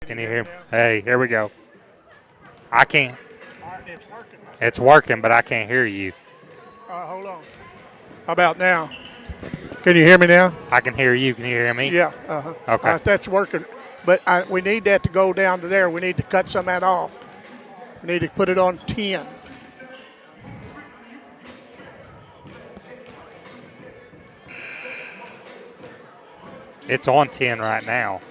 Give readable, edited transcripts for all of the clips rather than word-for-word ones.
Can you hear me? Hey, here we go. I can't. All right, it's working. It's working, but I can't hear you. Hold on. How about now? Can you hear me now? I can hear you. Can you hear me? Yeah. Uh-huh. Okay. That's working. But we need that to go down to there. We need to cut some of that off. We need to put it on 10. It's on 10 right now.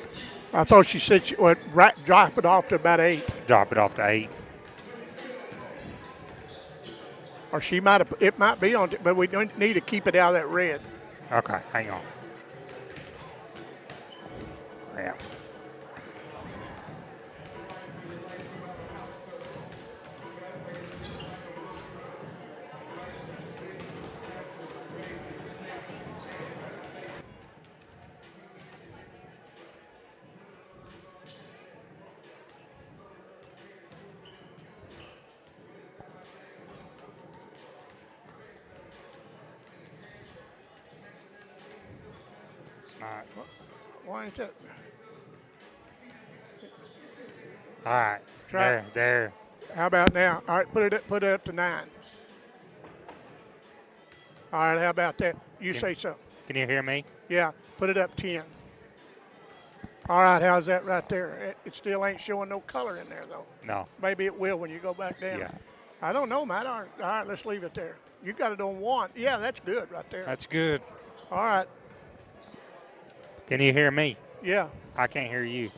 I thought she said she would drop it off to about 8. Drop it off to 8. Or she might have, it might be on, but we don't need to keep it out of that red. Okay, hang on. Yeah. It's not. Why ain't that? All right. Try There. How about now? All right, put it up to 9. All right, how about that? You say something. Can you hear me? Yeah, put it up 10. All right, how's that right there? It still ain't showing no color in there, though. No. Maybe it will when you go back down. Yeah. I don't know, Matt. All right, let's leave it there. You got it on 1. Yeah, that's good right there. That's good. All right. Can you hear me? Yeah. I can't hear you.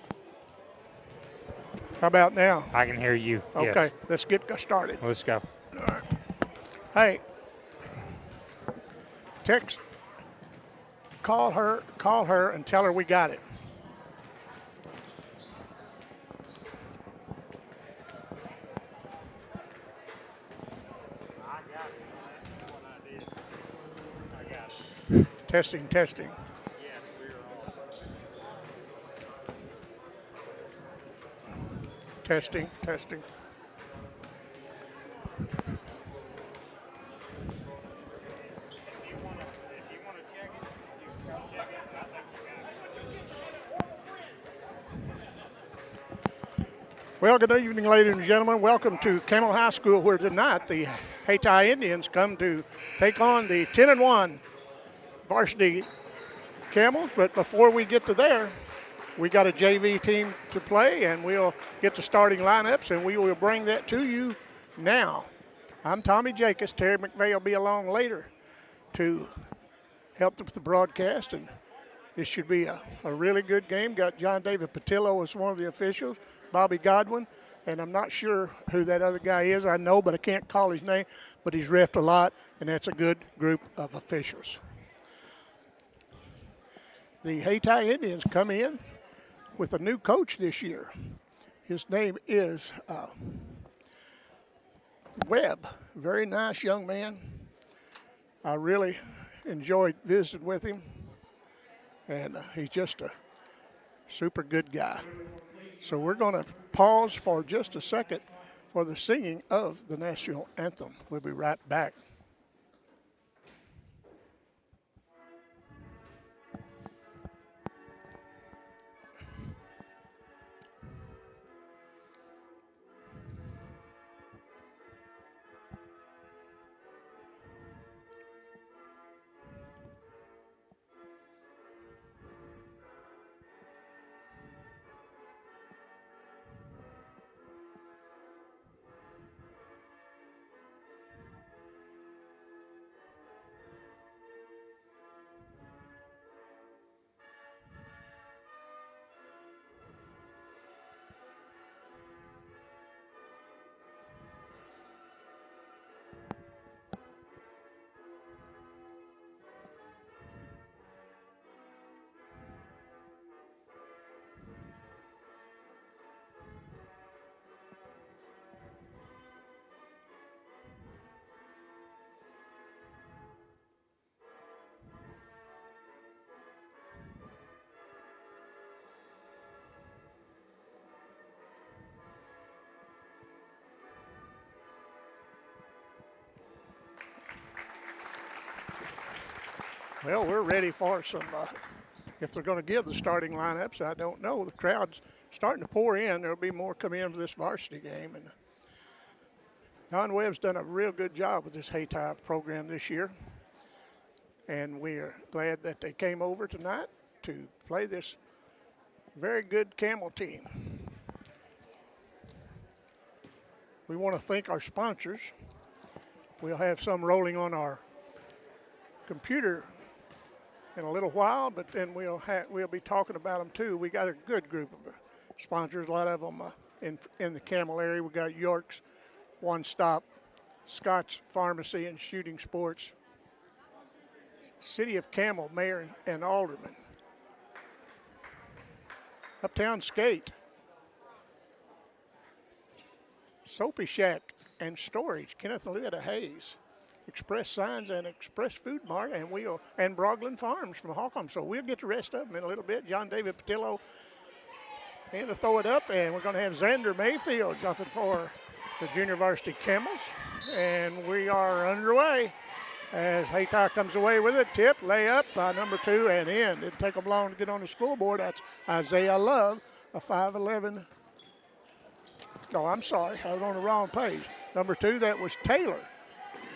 How about now? I can hear you. Okay, Yes. let's get started. Let's go. All right. Hey, text, call her and tell her we got it. Testing. Testing. Well, good evening, ladies and gentlemen. Welcome to Camel High School, where tonight the Hayti Indians come to take on the 10-1 Varsity Camels. But before we get to there, we got a JV team to play, and we'll get the starting lineups, and we will bring that to you now. I'm Tommy Jacobs. Terry McVeigh will be along later to help with the broadcast, and this should be a really good game. Got John David Patillo as one of the officials, Bobby Godwin, and I'm not sure who that other guy is. I know, but I can't call his name, but he's reffed a lot, and that's a good group of officials. The Hayti Indians come in with a new coach this year. His name is Webb. Very nice young man. I really enjoyed visiting with him, and he's just a super good guy. So we're going to pause for just a second for the singing of the national anthem. We'll be right back. Well, we're ready for some, if they're going to give the starting lineups, I don't know. The crowd's starting to pour in. There'll be more come in for this varsity game. And Don Webb's done a real good job with this Hayti program this year. And we are glad that they came over tonight to play this very good Camel team. We want to thank our sponsors. We'll have some rolling on our computer in a little while, but then we'll be talking about them too. We got a good group of sponsors, a lot of them in the Camel area. We got York's One Stop, Scott's Pharmacy and Shooting Sports, City of Camel, Mayor and Alderman, Uptown Skate, Soapy Shack and Storage, Kenneth and Loretta Hayes, Express Signs and Express Food Mart, and Brogland Farms from Holcomb. So we'll get the rest of them in a little bit. John David Patillo in to throw it up, and we're going to have Xander Mayfield jumping for the junior varsity Camels. And we are underway as Hayti comes away with it. Tip, layup by number 2 and in. Didn't take them long to get on the scoreboard. That's Isaiah Love, a 5'11". No, I'm sorry, I was on the wrong page. Number 2, that was Taylor.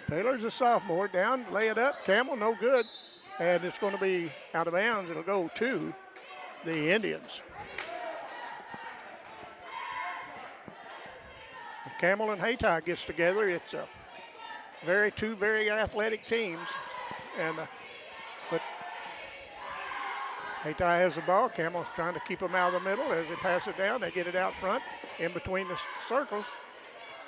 Taylor's a sophomore. Down, lay it up. Campbell, no good. And it's going to be out of bounds. It'll go to the Indians. Camel and Hayti gets together. It's two very athletic teams. And but Hayti has the ball. Camel's trying to keep them out of the middle. As they pass it down, they get it out front in between the circles.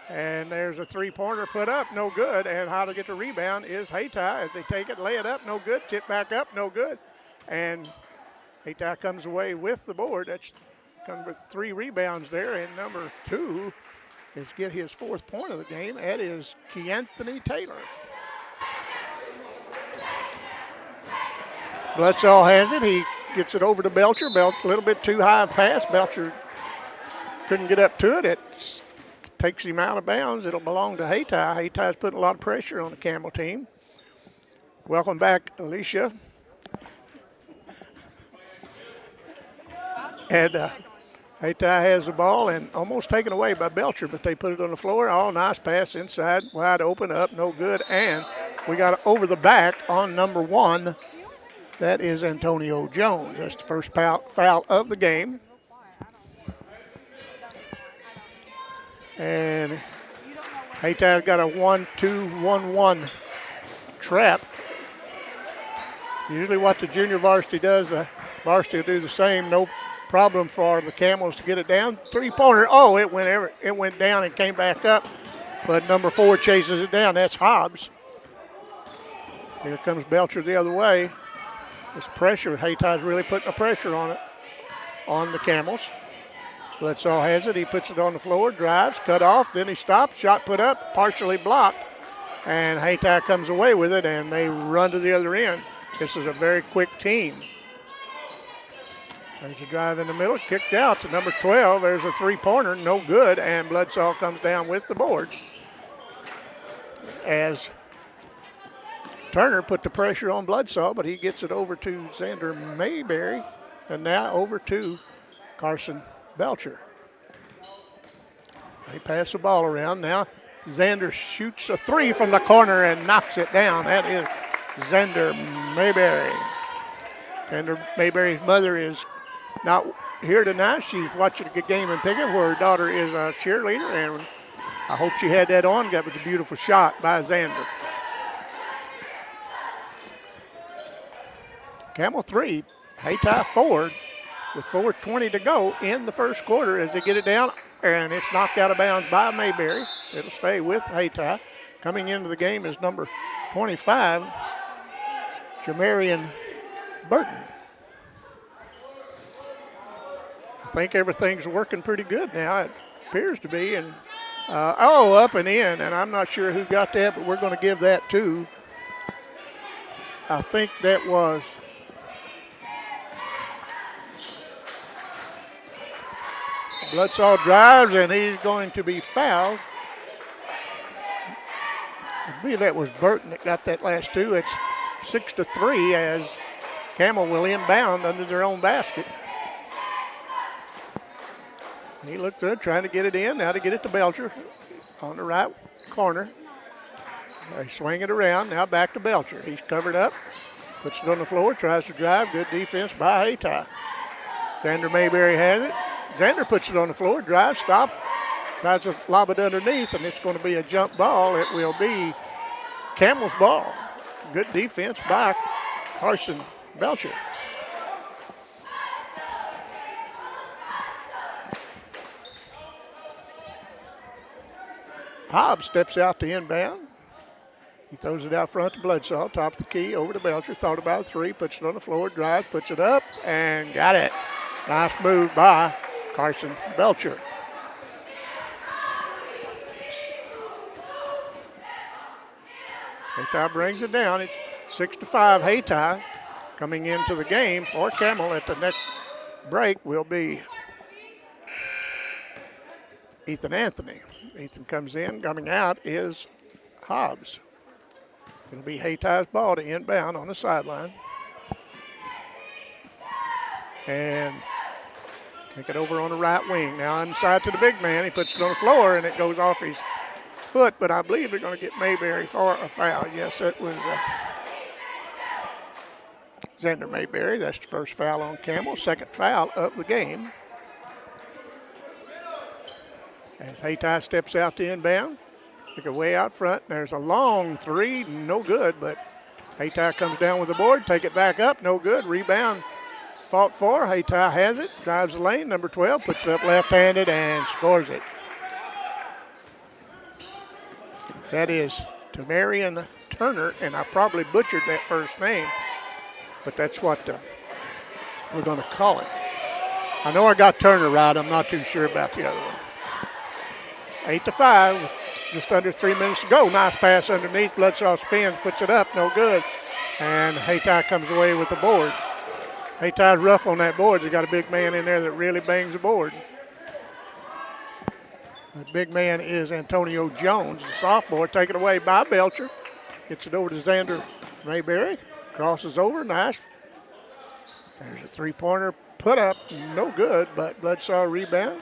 And there's a three-pointer put up, no good. And how to get the rebound is Hayti as they take it, lay it up, no good. Tip back up, no good. And Hayti comes away with the board. That's come with 3 rebounds there. And number 2 is get his 4th point of the game. That is Keanthony Taylor. Bledsoe has it. He gets it over to Belcher. A little bit too high a pass. Belcher couldn't get up to it. It takes him out of bounds. It'll belong to Hayti. Hayti's putting a lot of pressure on the Camel team. Welcome back, Alicia. And Hayti has the ball and almost taken away by Belcher, but they put it on the floor. Oh, nice pass inside, wide open up, no good. And we got over the back on number 1. That is Antonio Jones. That's the first foul of the game. And Hayti's got a 1-2-1-1 trap. Usually what the junior varsity does, the varsity will do the same. No problem for the Camels to get it down. Three-pointer. Oh, it went down and came back up. But number 4 chases it down. That's Hobbs. Here comes Belcher the other way. This pressure, Hayti's really putting the pressure on it, on the Camels. Bledsoe has it. He puts it on the floor, drives, cut off, then he stops, shot put up, partially blocked, and Hayti comes away with it, and they run to the other end. This is a very quick team. There's a drive in the middle, kicked out to number 12. There's a three-pointer, no good, and Bledsoe comes down with the board. As Turner put the pressure on Bledsoe, but he gets it over to Xander Mayberry, and now over to Carson Belcher. They pass the ball around. Now Xander shoots a 3 from the corner and knocks it down. That is Xander Mayberry. Xander Mayberry's mother is not here tonight. She's watching a game in Pickett where her daughter is a cheerleader, and I hope she had that on. That was a beautiful shot by Xander. Camel 3, Hayti 4, with 4:20 to go in the first quarter as they get it down, and it's knocked out of bounds by Mayberry. It'll stay with Hayti. Coming into the game is number 25, Jamarian Burton. I think everything's working pretty good now. It appears to be. And up and in, and I'm not sure who got that, but we're going to give that to, I think that was Bledsoe drives, and he's going to be fouled. I believe that was Burton that got that last 2. It's 6-3 as Camel will inbound under their own basket. He looked good, trying to get it in. Now to get it to Belcher on the right corner. They swing it around. Now back to Belcher. He's covered up. Puts it on the floor, tries to drive. Good defense by Hayti. Xander Mayberry has it. Xander puts it on the floor, drives, stops, tries to lob it underneath, and it's going to be a jump ball. It will be Camel's ball. Good defense by Carson Belcher. Hobbs steps out to inbound. He throws it out front to Bledsoe, top of the key, over to Belcher. Thought about a three, puts it on the floor, drives, puts it up, and got it. Nice move by Carson Belcher. Hayti brings it down. It's 6-5 Hayti. Coming into the game for Camel at the next break will be Ethan Anthony. Ethan comes in. Coming out is Hobbs. It'll be Hayty's ball to inbound on the sideline. And take it over on the right wing. Now inside to the big man. He puts it on the floor, and it goes off his foot, but I believe they're going to get Mayberry for a foul. Yes, that was Xander Mayberry. That's the first foul on Campbell. Second foul of the game. As Hayti steps out to inbound. Took it way out front. There's a long three. No good, but Hayti comes down with the board. Take it back up. No good. Rebound fought for. Hayti has it. Drives the lane. Number 12 puts it up left-handed and scores it. That is Tamarian Turner, and I probably butchered that first name, but that's what we're going to call it. I know I got Turner right. I'm not too sure about the other one. 8-5, with just under 3 minutes to go. Nice pass underneath. Bledsoe spins, puts it up, no good. And Hayti comes away with the board. Hayty's rough on that board. They got a big man in there that really bangs the board. The big man is Antonio Jones, the sophomore, taken away by Belcher. Gets it over to Xander Mayberry. Crosses over, nice. There's a three-pointer put up, no good, but Bledsoe rebound.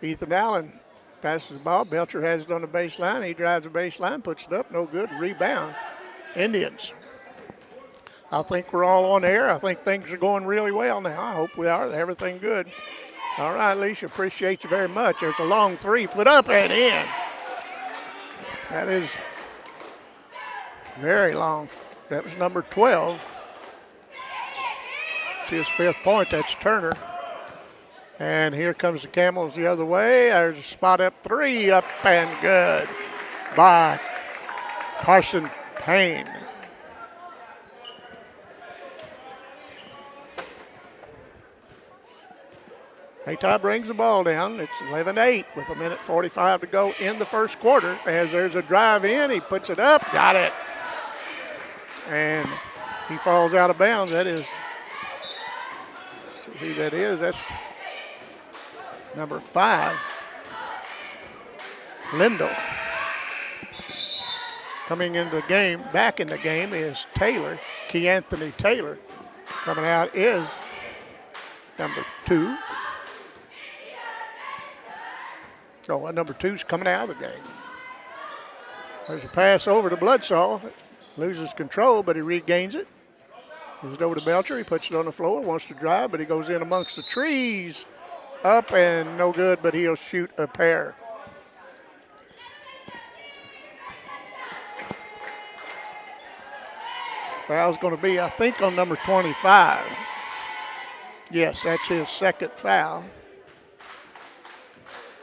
Ethan Allen passes the ball. Belcher has it on the baseline. He drives the baseline, puts it up, no good. Rebound. Indians. I think we're all on air. I think things are going really well now. I hope we are. Everything good. All right, Alicia, appreciate you very much. There's a long three, put up and in. That is very long. That was number 12. It's his fifth point. That's Turner. And here comes the Camels the other way. There's a spot up three, up and good by Carson Payne. Hayti brings the ball down. It's 11-8 with 1:45 to go in the first quarter. As there's a drive in, he puts it up, got it. And he falls out of bounds. That is, see who that is. That's number 5, Lindell. Coming into the game, back in the game is Taylor, Anthony Taylor. Coming out is number 2. So number 2's coming out of the game. There's a pass over to Bledsoe. Loses control, but he regains it. Gives it over to Belcher. He puts it on the floor, wants to drive, but he goes in amongst the trees. Up and no good, but he'll shoot a pair. Foul's going to be, I think, on number 25. Yes, that's his second foul.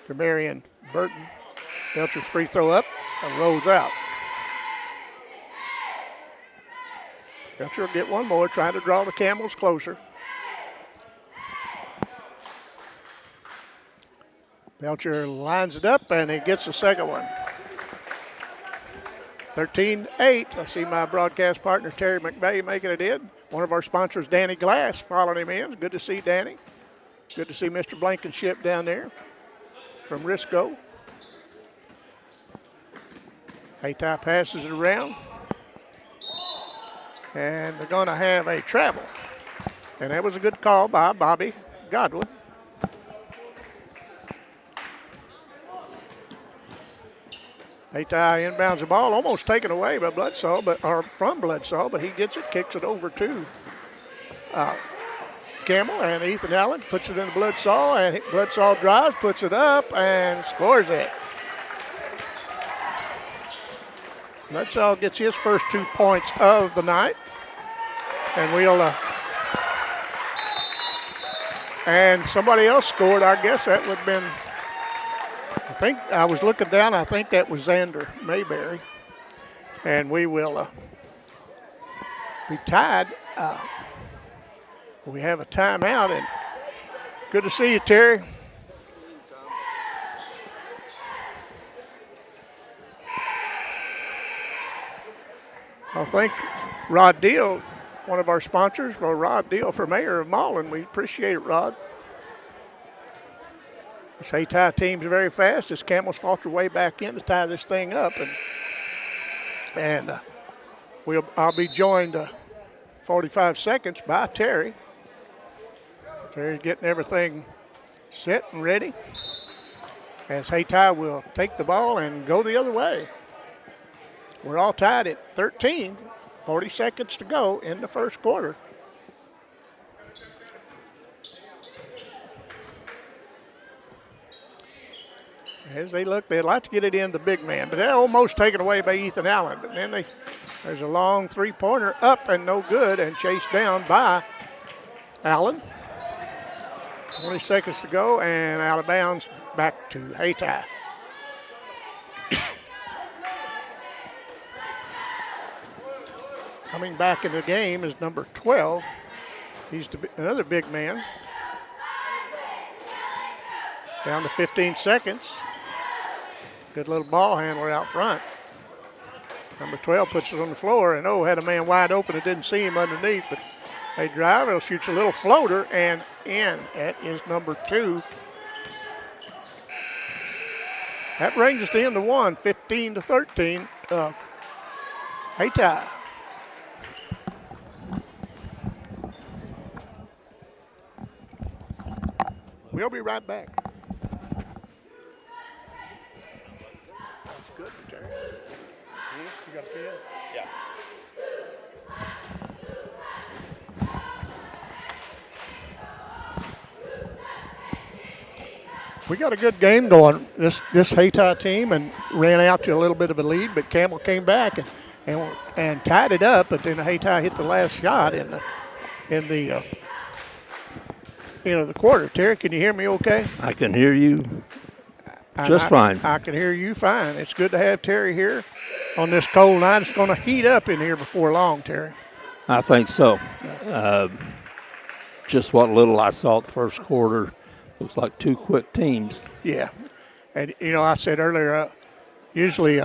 Jamarian Burton. Belcher's free throw up and rolls out. Belcher will get one more, trying to draw the Camels closer. Belcher lines it up, and he gets the second one. 13-8. I see my broadcast partner, Terry McVeigh, making it in. One of our sponsors, Danny Glass, following him in. Good to see Danny. Good to see Mr. Blankenship down there from Risco. Hayti passes it around. And they're going to have a travel. And that was a good call by Bobby Godwin. Hayti inbounds the ball, almost taken away by Bledsoe, or from Bledsoe, but he gets it, kicks it over to Campbell, and Ethan Allen puts it into Bledsoe, and Bledsoe drives, puts it up, and scores it. Bledsoe gets his first 2 points of the night, and and somebody else scored. I guess that would have been, I think I was looking down, I think that was Xander Mayberry, and we will be tied. We have a timeout, and good to see you, Terry. I thank Rod Deal, one of our sponsors, for Rod Deal for Mayor of Mullen. We appreciate it, Rod. This Hayti team's very fast as Camels fought their way back in to tie this thing up, and I'll be joined 45 seconds by Terry. Terry's getting everything set and ready as Hayti will take the ball and go the other way. We're all tied at 13, 40 seconds to go in the first quarter. As they look, they'd like to get it in the big man, but they're almost taken away by Ethan Allen. But then there's a long three-pointer up and no good, and chased down by Allen. 20 seconds to go, and out of bounds back to Hayti. Coming back in the game is number 12. He's another big man. Down to 15 seconds. Good little ball handler out front. Number 12 puts it on the floor, and had a man wide open and didn't see him underneath, but they drive, he'll shoot a little floater and in. That is number 2. That brings us to the end of one, 15-13. Hayti. We'll be right back. That's good, Terry. You got a feel? Yeah. We got a good game going. This Hayti team and ran out to a little bit of a lead, but Campbell came back and tied it up. But then Hayti hit the last shot in the end of the quarter. Terry, can you hear me okay? I can hear you just fine. I can hear you fine. It's good to have Terry here on this cold night. It's going to heat up in here before long, Terry. I think so. Just what little I saw the first quarter, looks like 2 quick teams. Yeah. And, I said earlier, usually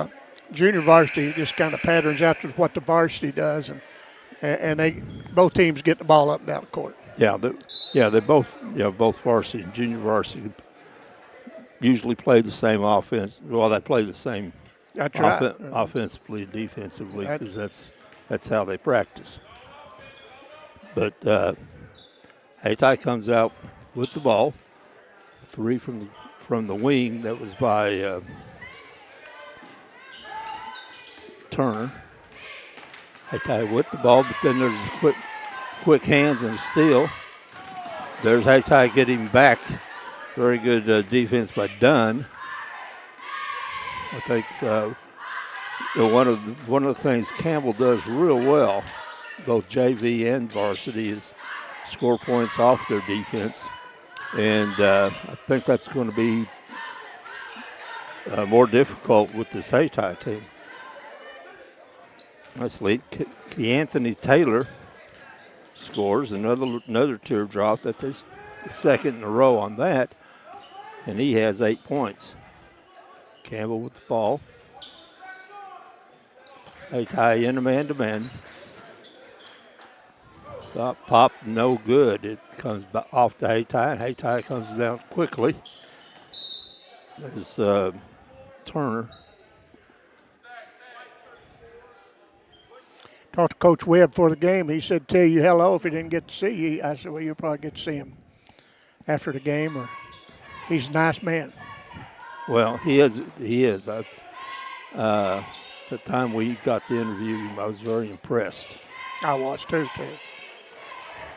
junior varsity just kind of patterns after what the varsity does, and both teams get the ball up and down the court. Yeah, they both varsity and junior varsity usually play the same offense. Well, they play the same offensively and defensively because that's how they practice. But Hayti comes out with the ball, 3 from the wing. That was by Turner. Hayti with the ball, but then there's a quick hands and steal. There's Hayti getting back. Very good defense by Dunn. I think one of the things Campbell does real well, both JV and varsity, is score points off their defense, and I think that's going to be more difficult with this Hayti team. Let's lead. Anthony Taylor scores another teardrop. That's his second in a row on that, and he has 8 points. Campbell with the ball. Hayti in a man-to-man. Pop, no good. It comes off to Hayti, and Hayti comes down quickly. There's Turner. Talked to Coach Webb for the game. He said, tell you hello if he didn't get to see you. I said, well, you'll probably get to see him after the game. Or he's a nice man. Well, he is. The time we got to interview him, I was very impressed. I was too.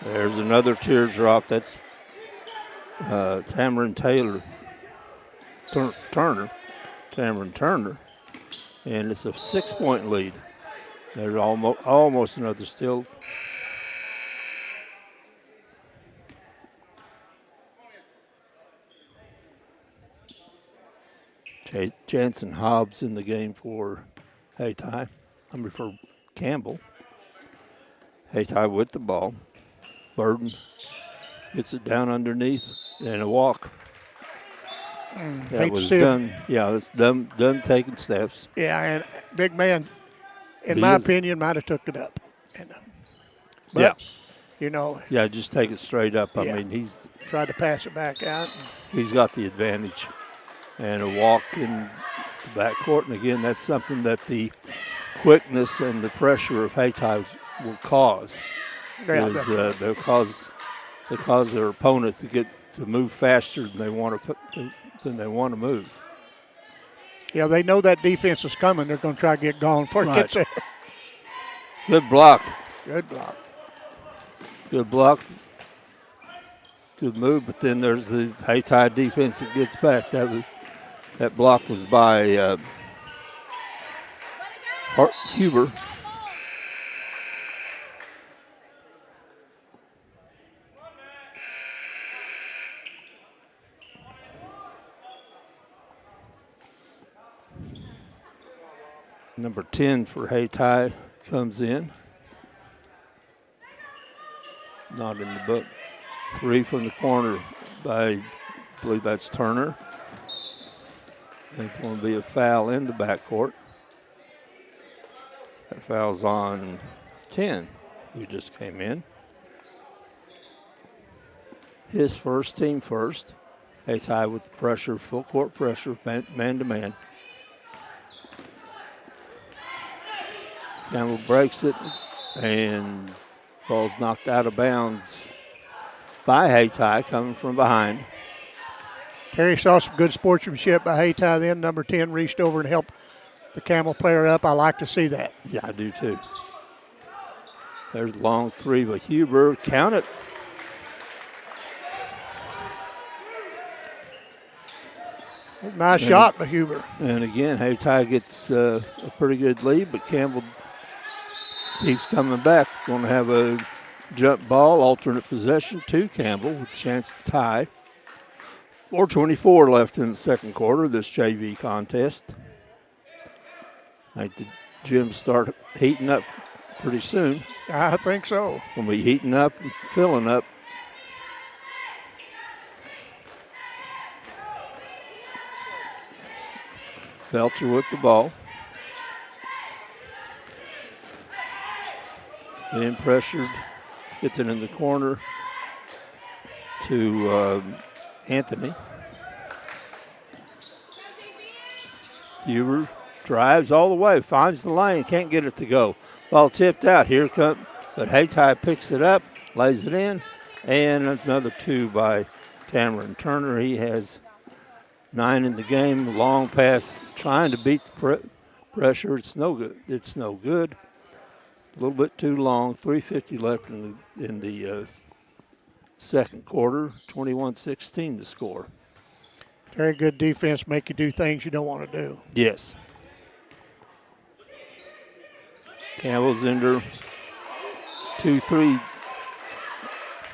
There's another teardrop. That's Tamron Turner, and it's a 6-point lead. There's almost another steal. Jansen Hobbs in the game for Hayti. For Campbell. Hayti with the ball. Burden gets it down underneath and a walk. That was done. Yeah, it's done taking steps. Yeah, and big man, in my opinion, might have took it up. But, Yeah, just take it straight up. I mean, he's tried to pass it back out. He's got the advantage. And a walk in the backcourt. And again, that's something that the quickness and the pressure of Hayti will cause. Yeah, they'll cause their opponent to move faster than they want to move. Yeah, they know that defense is coming. They're going to try to get going before it gets there. Good block. Good block. Good block. Good move, but then there's the Hayti defense that gets back. That block was by Huber. Number 10 for Hayti comes in. Not in the book. 3 from the corner by, I believe that's Turner. It's going to be a foul in the backcourt. That foul's on 10, who just came in. His first, team first. Hayti with the pressure, full court pressure, man to man. Campbell breaks it, and ball's knocked out of bounds by Hayti coming from behind. Terry saw some good sportsmanship by Hayti then. Number 10 reached over and helped the Camel player up. I like to see that. Yeah, I do too. There's a long 3 by Huber. Count it. Nice shot by Huber. And again, Hayti gets a pretty good lead, but Campbell keeps coming back. Going to have a jump ball, alternate possession to Campbell with a chance to tie. 4:24 left in the second quarter of this JV contest. I think the gym start heating up pretty soon. I think so. When we heating up and filling up. Belcher with the ball. Being pressured, gets it in the corner to Anthony. Huber drives all the way, finds the lane, can't get it to go. Ball tipped out, here comes, but Hayti picks it up, lays it in, and another 2 by Tamron Turner. He has 9 in the game, long pass, trying to beat the pressure. It's no good. It's no good. A little bit too long. 3:50 left in the second quarter. 21-16 the score. Very good defense, make you do things you don't want to do. Yes. Campbell's under 2-3,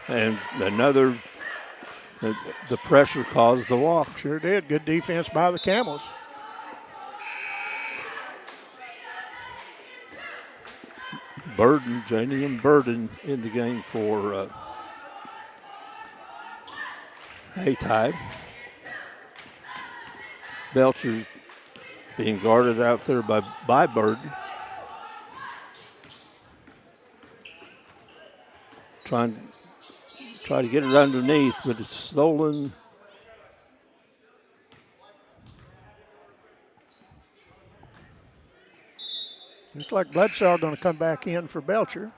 and another. The pressure caused the walk. Sure did. Good defense by the Camels. Burden, Janie and Burden in the game for Hayti. Belcher's being guarded out there by Burden. Try to get it underneath, but it's stolen. Looks like Bledsoe going to come back in for Belcher.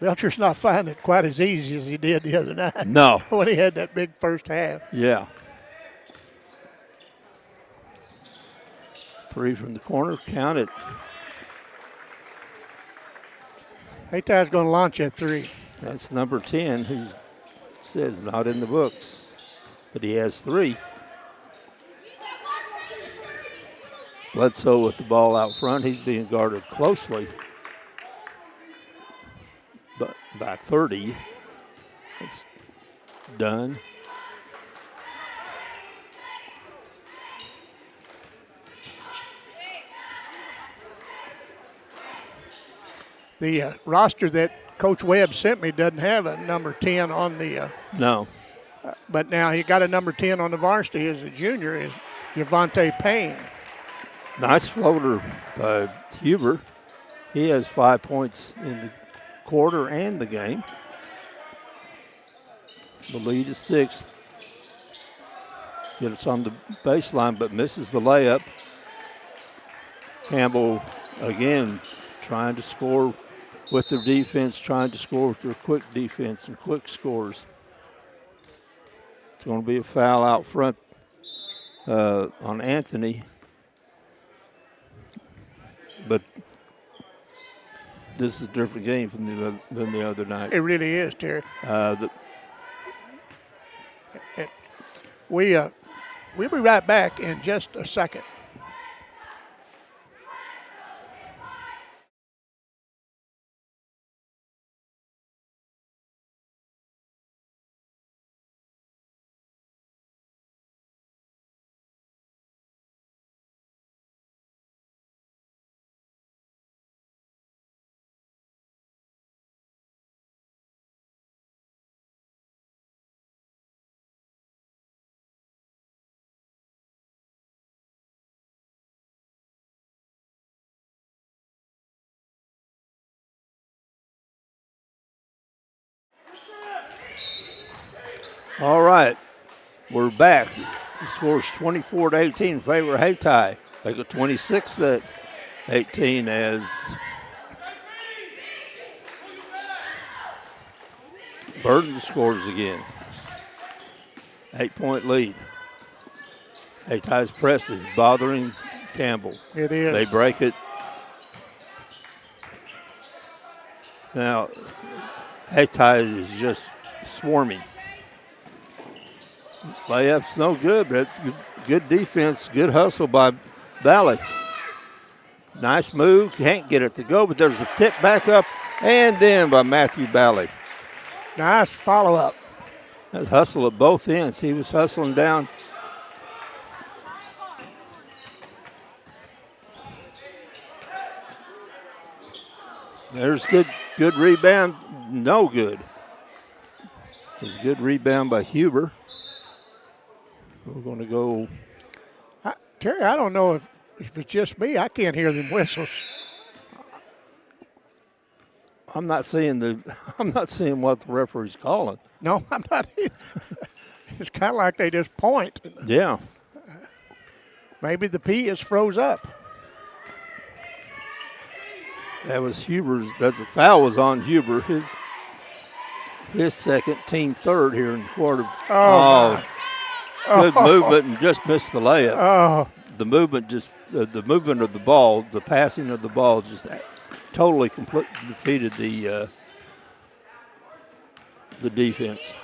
Belcher's not finding it quite as easy as he did the other night. No. When he had that big first half. Yeah. Three from the corner, count it. Hayti's going to launch at three. That's number 10, who says not in the books, but he has three. Bledsoe with the ball out front. He's being guarded closely, but by 30. It's done. The roster that Coach Webb sent me doesn't have a number 10 on the. No. But now he got a number 10 on the varsity as a junior, is Javante Payne. Nice floater by Huber. He has 5 points in the quarter and the game. The lead is 6. Gets on the baseline but misses the layup. Campbell again trying to score with their defense, trying to score with their quick defense and quick scores. It's going to be a foul out front on Anthony. But this is a different game than the other night. It really is, Terry. We'll be right back in just a second. All right, we're back. The score's 24-18 in favor of Hayti. They go 26-18 as Burton scores again. 8-point lead. Hayti's press is bothering Campbell. It is. They break it. Now, Hayti is just swarming. Layup's no good, but good defense, good hustle by Valley. Nice move, can't get it to go, but there's a tip back up and in by Matthew Valley. Nice follow-up. That's hustle at both ends. He was hustling down. There's good rebound, no good. It's a good rebound by Huber. We're going to go. Terry, I don't know if it's just me. I can't hear them whistles. I'm not seeing what the referee's calling. No, I'm not either. It's kind of like they just point. Yeah. Maybe the P is froze up. That was Huber's. That's a foul was on Huber. His second, team third here in the quarter. Oh. Good movement and just missed the layup. Oh. The movement the movement of the ball, the passing of the ball just totally defeated the defense.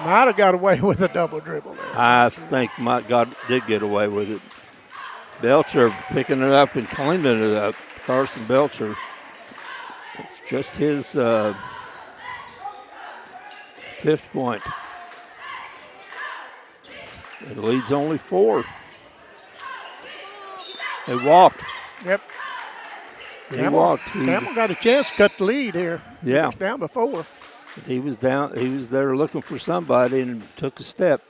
Might have got away with a double dribble there. I think God did get away with it. Belcher picking it up and cleaning it up. Carson Belcher. It's just his 5th point. It leads only 4. They walked. Yep. He walked. Campbell got a chance to cut the lead here. Yeah. He was down before. He was down. He was there looking for somebody and took a step.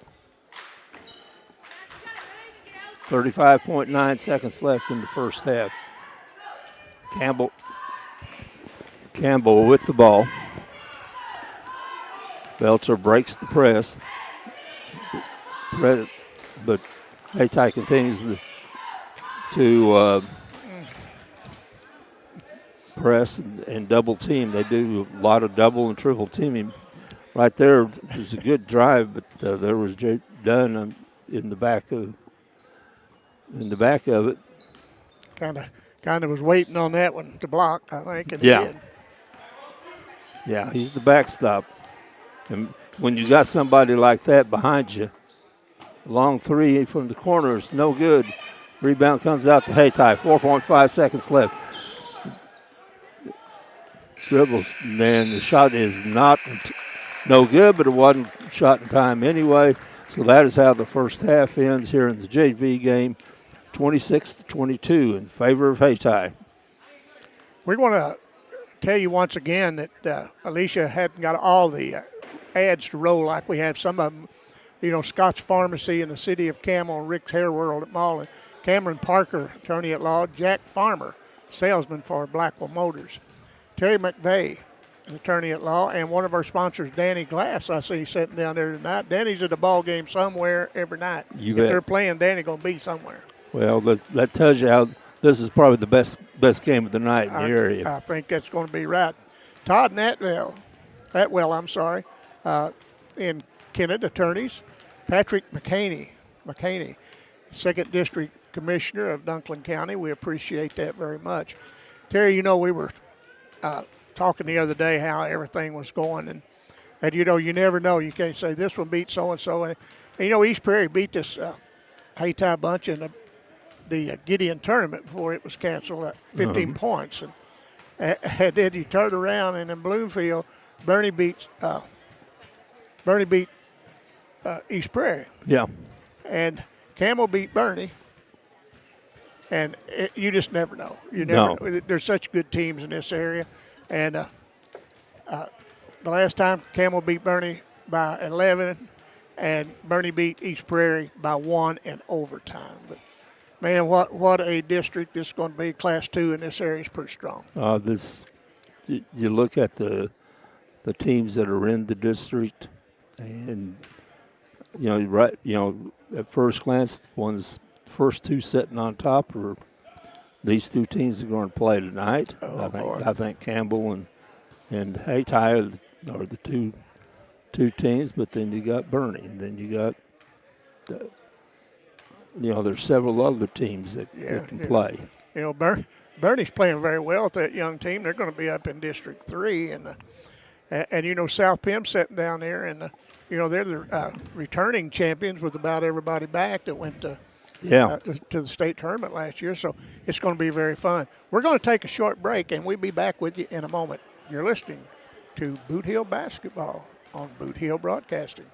35.9 seconds left in the first half. Campbell with the ball. Belcher breaks the press. But Hayti continues to press and double team. They do a lot of double and triple teaming. Right there was a good drive, but there was Jay Dunn in the back of in the back of it. Kind of was waiting on that one to block, I think, and Yeah. he did. Yeah, he's the backstop. And when you got somebody like that behind you, long three from the corner is no good. Rebound comes out to Hayti. 4.5 seconds left. Dribbles, man, the shot is no good, but it wasn't shot in time anyway. So that is how the first half ends here in the JV game, 26-22 in favor of Hayti. We're going to tell you once again that Alicia hadn't got all the ads to roll like we have some of them. You know, Scott's Pharmacy in the city of Campbell, Rick's Hair World at Mullen, Cameron Parker, attorney at law, Jack Farmer, salesman for Blackwell Motors, Terry McVeigh, an attorney at law, and one of our sponsors, Danny Glass, I see sitting down there tonight. Danny's at the ball game somewhere every night. You if bet. They're playing, Danny going to be somewhere. Well, that tells you how this is probably the best game of the night in the area. I think that's going to be right. Todd Atwell, in Kennett, attorneys. Patrick McCaney, Second District Commissioner of Dunklin County. We appreciate that very much. Terry, you know, we were talking the other day how everything was going, and you know, you never know. You can't say this one beat so-and-so. And you know, East Prairie beat this Hayti bunch in the Gideon tournament before it was canceled at 15 points. And then you turn around, and in Bloomfield, Bernie beat East Prairie. Yeah. And Campbell beat Bernie. And you just never know. You never know. There's such good teams in this area. And the last time Campbell beat Bernie by 11, and Bernie beat East Prairie by 1 in overtime. But, man, what a district this is going to be. Class 2 in this area is pretty strong. You look at the teams that are in the district, and at first glance, first two sitting on top are these two teams are going to play tonight. I think Campbell and Hayti are the two teams, but then you got Bernie, and then you got there's several other teams that can play. You know, Bernie's playing very well with that young team. They're going to be up in District 3, and you know, South Pim sitting down there, and they're the returning champions with about everybody back that went to the state tournament last year. So it's going to be very fun. We're going to take a short break, and we'll be back with you in a moment. You're listening to Boot Hill Basketball on Boot Hill Broadcasting.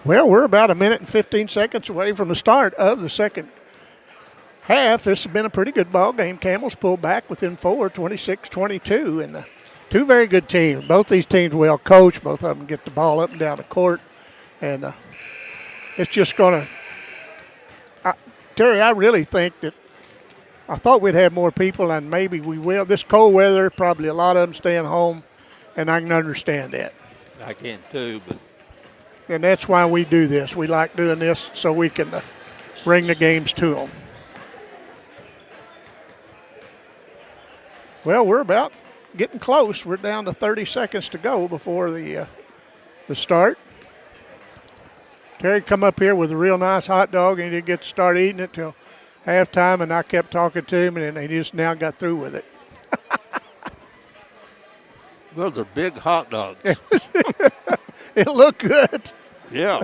Well, we're about a minute and 15 seconds away from the start of the second half. This has been a pretty good ball game. Camels pulled back within 4, 26-22, and two very good teams. Both these teams well coached. Both of them get the ball up and down the court, and it's just going to Terry, I really think that I thought we'd have more people, and maybe we will. This cold weather, probably a lot of them staying home, and I can understand that. I can too, but. And that's why we do this. We like doing this so we can bring the games to them. Well, we're about getting close. We're down to 30 seconds to go before the start. Terry come up here with a real nice hot dog, and he didn't get to start eating it till halftime, and I kept talking to him, and he just now got through with it. Well, they're big hot dogs. It looked good. Yeah.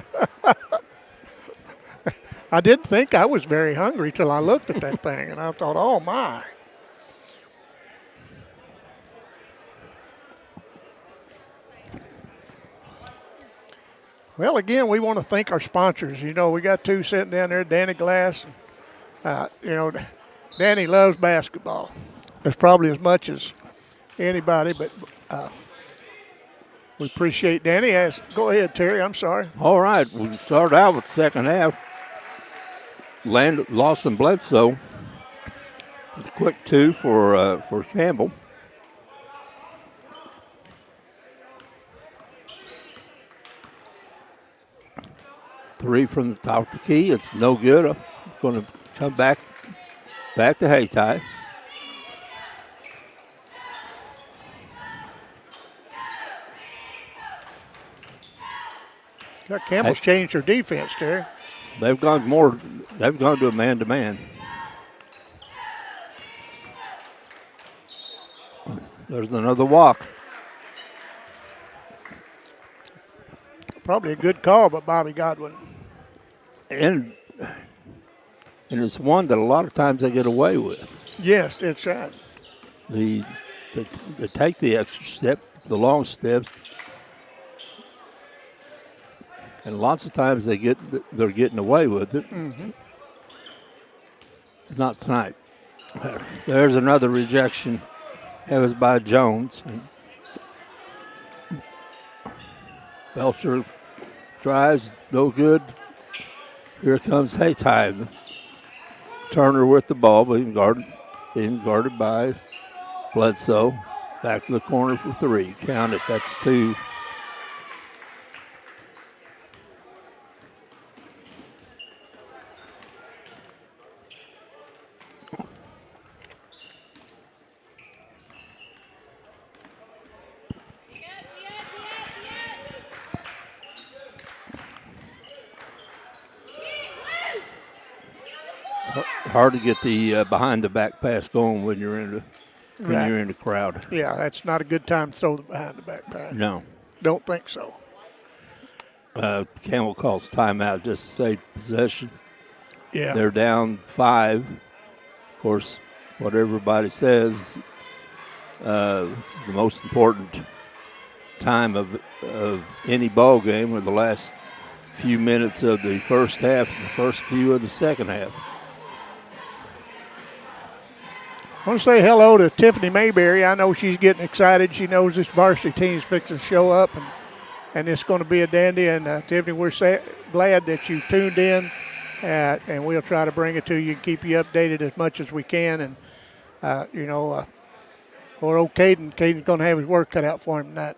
I didn't think I was very hungry till I looked at that thing, and I thought, oh, my. Well, again, we want to thank our sponsors. You know, we got two sitting down there, Danny Glass. Danny loves basketball. It's probably as much as anybody, but we appreciate Danny. Go ahead, Terry. I'm sorry. All right. We start out with the second half. Lawson Bledsoe. A quick two for Campbell. Three from the top of the key. It's no good. Going to come back to Hayti. Campbell's changed their defense, Terry. They've gone to a man-to-man. There's another walk. Probably a good call by Bobby Godwin. And it's one that a lot of times they get away with. Yes, that's right. They take the extra step, the long steps, and lots of times they're getting away with it. Mm-hmm. Not tonight. There's another rejection. It was by Jones. Belcher drives, no good. Here comes Hayti. Turner with the ball, being guarded by Bledsoe. Back to the corner for three. Count it. That's two. Hard to get the behind the back pass going when you're in the crowd. Yeah, that's not a good time to throw the behind the back pass. No, don't think so. Campbell calls timeout just to save possession. Yeah, they're down 5. Of course, what everybody says, the most important time of any ball game are the last few minutes of the first half and the first few of the second half. I want to say hello to Tiffany Mayberry. I know she's getting excited. She knows this varsity team's fixing to show up, and it's going to be a dandy. And Tiffany, we're glad that you've tuned in, and we'll try to bring it to you and keep you updated as much as we can. And, or old Caden's going to have his work cut out for him tonight.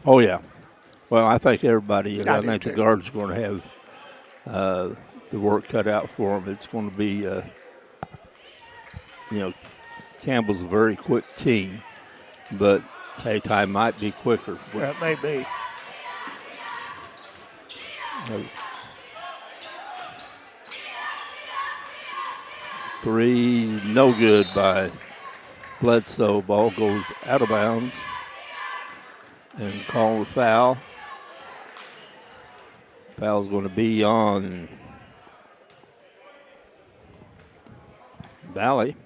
Oh, yeah. Well, I think everybody, I think too. The guards are going to have the work cut out for them. It's going to be, Campbell's a very quick team, but Hayti might be quicker. That may be. Three, no good by Bledsoe. Ball goes out of bounds and call a foul. Foul's going to be on Valley.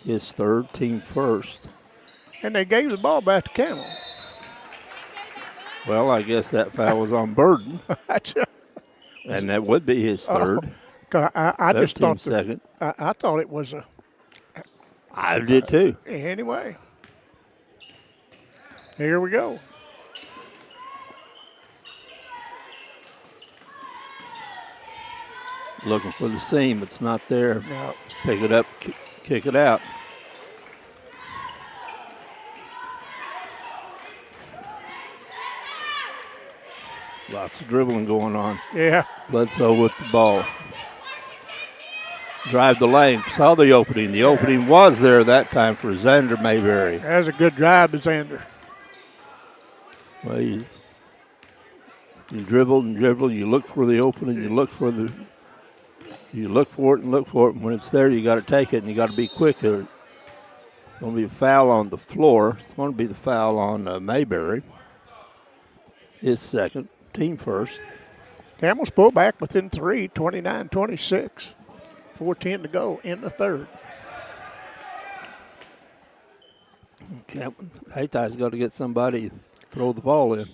His third, team first. And they gave the ball back to Camel. Well, I guess that foul was on Burden, That's- and that would be his third. 'Cause I Their just thought team second. I thought it was a I did too. anyway. Here we go. Looking for the seam. It's not there. Now, Pick it up, kick it out. Lots of dribbling going on. yeah, Bledsoe with the ball. Drive the lane. Saw the opening. The opening was there that time for Xander Mayberry. that's a good drive to Xander. Well, you dribble and dribble. You look for the opening. You look for it and look for it. And when it's there, you got to take it and you got to be quick. There's going to be a foul on the floor. It's going to be the foul on Mayberry. His second, team first. Camels pull back within 3, 29-26. 4:10 to go in the third. Hayti's got to get somebody to throw the ball in.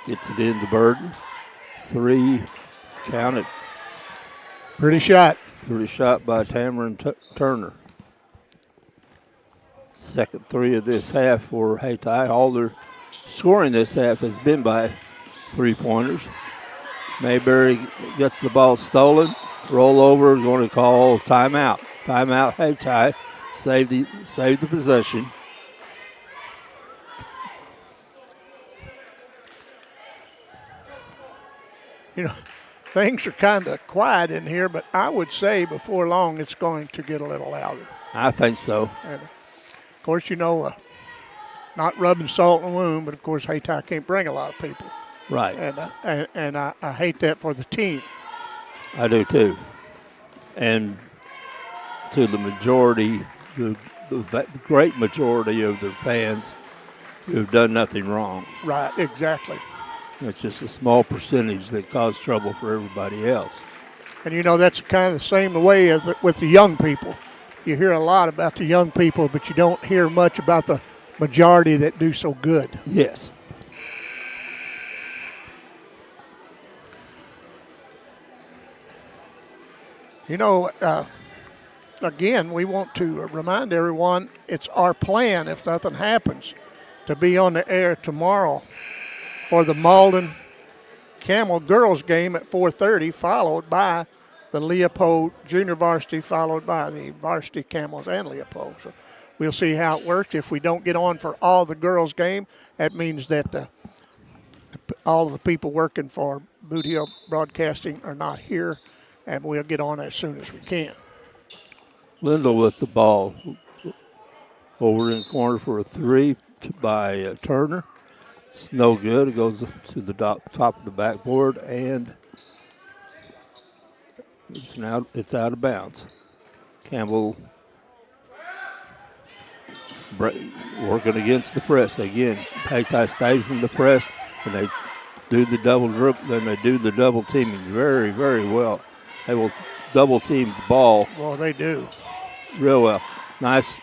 Gets it into Burden. 3, count it. Pretty shot. Pretty shot by Tamron Turner. Second 3 of this half for Hayti. All their scoring this half has been by 3-pointers. Mayberry gets the ball stolen. Roll over, going to call timeout. Timeout, Hayti. Save the possession. You know, things are kind of quiet in here, but I would say before long it's going to get a little louder. I think so. And of course, you know, not rubbing salt in the wound, but of course, Hayti can't bring a lot of people. Right. And I hate that for the team. I do too. And to the majority, the great majority of their fans who've done nothing wrong. Right, exactly. It's just a small percentage that cause trouble for everybody else. And you know, that's kind of the same way as with the young people. You hear a lot about the young people, but you don't hear much about the majority that do so good. Yes. You know, again, we want to remind everyone it's our plan, if nothing happens, to be on the air tomorrow for the Malden Camel girls game at 4:30, followed by the Leopold Junior Varsity, followed by the Varsity Camels and Leopold. So we'll see how it works. If we don't get on for all the girls' game, that means that all of the people working for Boot Hill Broadcasting are not here, and we'll get on as soon as we can. Lindell with the ball. Over in the corner for a 3 by Turner. It's no good. It goes to the top of the backboard, and it's out of bounds. Campbell working against the press. Again, Hayti stays in the press, and they do the double dribble. Then they do the double teaming very, very well. They will double team the ball. Well, they do. Real well. Nice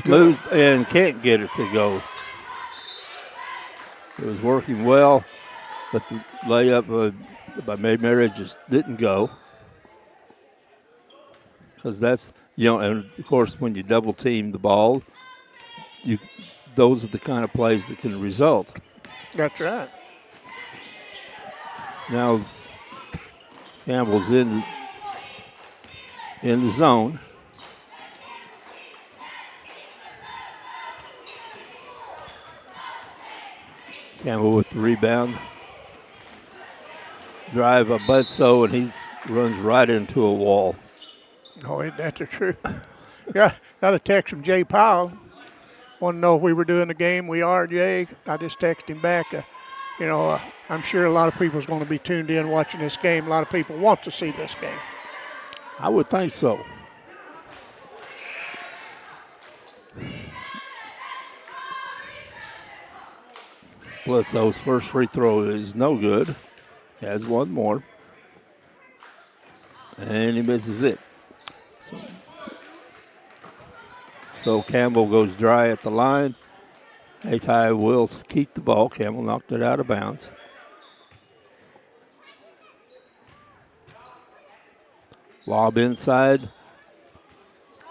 move, and can't get it to go. It was working well, but the layup by Mayberry just didn't go. Because that's, and of course when you double team the ball, those are the kind of plays that can result. That's right. Now Campbell's in the zone. Campbell with the rebound. Drive by Bledsoe, and he runs right into a wall. Oh, isn't that the truth? Got a text from Jay Powell. Want to know if we were doing the game. We are, Jay. I just texted him back. I'm sure a lot of people is going to be tuned in watching this game. A lot of people want to see this game. I would think so. Bledsoe's first free throw is no good. He has one more. And he misses it. So Campbell goes dry at the line. Hayti will keep the ball. Campbell knocked it out of bounds. Lob inside.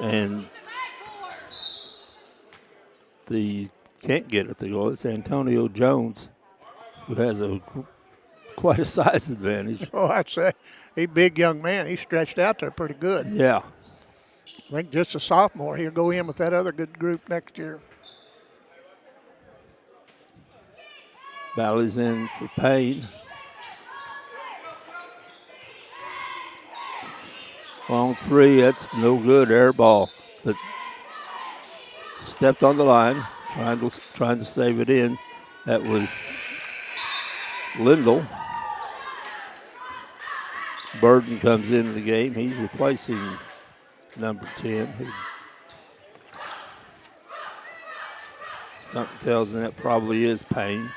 And the can't get it to go. It's Antonio Jones, who has quite a size advantage. Oh, I'd say he's a big young man. He stretched out there pretty good. Yeah. I think just a sophomore. He'll go in with that other good group next year. Bally's in for Payne. Long three, that's no good. Air ball. But stepped on the line, trying to save it in. That was Lindell. Burden comes into the game. He's replacing number 10. Something tells me that probably is Payne.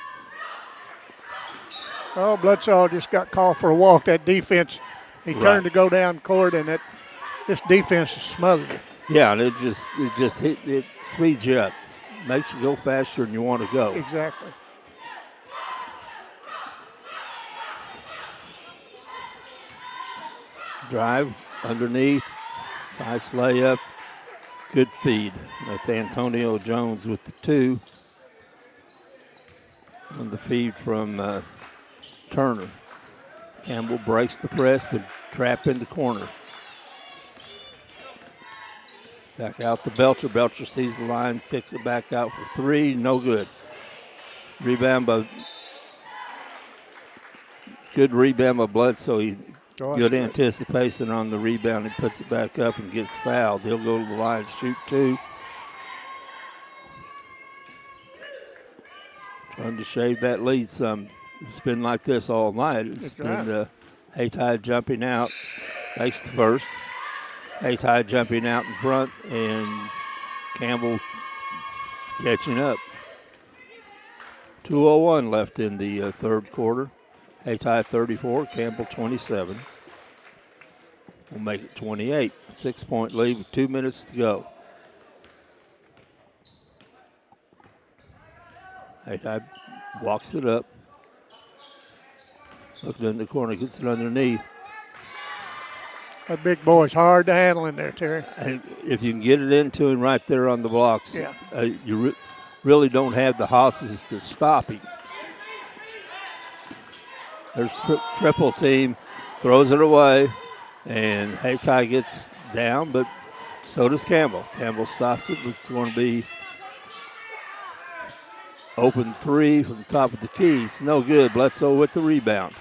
Oh, Bledsoe just got called for a walk. That defense, he turned to go down court, and this defense is smothered it. Yeah, and it speeds you up. Makes you go faster than you want to go. Exactly. Drive underneath. Nice layup. Good feed. That's Antonio Jones with the 2. On the feed from Turner. Campbell breaks the press, but trapped in the corner. Back out to Belcher. Belcher sees the line, kicks it back out for 3. No good. Good rebound by Bledsoe. Good anticipation on the rebound. He puts it back up and gets fouled. He'll go to the line, shoot 2. Trying to shave that lead some. It's been like this all night. It's been Hayti jumping out. Makes the first. Hayti jumping out in front, and Campbell catching up. 2:01 left in the third quarter. Hayti 34, Campbell 27. We'll make it 28. 6-point lead with 2 minutes to go. Hayti walks it up. Looking in the corner, gets it underneath. That big boy's hard to handle in there, Terry. And if you can get it into him right there on the blocks, you really don't have the hosses to stop him. There's triple team, throws it away, and Hayti gets down, but so does Campbell. Campbell stops it. It's going to be open 3 from the top of the key. It's no good. Bledsoe with the rebound.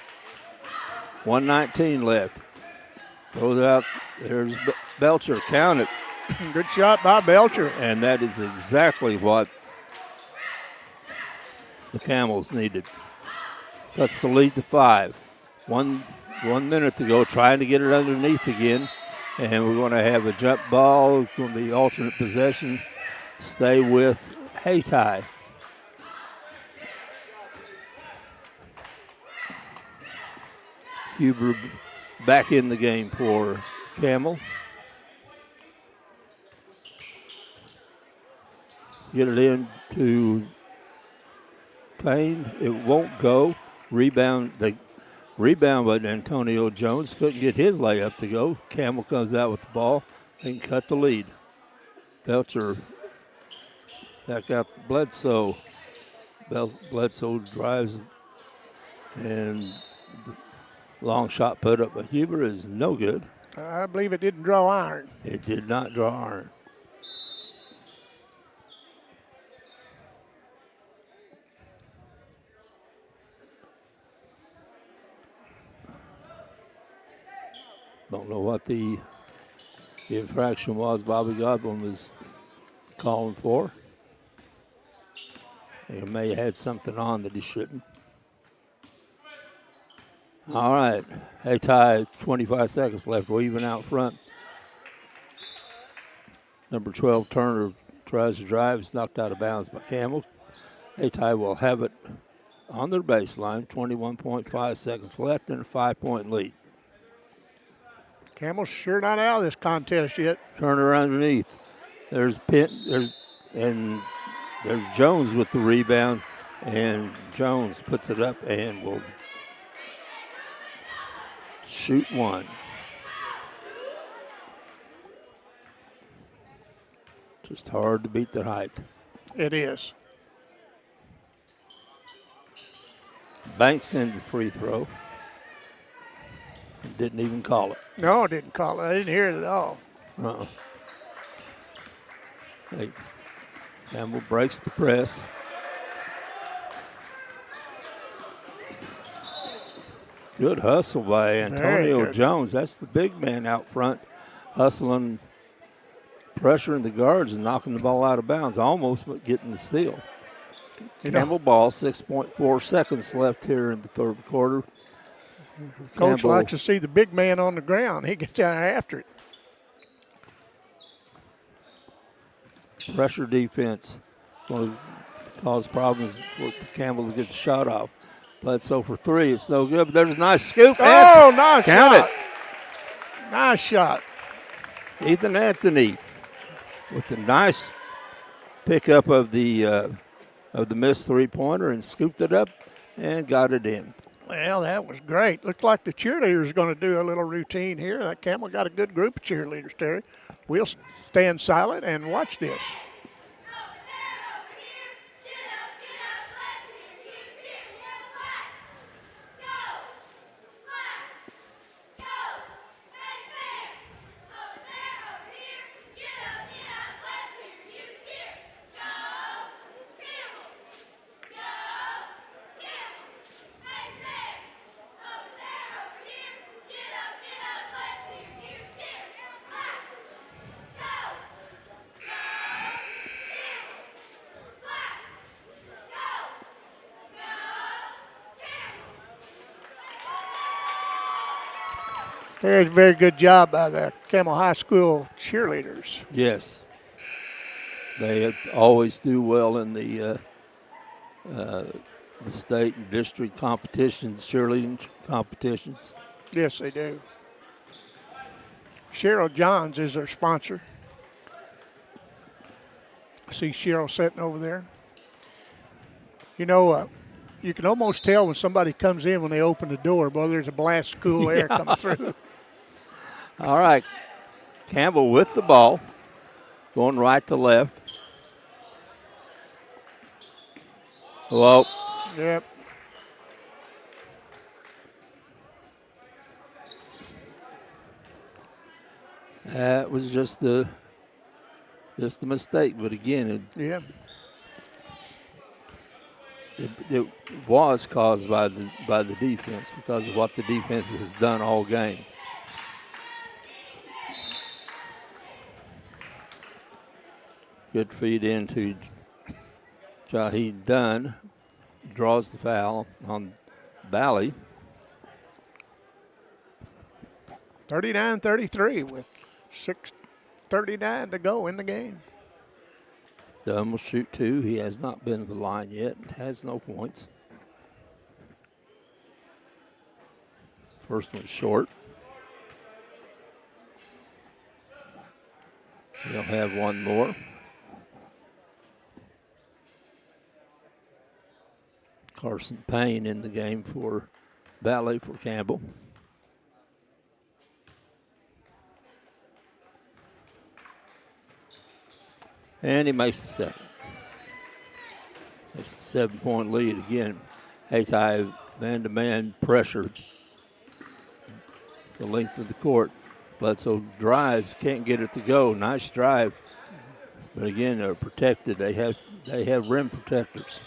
1:19 left. Throws it out. There's Belcher. Count it. Good shot by Belcher. And that is exactly what the Camels needed. Cuts the lead to 5. 1 minute to go, trying to get it underneath again. And we're going to have a jump ball. It's going to be alternate possession. Stay with Hayti. Huber back in the game for Campbell. Get it in to Payne. It won't go. Rebound by Antonio Jones. Couldn't get his layup to go. Campbell comes out with the ball and cut the lead. Belcher back out to Bledsoe. Bledsoe drives and long shot put up by Huber is no good. I believe it didn't draw iron. It did not draw iron. Don't know what the infraction was Bobby Godwin was calling for. He may have had something on that he shouldn't. All right, Hayti, 25 seconds left. We're even out front. Number 12, Turner, tries to drive. It's knocked out of bounds by Campbell. Hayti will have it on their baseline. 21.5 seconds left and a 5-point lead. Campbell's sure not out of this contest yet. Turner underneath. There's Jones with the rebound, and Jones puts it up and will shoot one. Just hard to beat their height. It is. Banks in the free throw. Didn't even call it. No, I didn't call it. I didn't hear it at all. Hey, Campbell breaks the press. Good hustle by Antonio Jones. That's the big man out front, hustling, pressuring the guards and knocking the ball out of bounds, almost but getting the steal. Campbell ball, 6.4 seconds left here in the third quarter. Coach Campbell likes to see the big man on the ground. He gets out after it. Pressure defense going to cause problems for Campbell to get the shot off. Bledsoe for three. It's no good, but there's a nice scoop. Oh, nice Count shot. it. Nice shot. Ethan Anthony with the nice pickup of the missed three-pointer and scooped it up and got it in. Well, that was great. Looked like the cheerleaders are going to do a little routine here. That Campbell got a good group of cheerleaders, Terry. We'll stand silent and watch this. There's a very good job by the Camel High School cheerleaders. Yes. They always do well in the state and district competitions, cheerleading competitions. Yes, they do. Cheryl Johns is their sponsor. I see Cheryl sitting over there. You know, you can almost tell when somebody comes in when they open the door, boy, there's a blast of cool air coming through. All right. Campbell with the ball, going right to left. Well, Yep. that was just the mistake. But again, it was caused by the defense because of what the defense has done all game. Good feed into Jaheed Dunn. Draws the foul on Valley. 39-33 with 6:39 to go in the game. Dunn will shoot two. He has not been to the line yet. Has no points. First one short. He'll have one more. Carson Payne in the game for Valley for Campbell. And he makes the second. It's a 7-point lead again. Hayti man-to-man pressure the length of the court. Bledsoe drives, can't get it to go. Nice drive. But again, they're protected. They have rim protectors.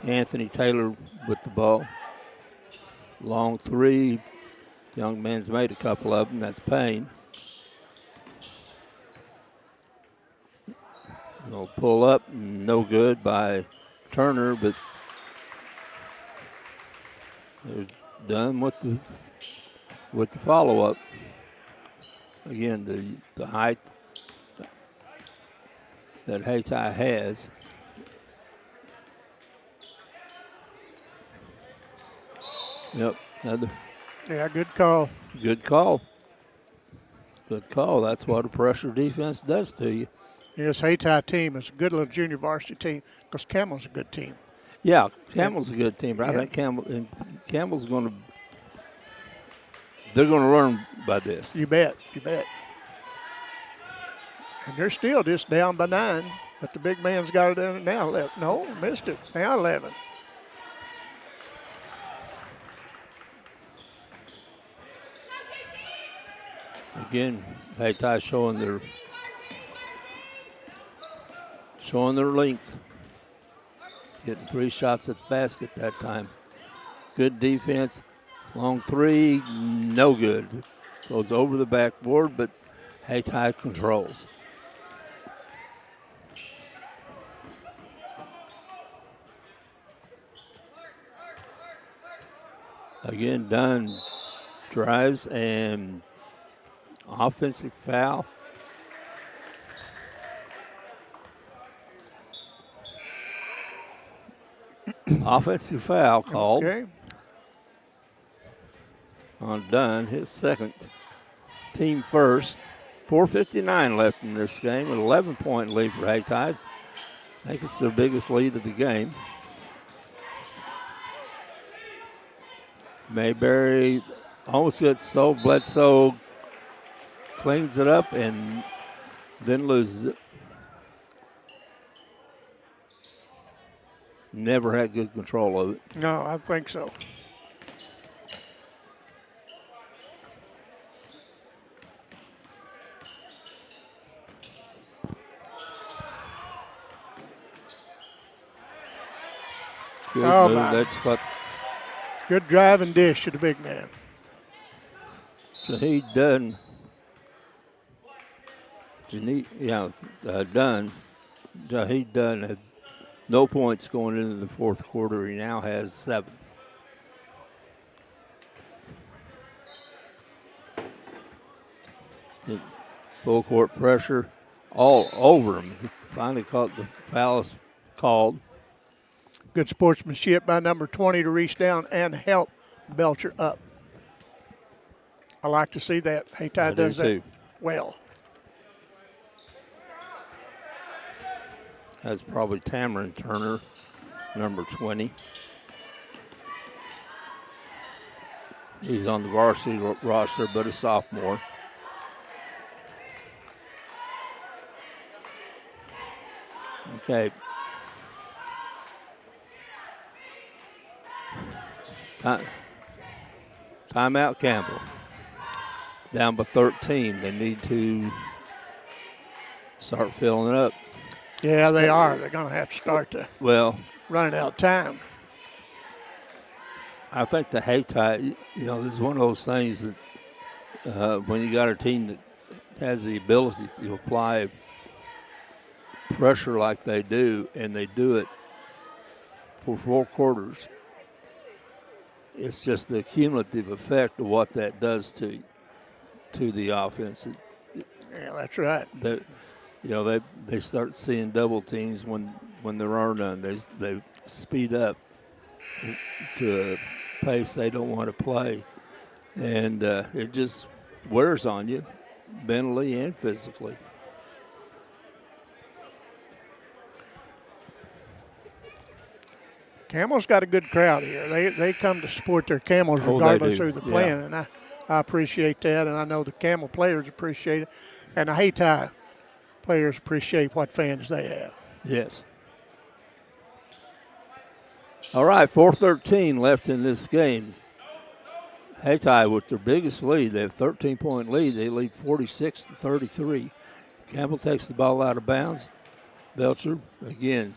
Anthony Taylor with the ball. Long three. Young man's made a couple of them. That's Payne. They'll pull up. No good by Turner, but they're done with the follow-up. Again, the height that Hayti has. Yep. Yeah, good call. Good call. Good call. That's what a pressure defense does to you. This Hayti team is a good little junior varsity team because Camel's a good team. Yeah, Campbell's a good team, but Yeah. I think Campbell's going to. They're going to learn by this. You bet. You bet. And they're still just down by 9, but the big man's got it in now. No, missed it. Now 11. Again, Hayti showing their length. Getting 3 shots at the basket that time. Good defense. Long 3, no good. Goes over the backboard, but Hayti controls. Again, Dunn drives and offensive foul. Offensive foul called on Dunn, his second, team first. 4:59 left in this game, an 11-point lead for Hayti. I think it's their biggest lead of the game. Mayberry almost gets so Bledsoe cleans it up and then loses it. Never had good control of it. No, I think so. Good move. My. That's what Good drive and dish to the big man. Shahid Dunn. Dunn. Shahid Dunn had no points going into the fourth quarter. He now has 7. Full court pressure all over him. Finally caught the foul called. Good sportsmanship by number 20 to reach down and help Belcher up. I like to see that. Hayti does that too. well. That's probably Tamarin Turner, number 20. He's on the varsity roster, but a sophomore. Okay. Timeout Campbell. Down by 13. They need to start filling it up. Yeah, they are. They're going to have to start to running out of time. I think the Hayti, this is one of those things that when you got a team that has the ability to apply pressure like they do, and they do it for 4 quarters, it's just the cumulative effect of what that does to the offense. Yeah, that's right. They start seeing double teams when there are none. They speed up to a pace they don't want to play, and it just wears on you mentally and physically. Camels got a good crowd here. They come to support their Camels regardless of who they're playing, and I appreciate that, and I know the Camel players appreciate it, and the Hayti players appreciate what fans they have. Yes. All right, 4:13 left in this game. Hayti with their biggest lead. They have 13-point lead. They lead 46-33. Campbell takes the ball out of bounds. Belcher again.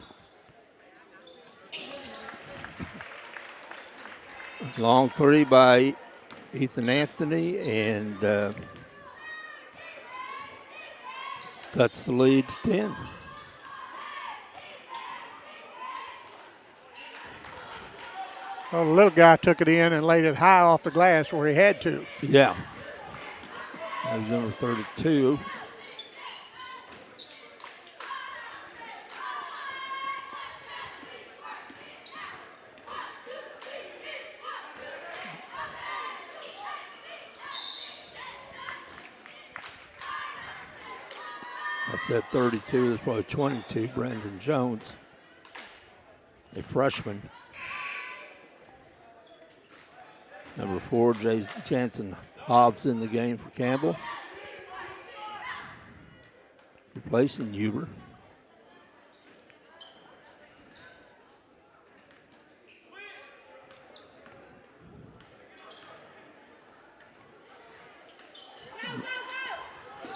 Long 3 by Ethan Anthony, and cuts the lead to 10. Well, the little guy took it in and laid it high off the glass where he had to. Yeah. That was number 32. I said 32. There's probably 22. Brandon Jones, a freshman. Number 4, Jansen Hobbs in the game for Campbell, replacing Huber.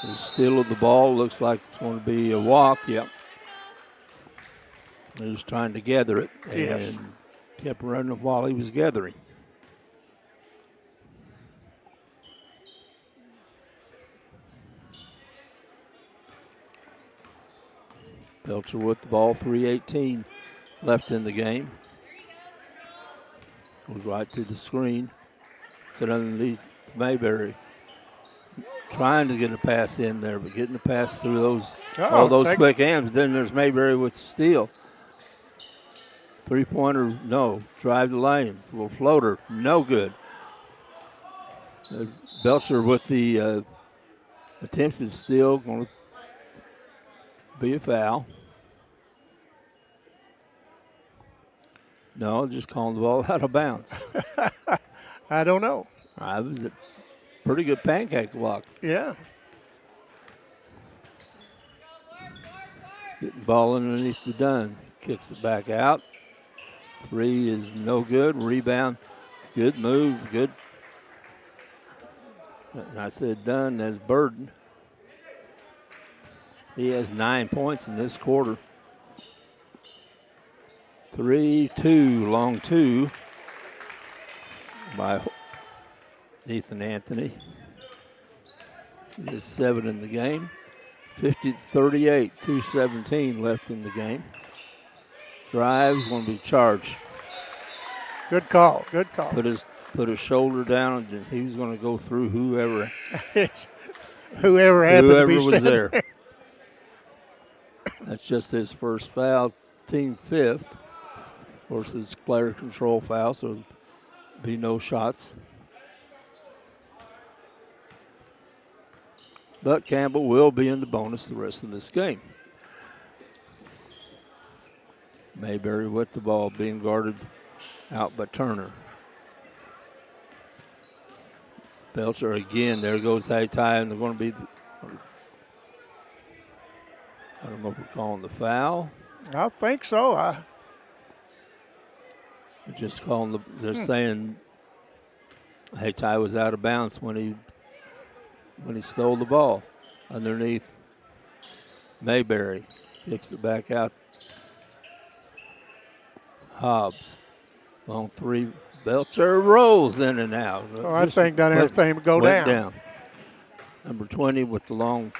The steal of the ball looks like it's going to be a walk. Yep. He was trying to gather it and kept running while he was gathering. Belcher with the ball, 3:18 left in the game. Goes right to the screen. Sit underneath Mayberry. Trying to get a pass in there, but getting the pass through all those quick hands. Then there's Mayberry with the steal. Three-pointer, no. Drive the lane. Little floater, no good. Belcher with the attempted steal, going to be a foul. No, just calling the ball out of bounds. I don't know. I was a pretty good pancake block. Yeah. Getting ball underneath the Dunn. Kicks it back out. 3 is no good. Rebound. Good move. Good. And I said Dunn as Burden. He has 9 points in this quarter. 3-2, long 2 by Ethan Anthony. He is 7 in the game. 50-38, 2:17 left in the game. Drive is going to be charged. Good call. Good call. Put his shoulder down, and he was going to go through whoever happened to be was there. That's just his first foul, team 5th. Of course, it's player control foul, so there'll be no shots. But Campbell will be in the bonus the rest of this game. Mayberry with the ball, being guarded out by Turner. Belcher again. There goes Hayti, and they're going to be, I don't know if we're calling the foul. I think so. They're just calling they're saying Hayti was out of bounds when he stole the ball underneath Mayberry. Kicks it back out. Hobbs. Long 3. Belcher rolls in and out. Oh, I think that everything would go down. Number 20 with the long,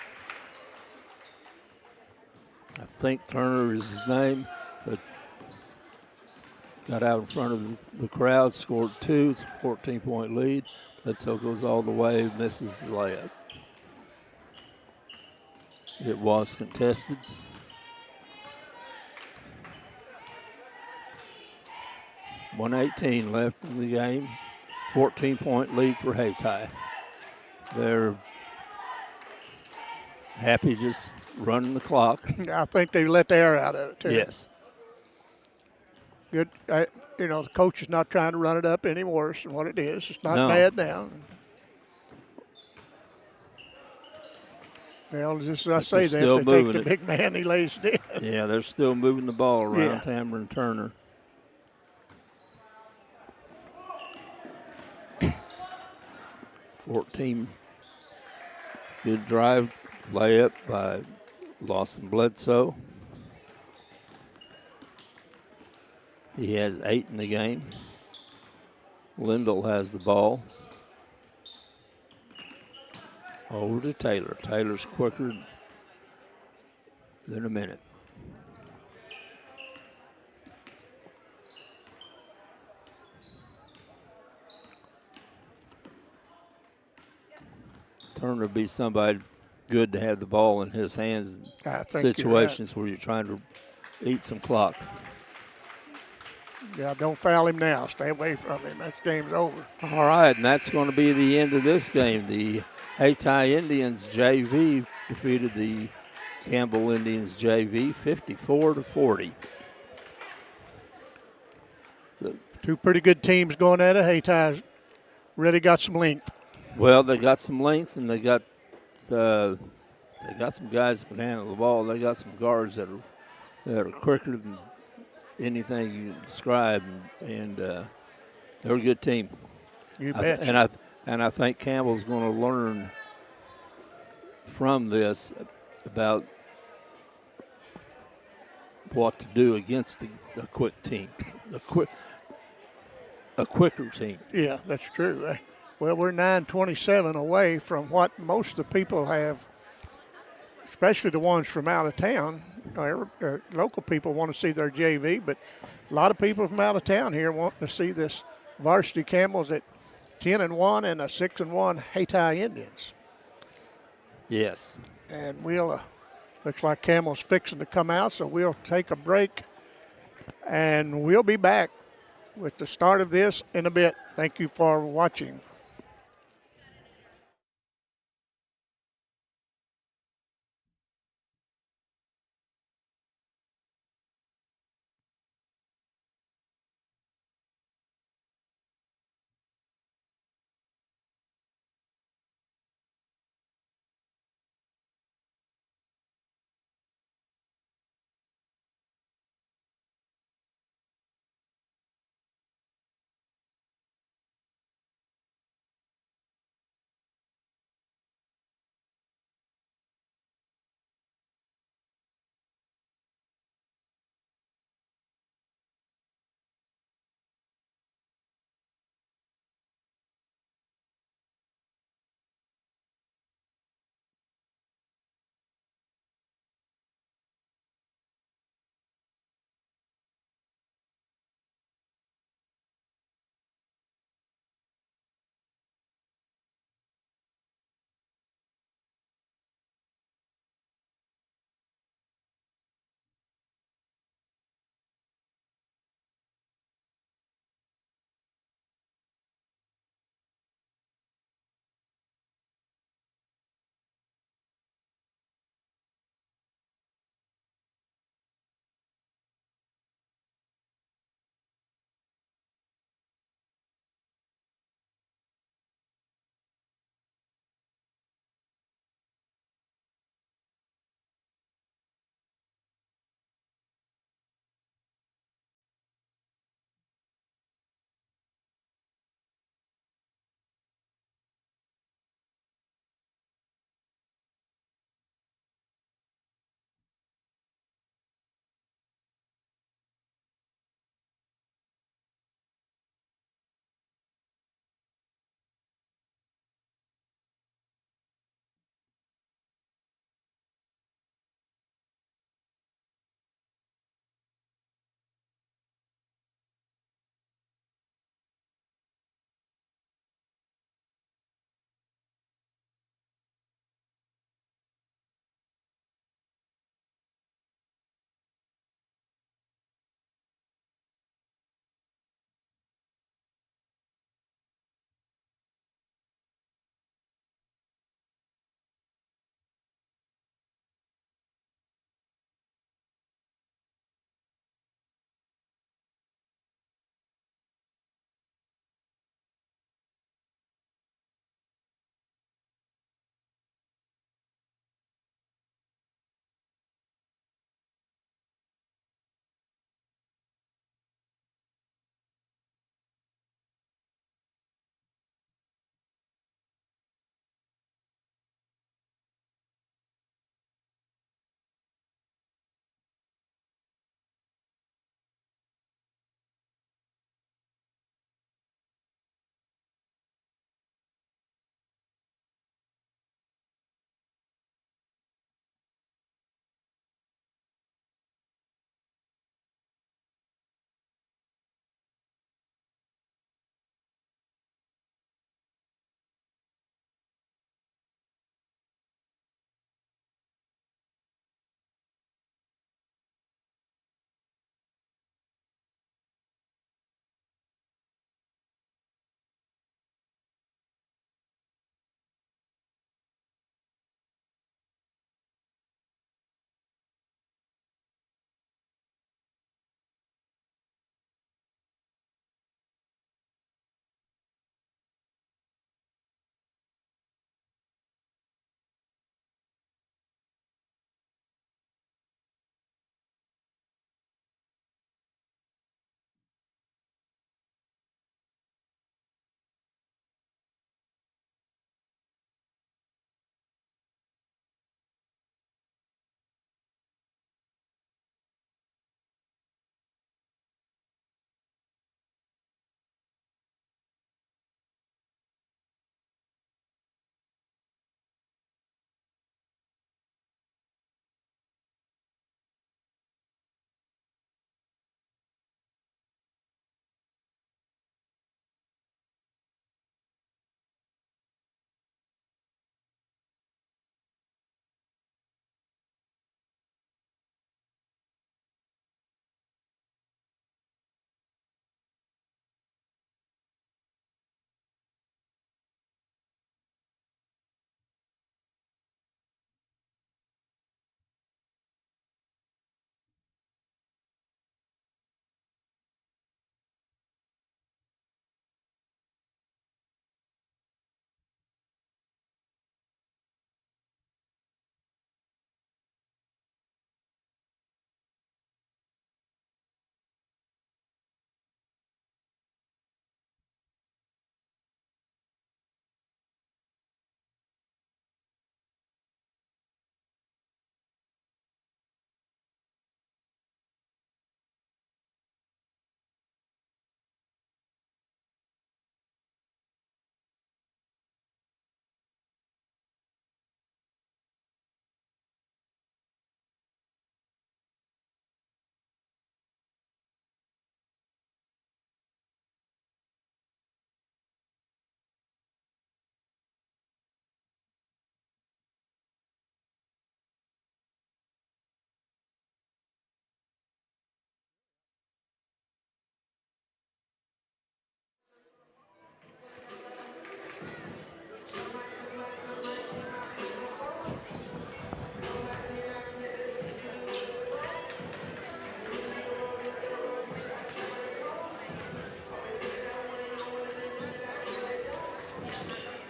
I think Turner is his name, but got out in front of the crowd, scored 2. It's a 14-point lead. Bledsoe goes all the way, misses the layup. It was contested. .118 left in the game. 14-point lead for Hayti. They're happy just running the clock. I think they let the air out of it, too. Yes. Good. The coach is not trying to run it up any worse than what it is. It's not bad now. Well, just as I say that, they take the big man, he lays it in. Yeah, they're still moving the ball around, Hammer and Turner. Good drive, layup by Lawson Bledsoe. He has 8 in the game. Lindell has the ball. Over to Taylor. Taylor's quicker than a minute. Turner would be somebody good to have the ball in his hands in situations where you're trying to eat some clock. Yeah, don't foul him now. Stay away from him. That game's over. All right, and that's going to be the end of this game. The Hayti Indians JV defeated the Campbell Indians JV 54-40. So, Two pretty good teams going at it. Hayti's really got some length. well, they got some length and they got some guys that can handle the ball. They got some guards that are quicker than anything you describe, and they're a good team. You bet. And I think Campbell's going to learn from this about what to do against a quick team, a quicker team. Yeah, that's true. Well, we're 9:27 away from what most of the people have, especially the ones from out of town. Local people want to see their JV, but a lot of people from out of town here want to see this Varsity Camels at 10-1 and a 6-1 Hayti Indians. Yes. And we'll looks like Camel's fixing to come out, so we'll take a break, and we'll be back with the start of this in a bit. Thank you for watching.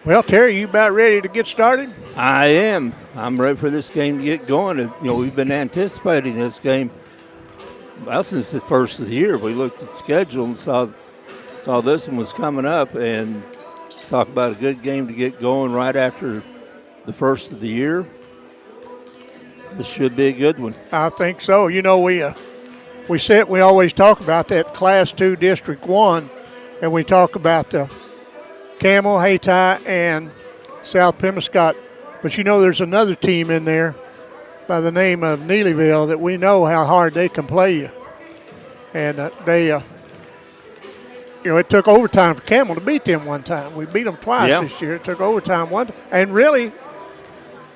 Well, Terry, you about ready to get started? I am. I'm ready for this game to get going. You know, we've been anticipating this game well since the first of the year. We looked at the schedule and saw this one was coming up, and talk about a good game to get going right after the first of the year. This should be a good one. I think so. You know, we always talk about that Class 2 District 1, and we talk about Camel, Hayti, and South Pemiscot. But you know, there's another team in there by the name of Neelyville that we know how hard they can play you. And it took overtime for Camel to beat them one time. We beat them twice this year. It took overtime one time, and really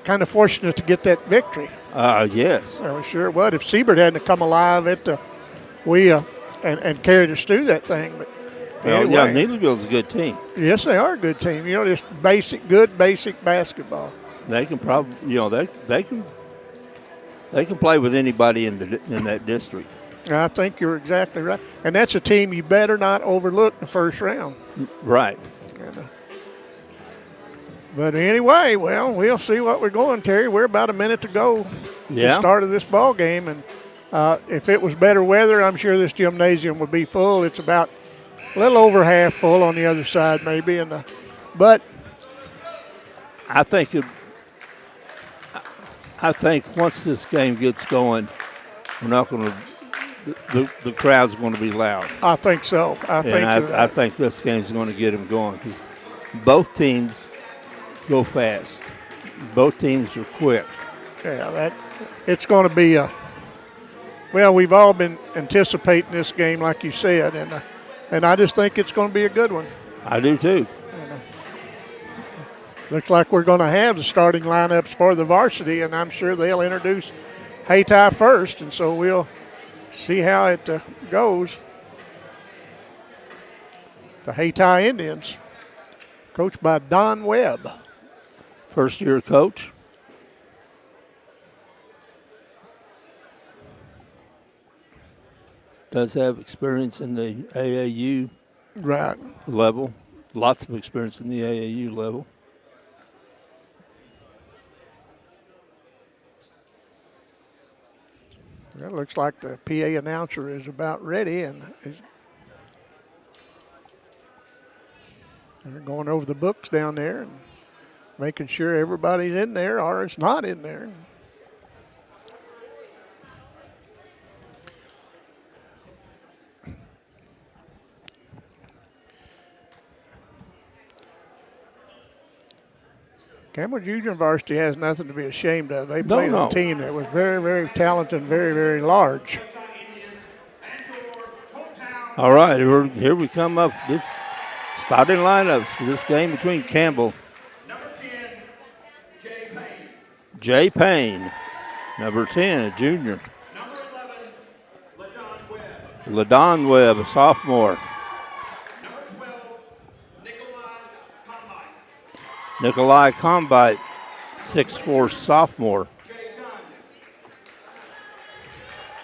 kind of fortunate to get that victory. Yes. Well, sure it would. If Siebert hadn't come alive, and carried us through that thing. But anyway, Neelyville's a good team. Yes, they are a good team. You know, just good basic basketball. They can probably, they can play with anybody in that district. I think you're exactly right. And that's a team you better not overlook in the first round. Right. But anyway, well, we'll see what we're going, Terry. We're about a minute to go to the start of this ball game. And if it was better weather, I'm sure this gymnasium would be full. It's about a little over half full on the other side maybe. But I think once this game gets going, we're not going to the crowd's going to be loud. I think so. I think this game's going to get them going because both teams go fast. Both teams are quick. Yeah, it's going to be we've all been anticipating this game, like you said, and I just think it's going to be a good one. I do too. Looks like we're going to have the starting lineups for the varsity, and I'm sure they'll introduce Hayti first, and so we'll see how it goes. The Hayti Indians, coached by Don Webb. First-year coach. Does have experience in the AAU level. Lots of experience in the AAU level. It looks like the PA announcer is about ready, and they're going over the books down there and making sure everybody's in there or it's not in there. Campbell Junior Varsity has nothing to be ashamed of. They played a team that was very, very talented and very, very large. All right, here we come up. This starting lineups for this game between Campbell. Number 10, Jay Payne. Jay Payne. Number 10, a junior. Number 11, LaDon Webb. LaDon Webb, a sophomore. Number 12, Nikolai Combite. Nikolai Combite, 6'4" sophomore. Jay Dunn.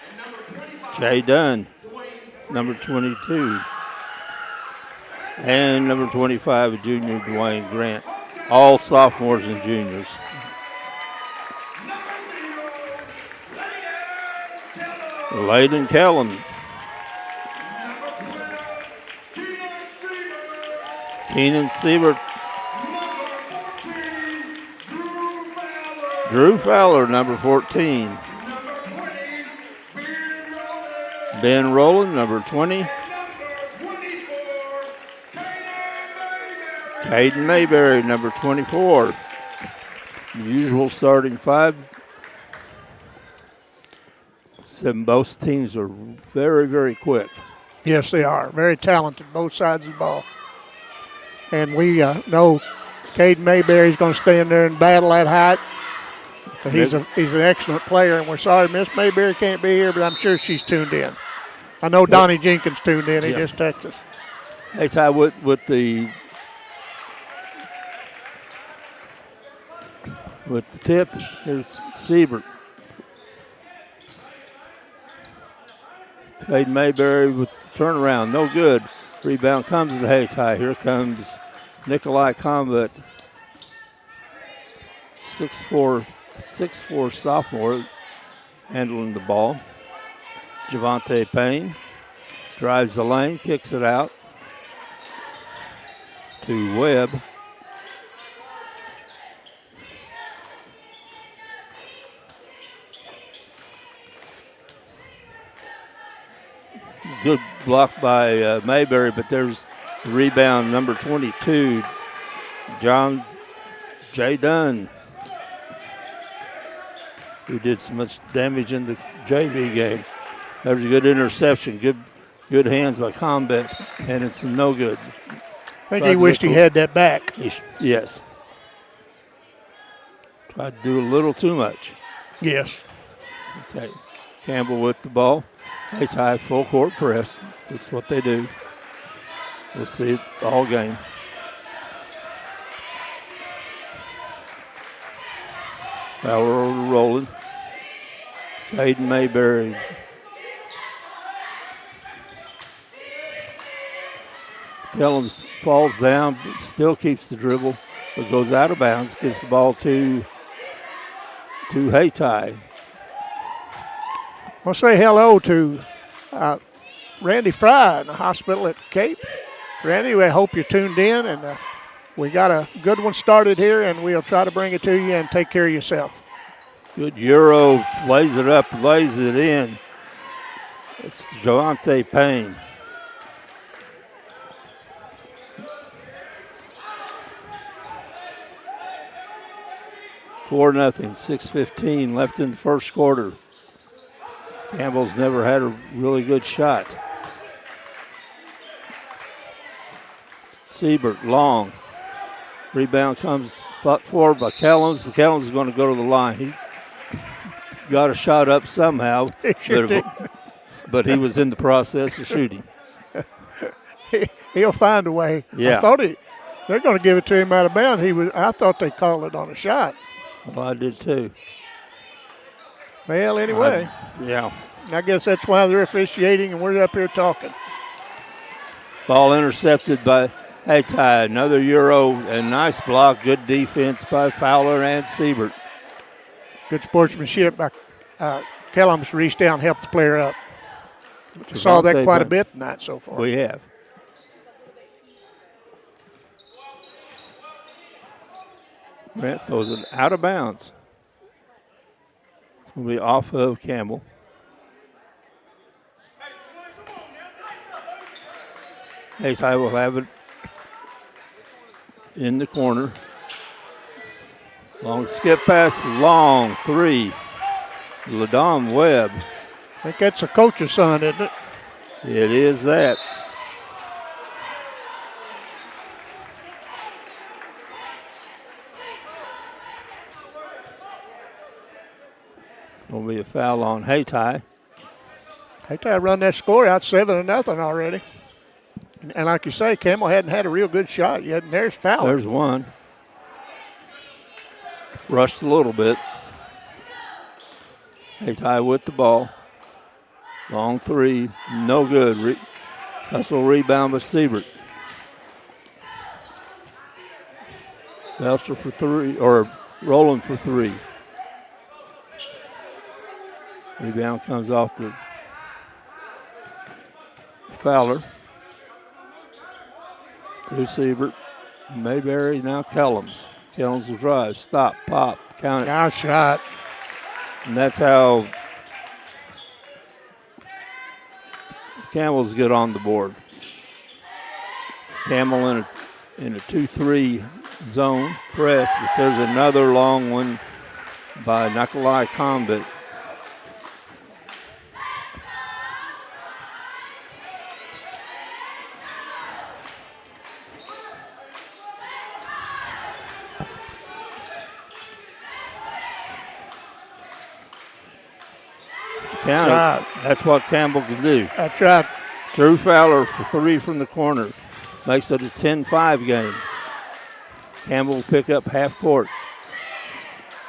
And number 25, Jay Dunn, Dwayne number 22. And number 25, a junior, Dwayne Grant. All sophomores and juniors. Layden Kellum. Keenan Siebert. Drew Fowler, number 14. Ben Rowland, number 20. Caden Mayberry, number 24. The usual starting five. Both teams are very, very quick. Yes, they are. Very talented, both sides of the ball. And we know Caden Mayberry's going to stay in there and battle that height. But he's an excellent player, and we're sorry Miss Mayberry can't be here, but I'm sure she's tuned in. I know Donnie Jenkins tuned in. He just texted us. Hey, Ty, with the tip, here's Siebert. Caden Mayberry with turnaround, no good. Rebound comes to Hayti. Here comes Nikolai Combut. 6'4" sophomore handling the ball. Javante Payne drives the lane, kicks it out to Webb. Good block by Mayberry, but there's the rebound, number 22, John J. Dunn, who did so much damage in the JV game. That was a good interception, good hands by Combat, and it's no good. I think he wished he had that back. Yes. Tried to do a little too much. Yes. Okay, Campbell with the ball. Hayti full court press. That's what they do. We'll see it all game. Fowler over to Rowland. Hayden Mayberry. Kellums falls down, but still keeps the dribble, but goes out of bounds, gives the ball to Hayti. I'll say hello to Randy Fry in the hospital at Cape. Randy, we hope you tuned in, and we got a good one started here, and we'll try to bring it to you and take care of yourself. Good Euro, lays it up, lays it in. It's Javante Payne. Four nothing, 6:15 left in the first quarter. Campbell's never had a really good shot. Siebert, long. Rebound comes forward by Kellums. Kellums is going to go to the line. He got a shot up somehow, but he was in the process of shooting. He'll find a way. Yeah. I thought they're going to give it to him out of bounds. I thought they called it on a shot. Well, I did too. Well, anyway. Yeah. I guess that's why they're officiating and we're up here talking. Ball intercepted by Hayti. Another Euro and nice block. Good defense by Fowler and Siebert. Good sportsmanship by Kellums to reach down and help the player up. Saw that quite a bit tonight so far. We have. Grant throws it out of bounds. It's going to be off of Campbell. Hayti will have it in the corner. Long skip pass, long three. LaDon Webb. I think that's a coach's son, isn't it? It is that. Will be a foul on Hayti. Hayti run that score out 7-0 already. And like you say, Campbell hadn't had a real good shot yet. And there's Fowler. There's one. Rushed a little bit. Hayti with the ball. Long three, no good. Hustle rebound by Siebert. Belcher for three, or Rowland for three. Rebound comes off to Fowler. To Siebert. Mayberry, now Kellums. Kellums will drive, stop, pop, count it. Nice shot. And that's how Camels get on the board. Campbell in a 2-3 zone press, but there's another long one by Nikolai Combat. That's what Campbell can do. That's right. Drew Fowler for three from the corner. Makes it a 10-5 game. Campbell will pick up half court.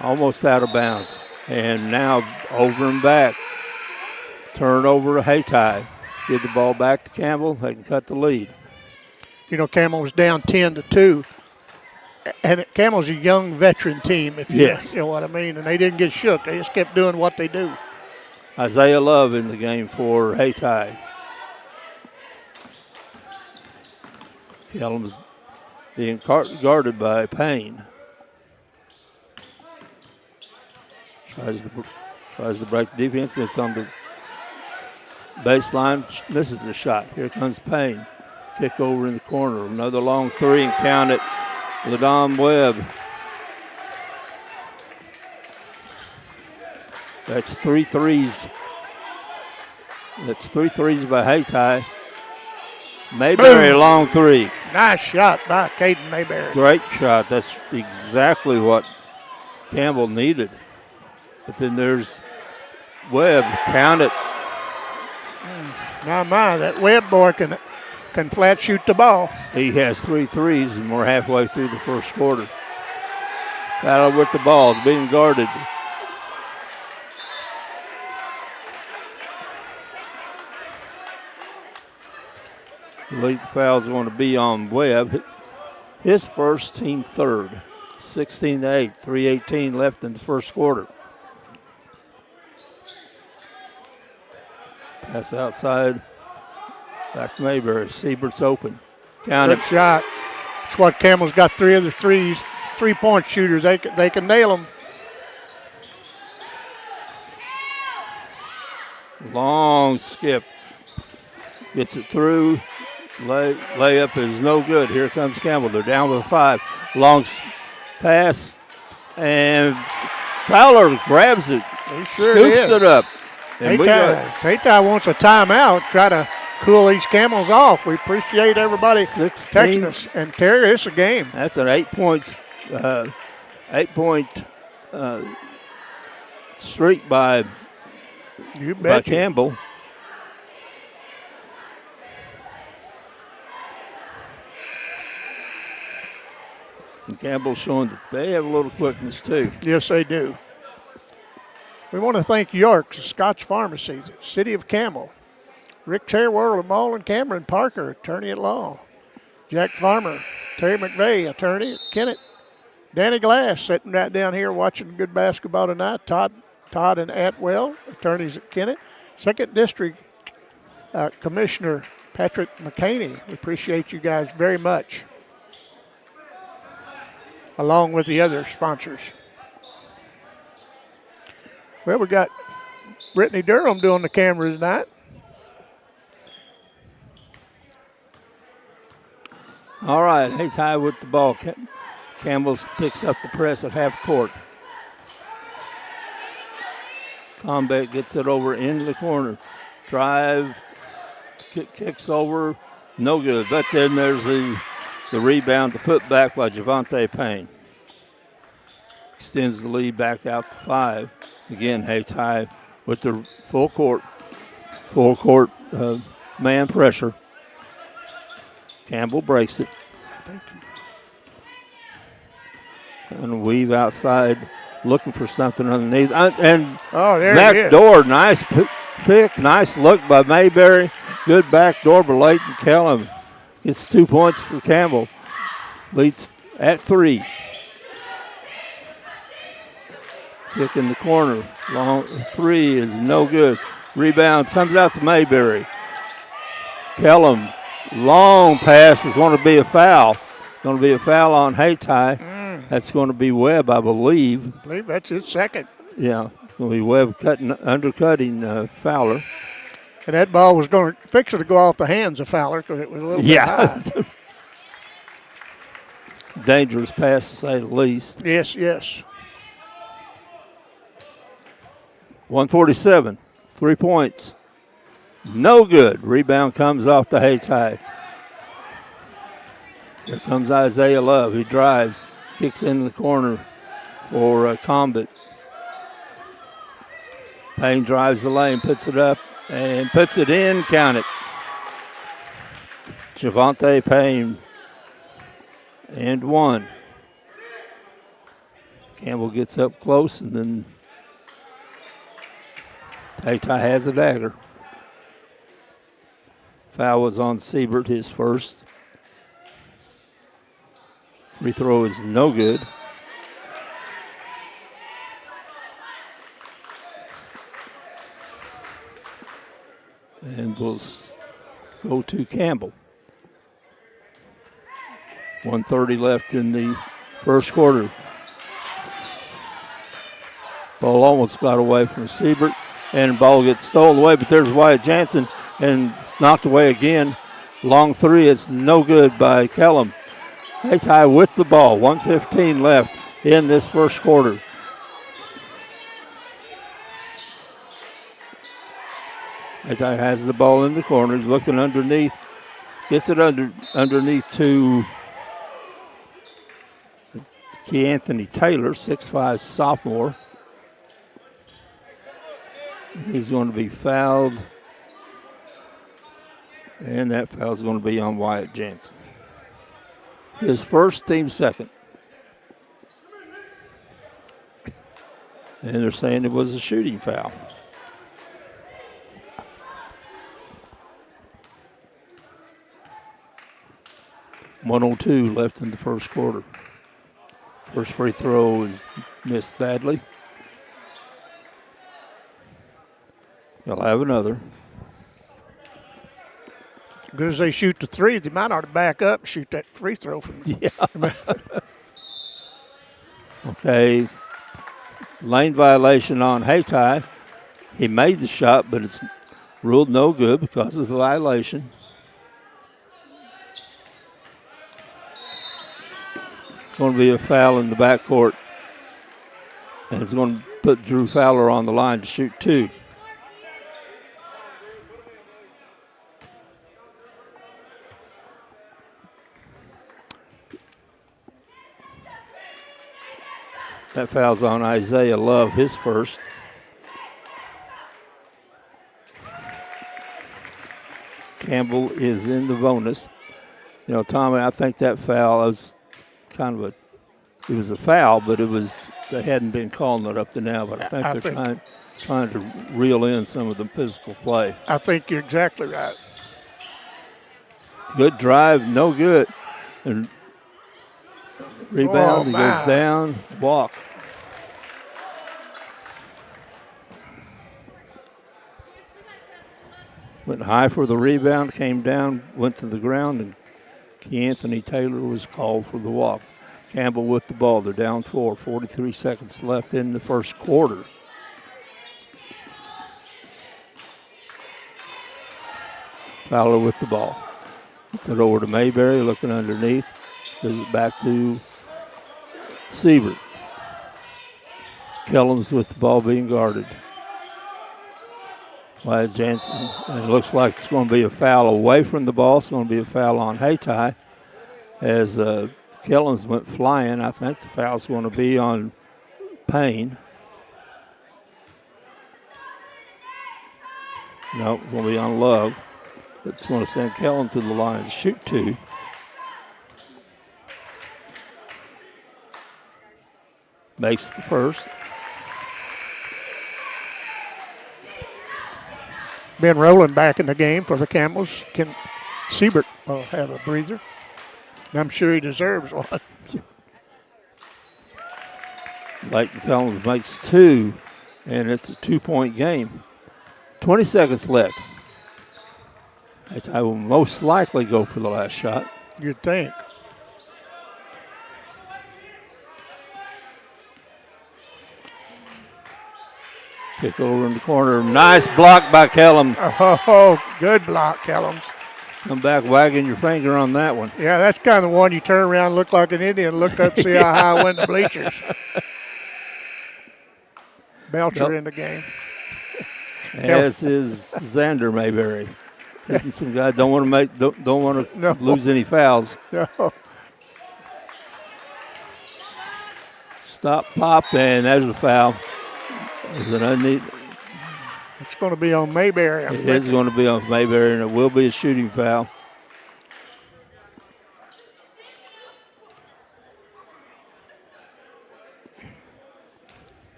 Almost out of bounds. And now over and back. Turnover to Hayti. Give the ball back to Campbell. They can cut the lead. You know, Campbell was down 10-2 And Camel's a young veteran team, if Yes. you know what I mean. And they didn't get shook. They just kept doing what they do. Isaiah Love in the game for Hayti. Kellum's being guarded by Payne. Tries to break the defense. It's on the baseline. Misses the shot. Here comes Payne. Kick over in the corner. Another long three and count it. LaDon Webb. That's 3 threes. That's 3 threes by Hayti. Mayberry, long three. Nice shot by Caden Mayberry. Great shot. That's exactly what Campbell needed. But then there's Webb. Count it. My, that Webb boy can flat shoot the ball. He has 3 threes, and we're halfway through the first quarter. Fowler with the ball, being guarded. Late foul's going to be on Webb. His first, team third. 16-8, 3:18 left in the first quarter. Pass outside. Back to Mayberry. Siebert's open. Count Good it. shot. That's what Campbell's got 3 other threes. 3-point shooters. They can nail them. Long skip. Gets it through. Layup is no good. Here comes Campbell. They're down with 5. Long pass. And Fowler grabs it. He sure scoops is. it up. And Hayti wants a timeout. Try to cool these Camels off. We appreciate everybody 16. texting us. And Terry, it's a game. That's an 8 points, 8-point streak by You bet. Campbell. And Campbell's showing that they have a little quickness too. Yes, they do. We want to thank York's Scotch Pharmacy, the City of Campbell, Rick Terwell of Mall and Cameron Parker, attorney at law, Jack Farmer, Terry McVeigh, attorney at Kennett, Danny Glass sitting right down here watching good basketball tonight, Todd and Atwell, attorneys at Kennett, 2nd District Commissioner Patrick McCaney. We appreciate you guys very much, along with the other sponsors. Well, we got Brittany Durham doing the camera tonight. All right, Hayti with the ball. Campbell picks up the press at half court. Combat gets it over into the corner. Drive, kicks over, no good. But then there's the rebound, the putback by Javante Payne. Extends the lead back out to 5. Again, Hayti with the full court man pressure. Campbell breaks it. Thank you. And weave outside, looking for something underneath. And there back he is. door, nice pick, nice look by Mayberry. Good back door by Leighton Kellum. Gets 2 points for Campbell. Leads at 3. Kick in the corner. Long 3 is no good. Rebound comes out to Mayberry. Kellum, long pass is going to be a foul. Going to be a foul on Hayti. That's going to be Webb, I believe. I believe that's his second. Yeah, going to be Webb undercutting Fowler. And that ball was going to fix it to go off the hands of Fowler because it was a little bit high. Dangerous pass to say the least. Yes. 147, 3 points. No good. Rebound comes off the Hayti. Here comes Isaiah Love. He drives, kicks in the corner for Combat. Payne drives the lane, puts it up, and puts it in. Count it. Javante Payne. And 1. Campbell gets up close, and then Hayti has a dagger. Foul was on Siebert, his first. Free throw is no good. And we'll go to Campbell. 1:30 left in the first quarter. Ball almost got away from Siebert, and ball gets stolen away, but there's Wyatt Jansen, and it's knocked away again. Long three, it's no good by Kellum. Hayti with the ball, 1:15 left in this first quarter. Hayti has the ball in the corner, he's looking underneath, gets it underneath to Anthony Taylor, 6'5" sophomore. He's going to be fouled, and that foul is going to be on Wyatt Jansen. His first, team second. And they're saying it was a shooting foul. .102 left in the first quarter. First free throw is missed badly. They'll have another. Good as they shoot the three, they might ought to back up and shoot that free throw from. Yeah. Okay. Lane violation on Hayti. He made the shot, but it's ruled no good because of the violation. It's going to be a foul in the backcourt. And it's going to put Drew Fowler on the line to shoot two. That foul's on Isaiah Love, his first. Campbell is in the bonus. You know, Tommy, I think that foul was kind of it was a foul, but they hadn't been calling it up to now, but I think they're trying to reel in some of the physical play. I think you're exactly right. Good drive, no good. And rebound, he goes down, walk. Went high for the rebound, came down, went to the ground, and Anthony Taylor was called for the walk. Campbell with the ball. They're down 4, 43 seconds left in the first quarter. Fowler with the ball. Gets it over to Mayberry, looking underneath. Gives it back to Siebert. Kellums with the ball being guarded by Jansen. And it looks like it's going to be a foul away from the ball. It's going to be a foul on Hayti. As Kellums went flying, I think the foul's going to be on Payne. No, it's going to be on Love. It's going to send Kellum to the line to shoot two. Makes the first. Ben Rowland back in the game for the Camels. Can Siebert have a breather? I'm sure he deserves one. Leighton Kellums makes two, and it's a 2-point game. 20 seconds left. I will most likely go for the last shot. You'd think. Kick over in the corner. Nice block by Kellum. Oh, good block, Kellums. Come back wagging your finger on that one. Yeah, that's kind of one you turn around, look like an Indian, look up, see how high I went the bleachers. Belcher in the game. As is Xander Mayberry. Hitting some guy. Don't want to lose any fouls. No. Stop, pop, and there's a foul. It's going to be on Mayberry. It is going to be on Mayberry, and it will be a shooting foul.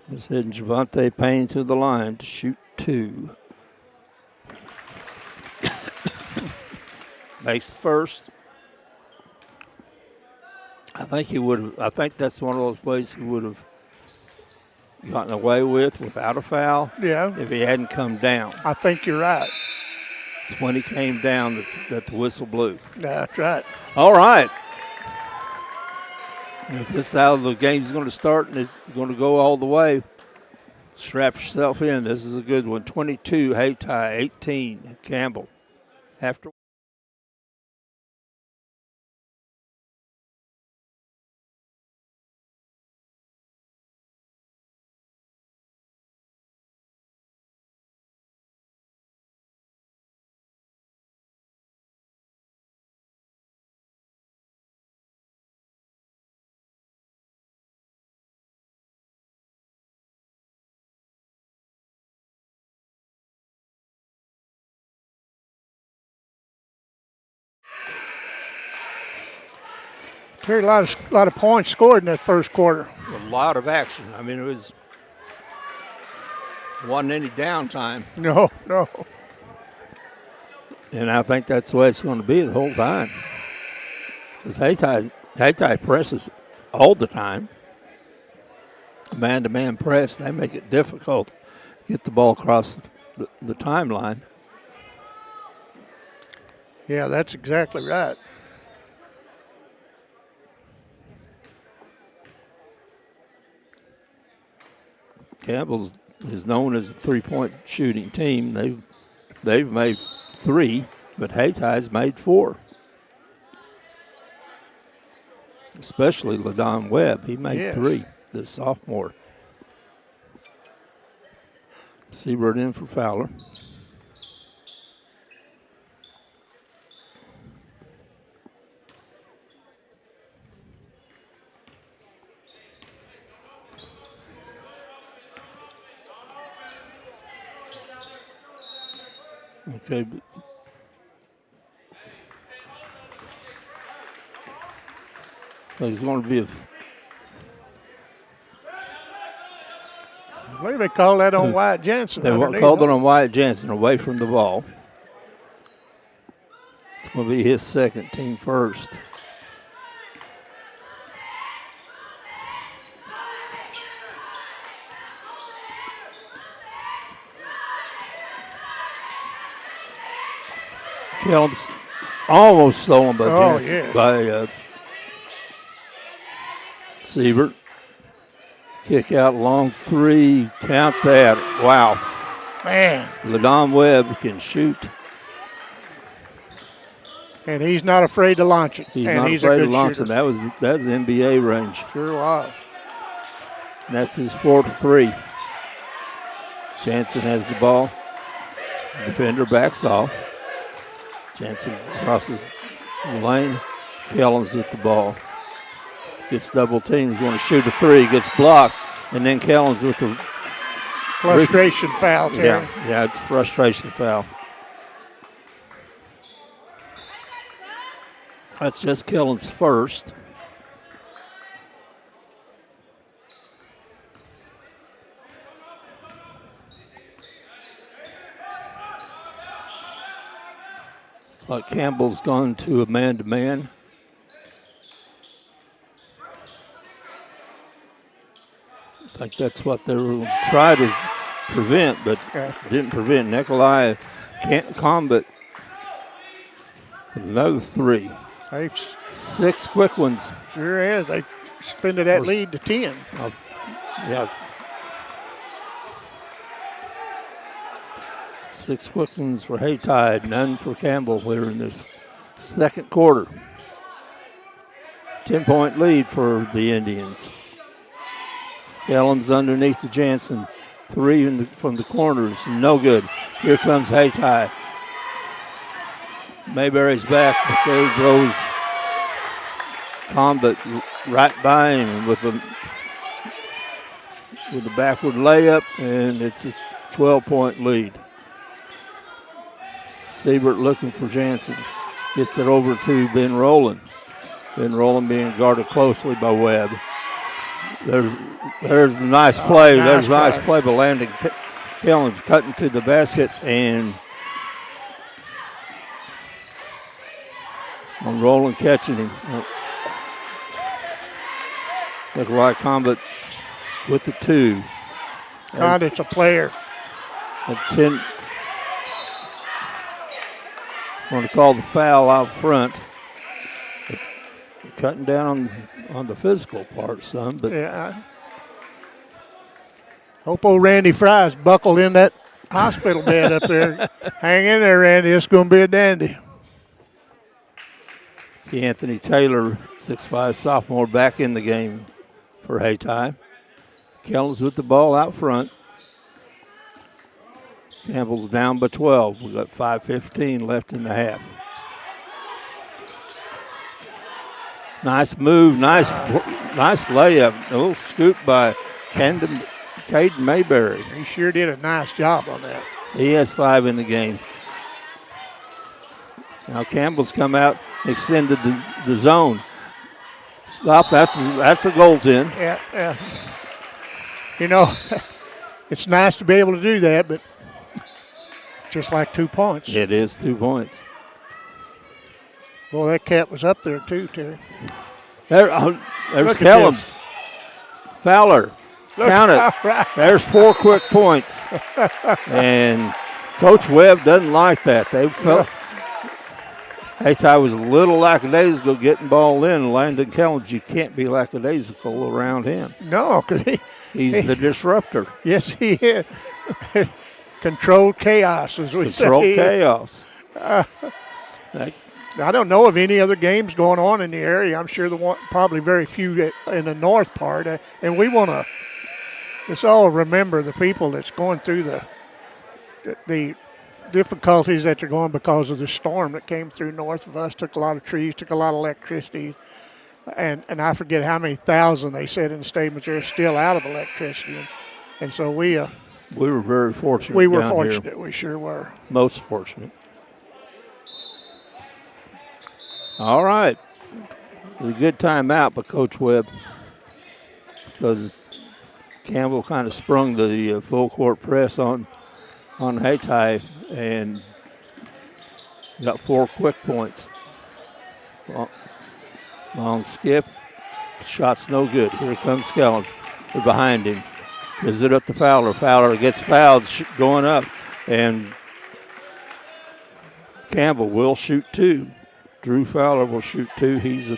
Let's head Javante Payne to the line to shoot two. Makes the first. think he would have. I think that's one of those plays he would have gotten away with without a foul. Yeah. If he hadn't come down. I think you're right. It's when he came down that the whistle blew. That's right. All right. If this is how the game's going to start and it's going to go all the way, strap yourself in. This is a good one. 22 Hayti, 18 Campbell. After. Very lot of points scored in that first quarter. A lot of action. I mean, wasn't any downtime. No. And I think that's the way it's going to be the whole time. Because Hayti presses all the time. Man-to-man press, they make it difficult to get the ball across the timeline. Yeah, that's exactly right. Campbell's is known as a three-point shooting team. They've made 3, but Hayti's made 4. Especially LaDon Webb. He made 3, the sophomore. Siebert in for Fowler. Okay. So he's going to be I believe they called that on Wyatt Jensen. They called it on Wyatt Jensen away from the ball. It's going to be his second, team first. Kelms almost stolen by Siebert. Kick out long 3. Count that. Wow. Man. LaDon Webb can shoot. And he's not afraid to launch it. He's not afraid to launch it. That's the NBA range. Sure was. And that's his 4th 3. Jansen has the ball. Defender backs off. Jansen crosses the lane. Kellums with the ball. Gets double teams. Want to shoot a 3. Gets blocked. And then Kellums with the frustration foul, Terry. Yeah, it's a frustration foul. That's just Kellums' first. It's like Campbell's gone to a man-to-man. I think that's what they were trying to prevent, but didn't prevent. Nikolai can't combat with another 3. 6 quick ones. Sure is. They suspended that lead to 10. Yeah. 6 quick ones for Hayti, none for Campbell here in this second quarter. 10-point lead for the Indians. Kellums underneath the Jansen. 3 from the corners, no good. Here comes Hayti. Mayberry's back, but there goes Combat right by him with the backward layup, and it's a 12-point lead. Siebert looking for Jansen. Gets it over to Ben Rowland. Ben Rowland being guarded closely by Webb. There's the nice play. There's a nice play by Landon Kellums cutting to the basket, and on Rowland catching him. Nikolai Combat with the 2. God, it's a player. At 10. Going to call the foul out front. Cutting down on the physical part some, but Yeah. Hope old Randy Fry's buckled in that hospital bed up there. Hang in there, Randy. It's going to be a dandy. Anthony Taylor, 6'5" sophomore, back in the game for Hayti. Kellums with the ball out front. Campbell's down by 12. We've got 5:15 left in the half. Nice move, nice layup. A little scoop by Caden Mayberry. He sure did a nice job on that. He has 5 in the games. Now Campbell's come out, extended the zone. Stop, that's a goaltend. Yeah. You know, it's nice to be able to do that, but just like 2 points. It is 2 points. Boy, that cat was up there too, Terry. There's Look at Kellums. Fowler. Look, Count it. right. There's 4 quick points. And Coach Webb doesn't like that. They felt Hayti was a little lackadaisical getting ball in. And Landon Kellums, you can't be lackadaisical around him. No, because He's the disruptor. yes, he is. Controlled chaos, as we say. Control chaos. I don't know of any other games going on in the area. I'm sure probably very few in the north part. And we want to let's all remember the people that's going through the difficulties that they're going because of the storm that came through north of us. Took a lot of trees, took a lot of electricity. And I forget how many thousand they said in the statements are still out of electricity. And so we were very fortunate. We were down fortunate. Here. We sure were. Most fortunate. All right. It was a good timeout by Coach Webb because Campbell kind of sprung the full court press on Hayti and got 4 quick points. Long skip. Shot's no good. Here comes Kellums. They're behind him. Gives it up to Fowler. Fowler gets fouled going up. And Campbell will shoot 2. Drew Fowler will shoot 2. He's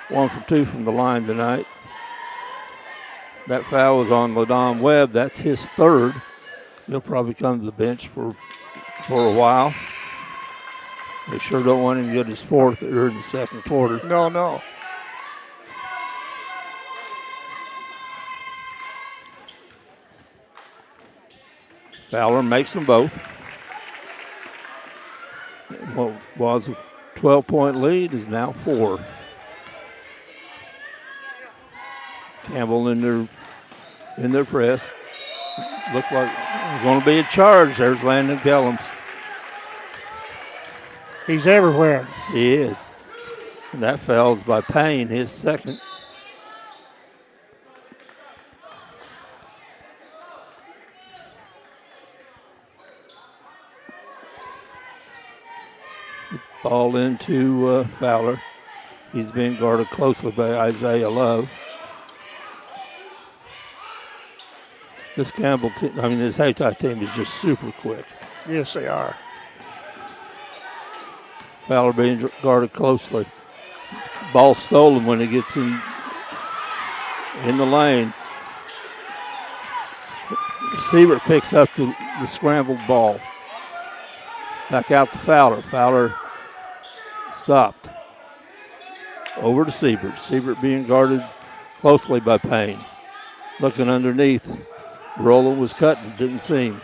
1 for 2 from the line tonight. That foul was on LaDon Webb. That's his 3rd. He'll probably come to the bench for a while. They sure don't want him to get his 4th or in the second quarter. No. Fowler makes them both. What was a 12-point lead is now 4. Campbell in their press. Look like it's going to be a charge. There's Landon Kellums. He's everywhere. He is. And that fouls by Payne, his 2nd. Ball into Fowler. He's being guarded closely by Isaiah Love. This this Hayti team is just super quick. Yes, they are. Fowler being guarded closely. Ball stolen when he gets in the lane. Siebert picks up the scrambled ball. Back out to Fowler. Fowler stopped. Over to Siebert. Siebert being guarded closely by Payne. Looking underneath. Roland was cutting. Didn't see him.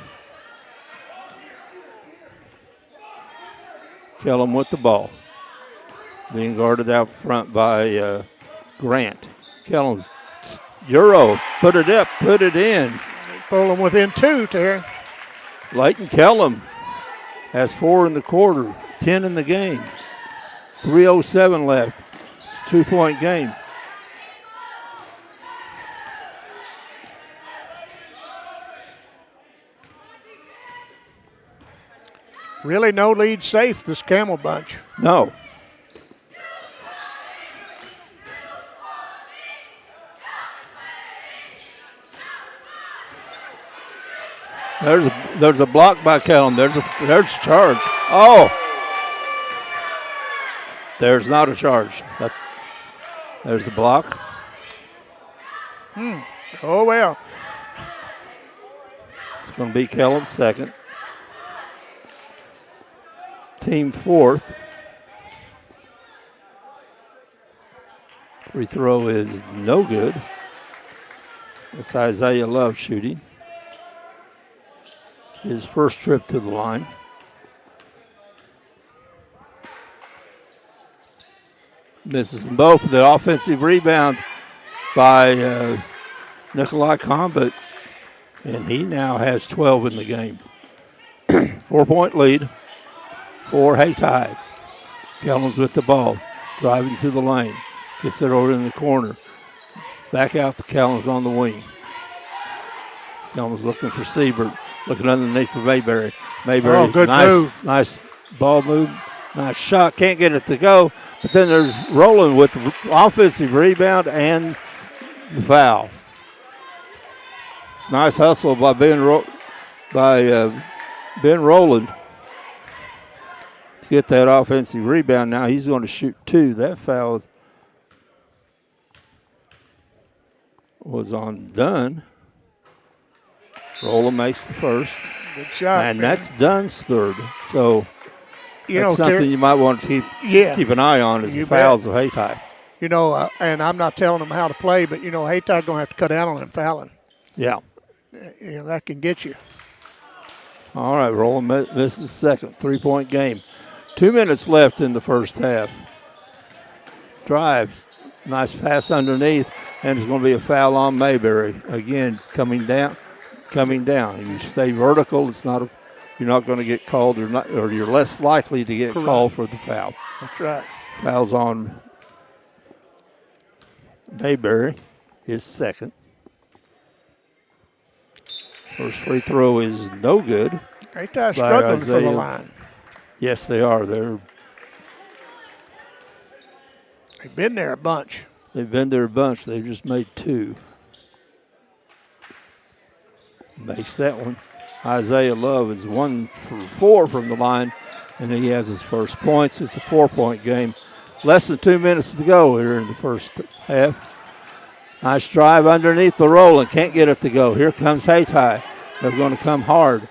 Kellum with the ball. Being guarded out front by Grant. Kellum, Euro, put it up, put it in. Pull them within 2, Terry. Leighton Kellum has 4 in the quarter, 10 in the game. 3:07 left. It's a 2-point game. Really no lead safe, this Camel bunch. No. There's a block by Kellum. There's a charge. Oh, there's not a charge. There's a block. Oh, well. It's going to be Kellum's second. Team fourth. Free throw is no good. It's Isaiah Love shooting. His first trip to the line. Misses them both. The offensive rebound by Nikolai Combat, and he now has 12 in the game. 4-point lead for Hayti. Kellums with the ball, driving to the lane. Gets it over in the corner. Back out to Kellums on the wing. Kellums looking for Siebert. Looking underneath for Mayberry. Mayberry, good move. Nice ball move. Nice shot. Can't get it to go. But then there's Rowland with the offensive rebound and the foul. Nice hustle by Ben Rowland to get that offensive rebound. Now he's going to shoot two. That foul was on Dunn. Rowland makes the first. Good shot, and man. that's Dunn's third. So that's something Terry, you might want to keep an eye on is the fouls of Hayti. And I'm not telling them how to play, but, Hayti's going to have to cut down on them fouling. Yeah. That can get you. All right, Rowland misses the second. 3-point game. 2 minutes left in the first half. Drive. Nice pass underneath, and there's going to be a foul on Mayberry. Again, coming down. You stay vertical. You're not going to get called, or you're less likely to get called for the foul. That's right. Foul's on Mayberry, his second. First free throw is no good. Hayti's struggling for the line. Yes, they are. They've been there a bunch. They've just made two. Makes that one. Isaiah Love is 1 for 4 from the line, and he has his first points. It's a 4-point game. Less than 2 minutes to go here in the first half. Nice drive underneath the Rowland. Can't get it to go. Here comes Hayti. They're going to come hard.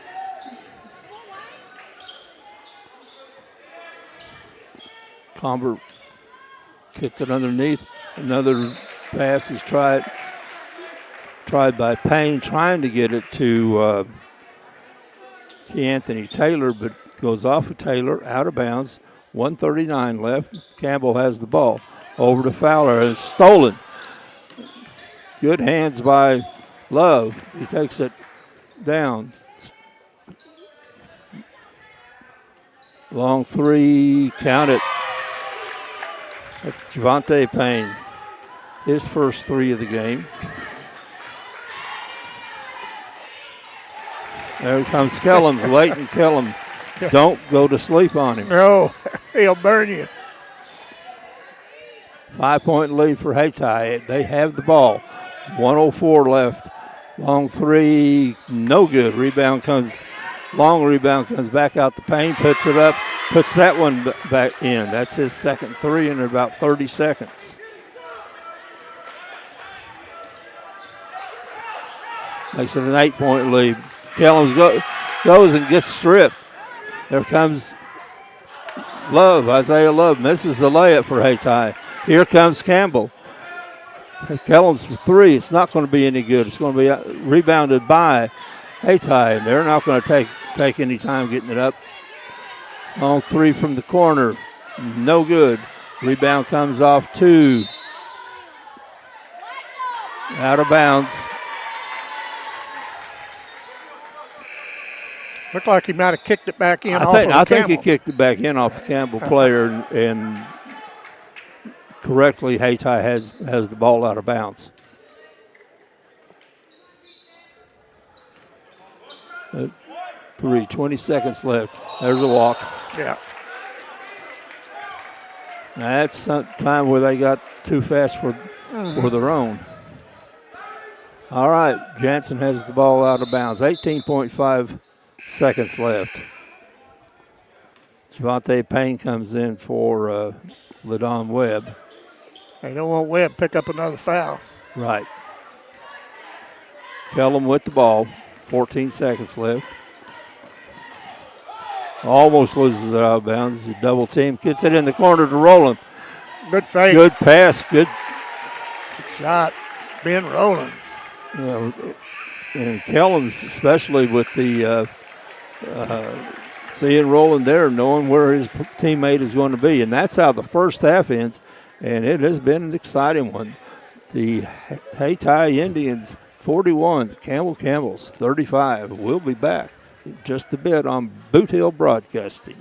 Comber gets it underneath. Another pass is tried by Payne, trying to get it to Anthony Taylor, but goes off of Taylor, out of bounds. 1:39 left. Campbell has the ball. Over to Fowler. It's stolen. Good hands by Love. He takes it down. Long three. Count it. That's Javante Payne. His first three of the game. There comes Kellum, Leighton Kellum. Don't go to sleep on him. No, he'll burn you. 5-point lead for Hayti. They have the ball. 1:04 left. Long three, no good. Long rebound comes back out the paint, puts it up, puts that one back in. That's his second three in about 30 seconds. Makes it an 8-point lead. Kellums goes and gets stripped. There comes Love. Isaiah Love misses the layup for Hayti. Here comes Campbell. Kellums for three. It's not going to be any good. It's going to be rebounded by Hayti, and they're not going to take any time getting it up. Long three from the corner. No good. Rebound comes off two. Out of bounds. Looked like he might have kicked it back in. I think he kicked it back in off the Campbell player, and correctly, Hayti has the ball out of bounds. 20 seconds left. There's a walk. Yeah. That's some time where they got too fast for their own. All right, Jansen has the ball out of bounds. 18.5 seconds left. Javante Payne comes in for LaDon Webb. They don't want Webb to pick up another foul. Right. Kellum with the ball. 14 seconds left. Almost loses it out of bounds. A double team. Gets it in the corner to Roland. Good fake. Good pass. Good Shot. Ben Roland. you know, and Kellum's, especially with the seeing Roland there, knowing where his teammate is going to be. And that's how the first half ends, and it has been an exciting one. The Hayti Indians 41, Camels 35. We'll be back in just a bit on Boot Hill Broadcasting.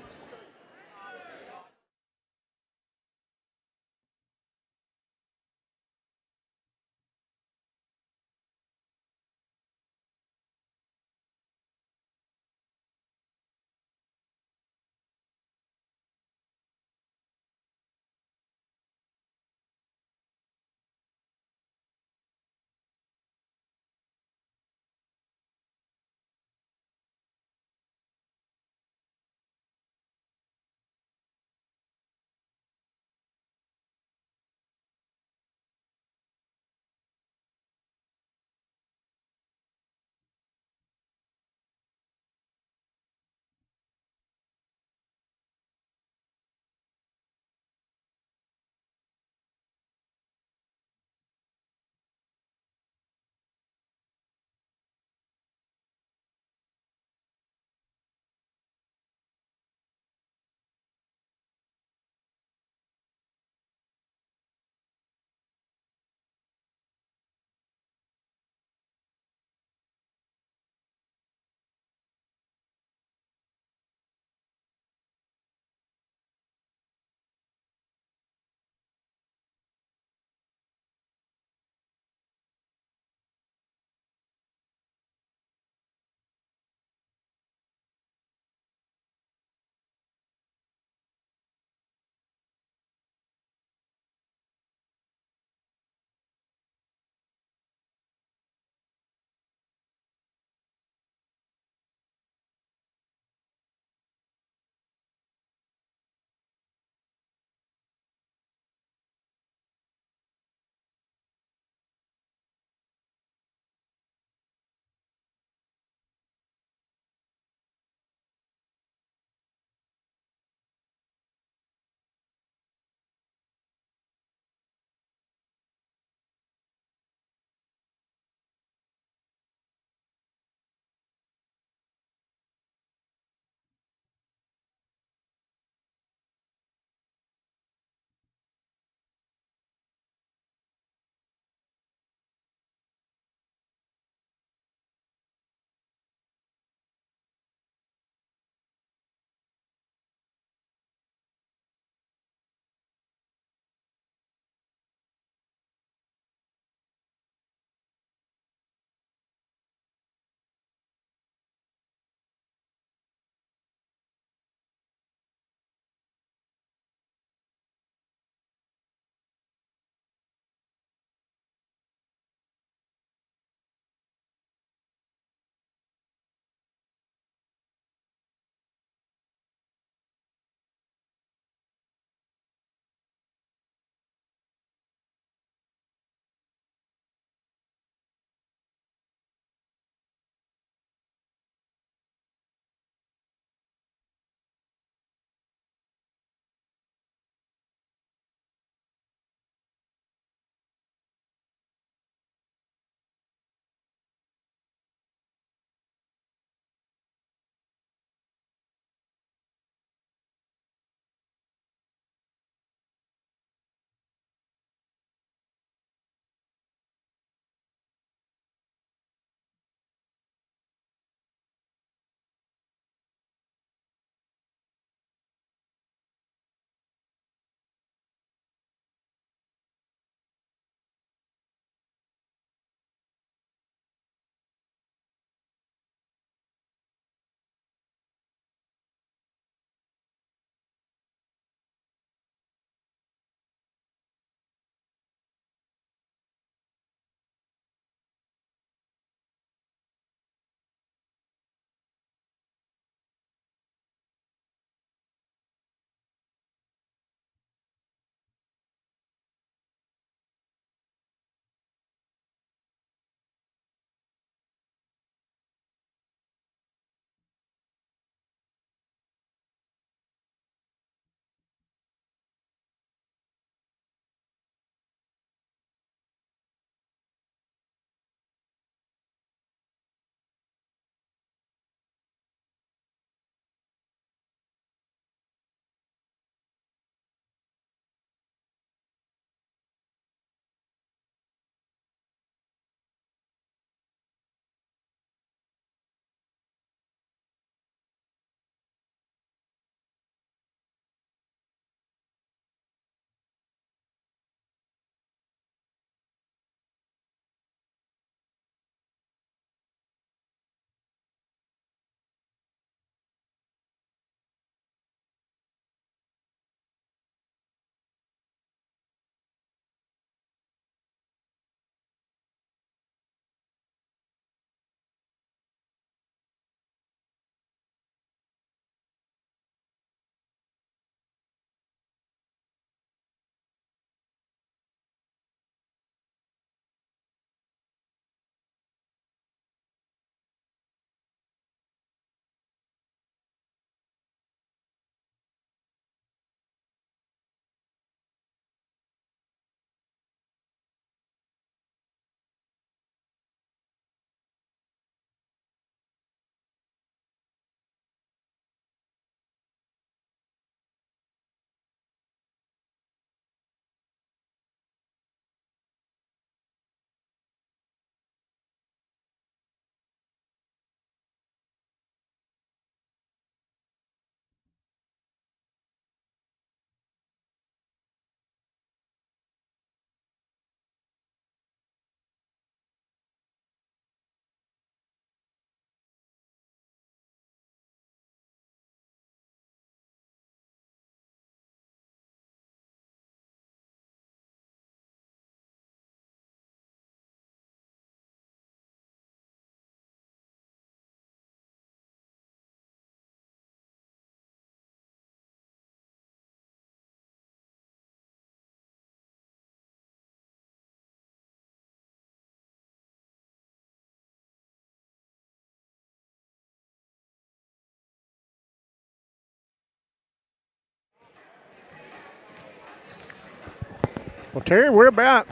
Well, Terry, we're about,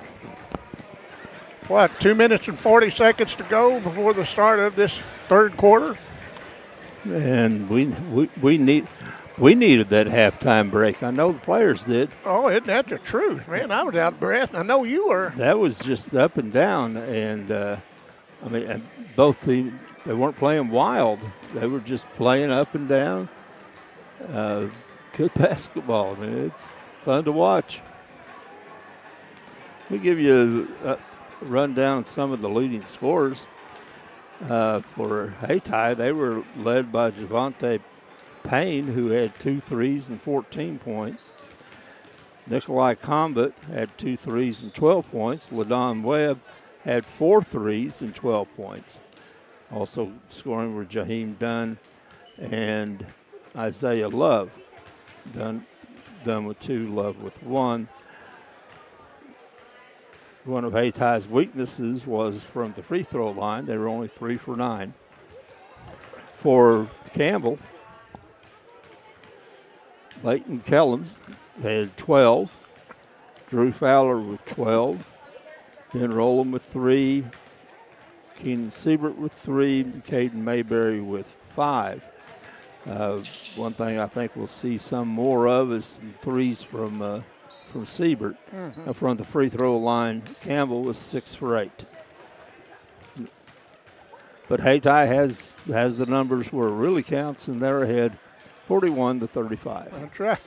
2 minutes and 40 seconds to go before the start of this third quarter? And we needed that halftime break. I know the players did. Oh, isn't that the truth, man? I was out of breath, and I know you were. That was just up and down, and and both teams, they weren't playing wild. They were just playing up and down. Good basketball. I mean, it's fun to watch. We give you a rundown of some of the leading scorers. For Hayti, they were led by Javante Payne, who had 2 threes and 14 points. Nikolai Combat had 2 threes and 12 points. LaDon Webb had 4 threes and 12 points. Also scoring were Jaheim Dunn and Isaiah Love. Dunn with 2, Love with 1. One of Hayti's weaknesses was from the free throw line. They were only 3 for 9. For Campbell, Leighton Kellums had 12. Drew Fowler with 12. Ben Rowland with 3. Keenan Siebert with 3. Caden Mayberry with 5. One thing I think we'll see some more of is some threes from Siebert. From the free throw line, Campbell was 6 for 8. But Hayti has the numbers where it really counts, and they're ahead 41-35. That's right.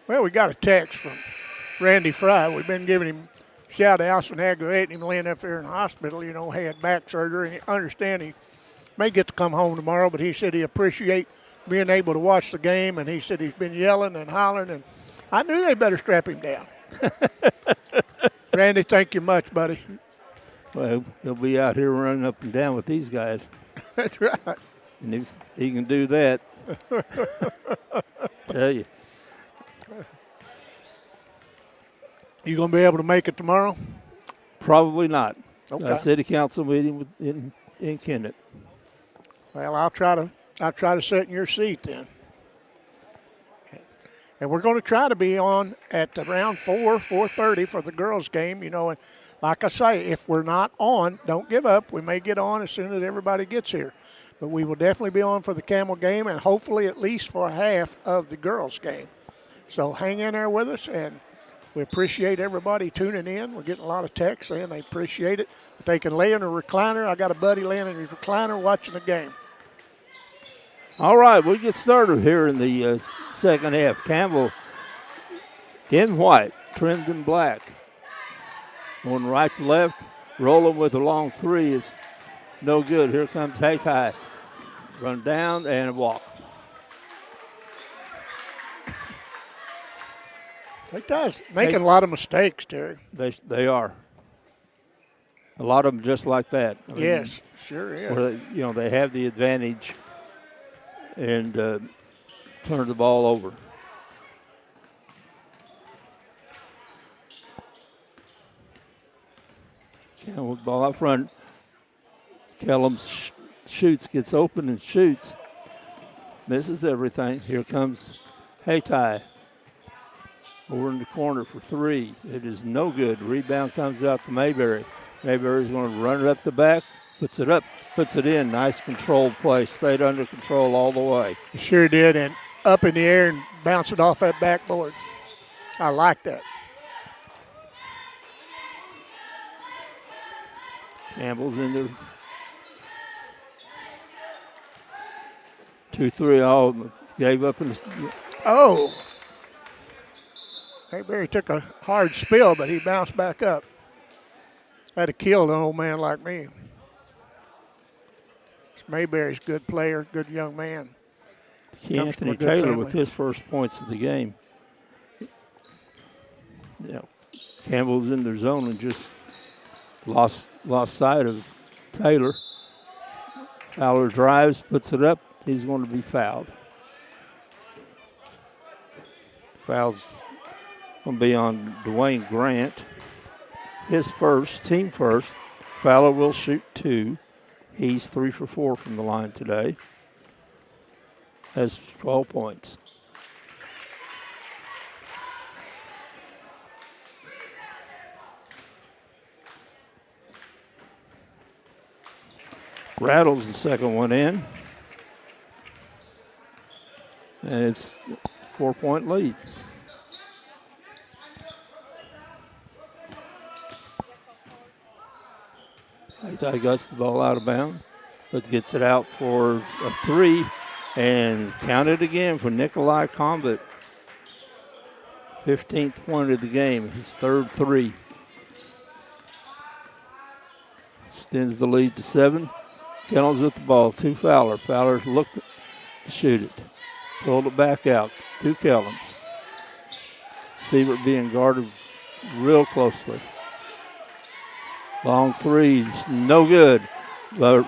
Well, we got a text from Randy Fry. We've been giving him shout-outs and aggravating him laying up there in the hospital, had back surgery. And I understand he may get to come home tomorrow, but he said he appreciate being able to watch the game, and he said he's been yelling and hollering, and I knew they better strap him down. Randy, thank you much, buddy. Well, he'll be out here running up and down with these guys. That's right. And if he can do that, tell you. You going to be able to make it tomorrow? Probably not. Okay. City council meeting in Kennett. Well, I'll try to sit in your seat then. And we're going to try to be on at around 4:30 for the girls' game, And like I say, if we're not on, don't give up. We may get on as soon as everybody gets here. But we will definitely be on for the Camel game and hopefully at least for half of the girls' game. So hang in there with us, and we appreciate everybody tuning in. We're getting a lot of texts saying they appreciate it. If they can lay in a recliner. I got a buddy laying in his recliner watching the game. All right, we'll get started here in the second half. Campbell in white, trimmed in black. Going right to left, rolling with a long 3 is no good. Here comes Hayti. Run down and a walk. Hayty's making a lot of mistakes, Terry. They are. A lot of them just like that. I mean, yes, sure is. Where they have the advantage and turn the ball over. Campbell ball out front. Kellums shoots, gets open and shoots. Misses everything. Here comes Hayti. Over in the corner for 3. It is no good. Rebound comes out to Mayberry. Mayberry's going to run it up the back. Puts it up, puts it in. Nice controlled play. Stayed under control all the way. He sure did, and up in the air and bounce it off that backboard. I like that. Campbell's in there. 2-3 all. Gave up in the. Oh. Mayberry took a hard spill, but he bounced back up. Had to kill an old man like me. Mayberry's a good player, good young man. Anthony Taylor with his first points of the game. Yeah, Campbell's in their zone and just lost sight of Taylor. Fowler drives, puts it up. He's going to be fouled. Foul's going to be on Dwayne Grant. His first, team first. Fowler will shoot 2. He's 3 for 4 from the line today. Has 12 points. rattles the second one in. And it's 4-point lead. Hayti guts the ball out of bounds, but gets it out for a three. And count it again for Nikolai Combat. 15th point of the game, his third three. Extends the lead to 7. Camels with the ball, to Fowler. Fowler looked to shoot it. Pulled it back out to Kellums. Siebert being guarded real closely. Long threes, no good by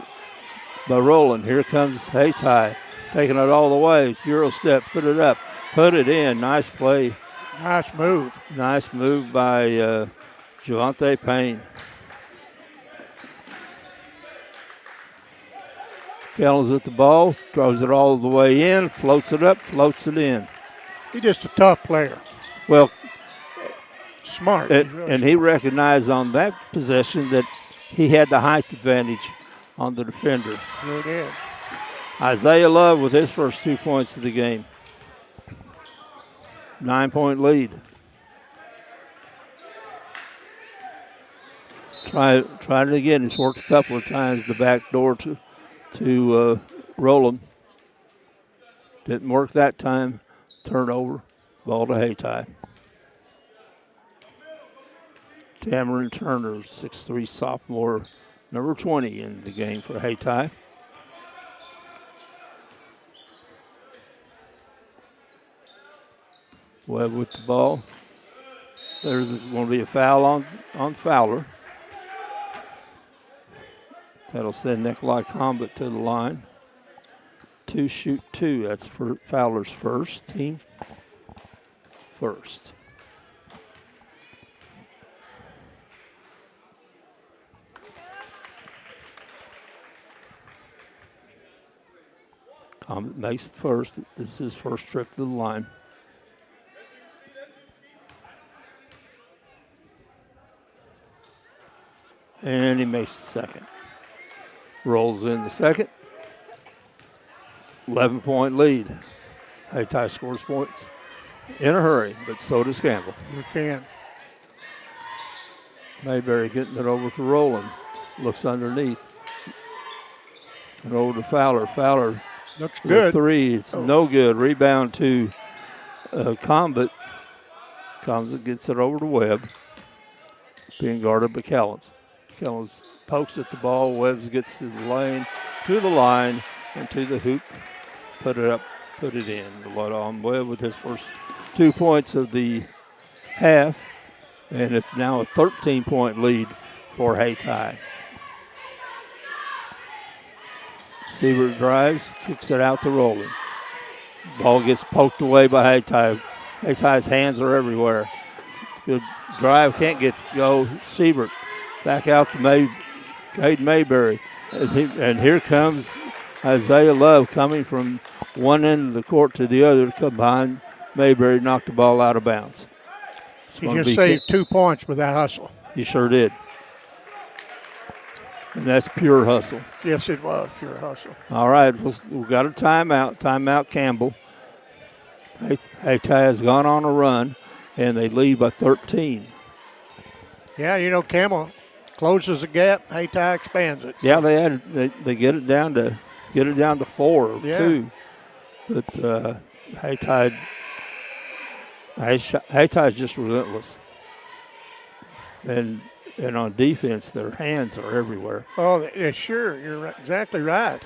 Roland. Here comes Hayti, taking it all the way. Euro step, put it up, put it in. Nice play. Nice move. Nice move by Javante Payne. Kellums with the ball, throws it all the way in, floats it up, floats it in. He's just a tough player. Well, smart. And he recognized on that possession that he had the height advantage on the defender. Sure did. Isaiah Love with his first 2 points of the game. 9-point lead. Try it again. He's worked a couple of times the back door to Roland. Didn't work that time. Turnover. Ball to Hayti. Cameron Turner, 6'3" sophomore, number 20 in the game for Hayti. Webb with the ball. There's going to be a foul on Fowler. That'll send Nikolai Combat to the line. 2 shoot 2. That's for Fowler's first, team first. Combat makes the first. This is his first trip to the line. And he makes the second. Rolls in the second. 11-point lead. Hayti scores points in a hurry, but so does Campbell. You can. Mayberry getting it over to Roland. Looks underneath. And over to Fowler. Fowler looks with good. 3. It's no good. Rebound to Combat. Combat gets it over to Webb. Being guarded by Kellums. Kellums pokes at the ball. Webbs gets to the line, and to the hoop. Put it up, put it in. On Webb with his first 2 points of the half. And it's now a 13-point lead for Hayti. Siebert drives, kicks it out to Roland. Ball gets poked away by Hayti. Hayti's hands are everywhere. Good drive, can't go. Siebert back out to Caden Mayberry. And here comes Isaiah Love coming from one end of the court to the other to come behind Mayberry, knocked the ball out of bounds. He just saved 2 points with that hustle. He sure did. And that's pure hustle. Yes, it was pure hustle. All right, we've got a timeout. Timeout Campbell. Hayti has gone on a run, and they lead by 13. Yeah, Campbell closes the gap. Hayti expands it. Yeah, they get it down to 4 too. But Hayti's just relentless. And on defense, their hands are everywhere. Oh, yeah, sure. You're exactly right.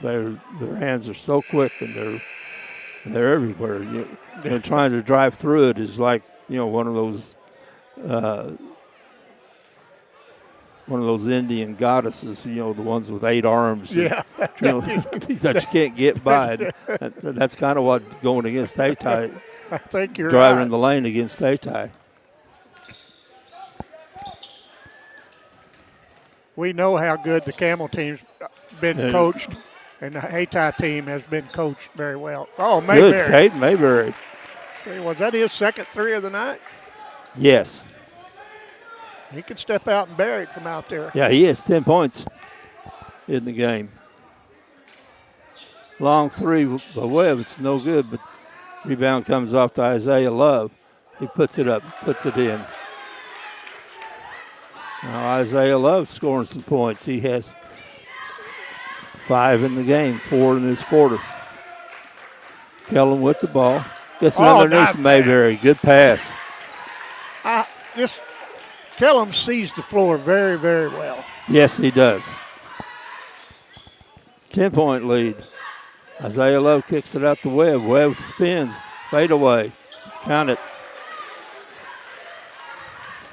Their hands are so quick, and they're everywhere. They're trying to drive through it is like one of those Indian goddesses, the ones with 8 arms. Yeah, that you can't get by. That's kind of what going against Hayti. I think you're driving right. in the lane against Hayti. We know how good the Camel team's been coached, and the Hayti team has been coached very well. Oh, Mayberry. Good, Caden Mayberry. Was that his second 3 of the night? Yes. He could step out and bury it from out there. Yeah, he has 10 points in the game. Long three by Webb, it's no good, but rebound comes off to Isaiah Love. He puts it up, puts it in. Now Isaiah Love scoring some points. He has 5 in the game, 4 in this quarter. Kellen with the ball. Gets it underneath Mayberry. Good pass. Kellum sees the floor very, very well. Yes, he does. 10-point lead. Isaiah Love kicks it out to Webb. Webb spins. Fade away. Count it.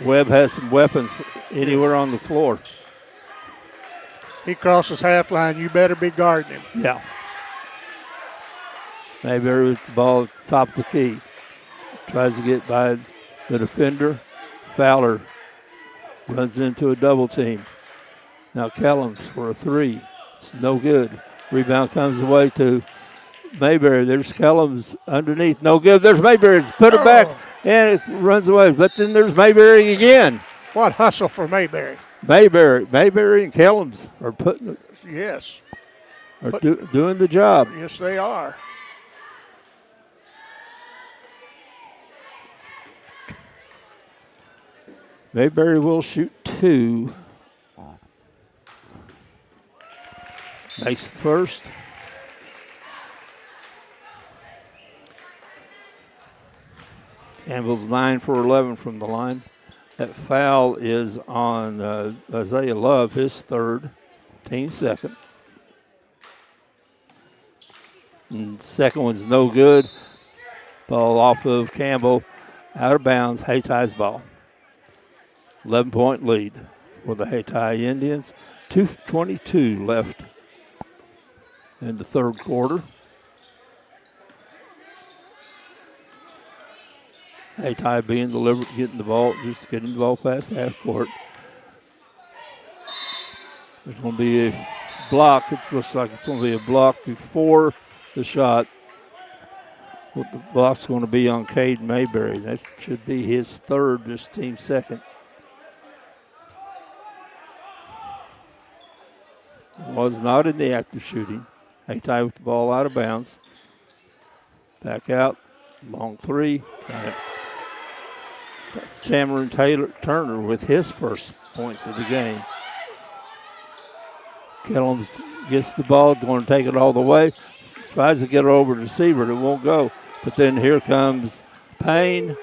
Webb has some weapons anywhere on the floor. He crosses half line. You better be guarding him. Yeah. Mayberry with the ball at the top of the key. Tries to get by the defender. Fowler runs into a double team. Now Kellums for a three. It's no good. Rebound comes away to Mayberry. There's Kellums underneath. No good. There's Mayberry. Put it back, and it runs away. But then there's Mayberry again. What hustle for Mayberry. Mayberry and Kellums are putting. Yes. Are doing the job. Yes, they are. Mayberry will shoot 2. Makes the first. Campbell's 9 for 11 from the line. That foul is on Isaiah Love, his third, team second. And second one's no good. Ball off of Campbell, out of bounds, Hayti's ball. 11-point lead for the Hayti Indians. 2:22 left in the third quarter. Hayti being deliberate, getting the ball past half court. There's going to be a block. It looks like it's going to be a block before the shot. Well, the block's going to be on Cade Mayberry. That should be his third, just team second. Was not in the act of shooting. Hayti with the ball out of bounds. Back out. Long three. That's Cameron Turner with his first points of the game. Kellums gets the ball, going to take it all the way. Tries to get it over to Siebert. It won't go. But then here comes Payne.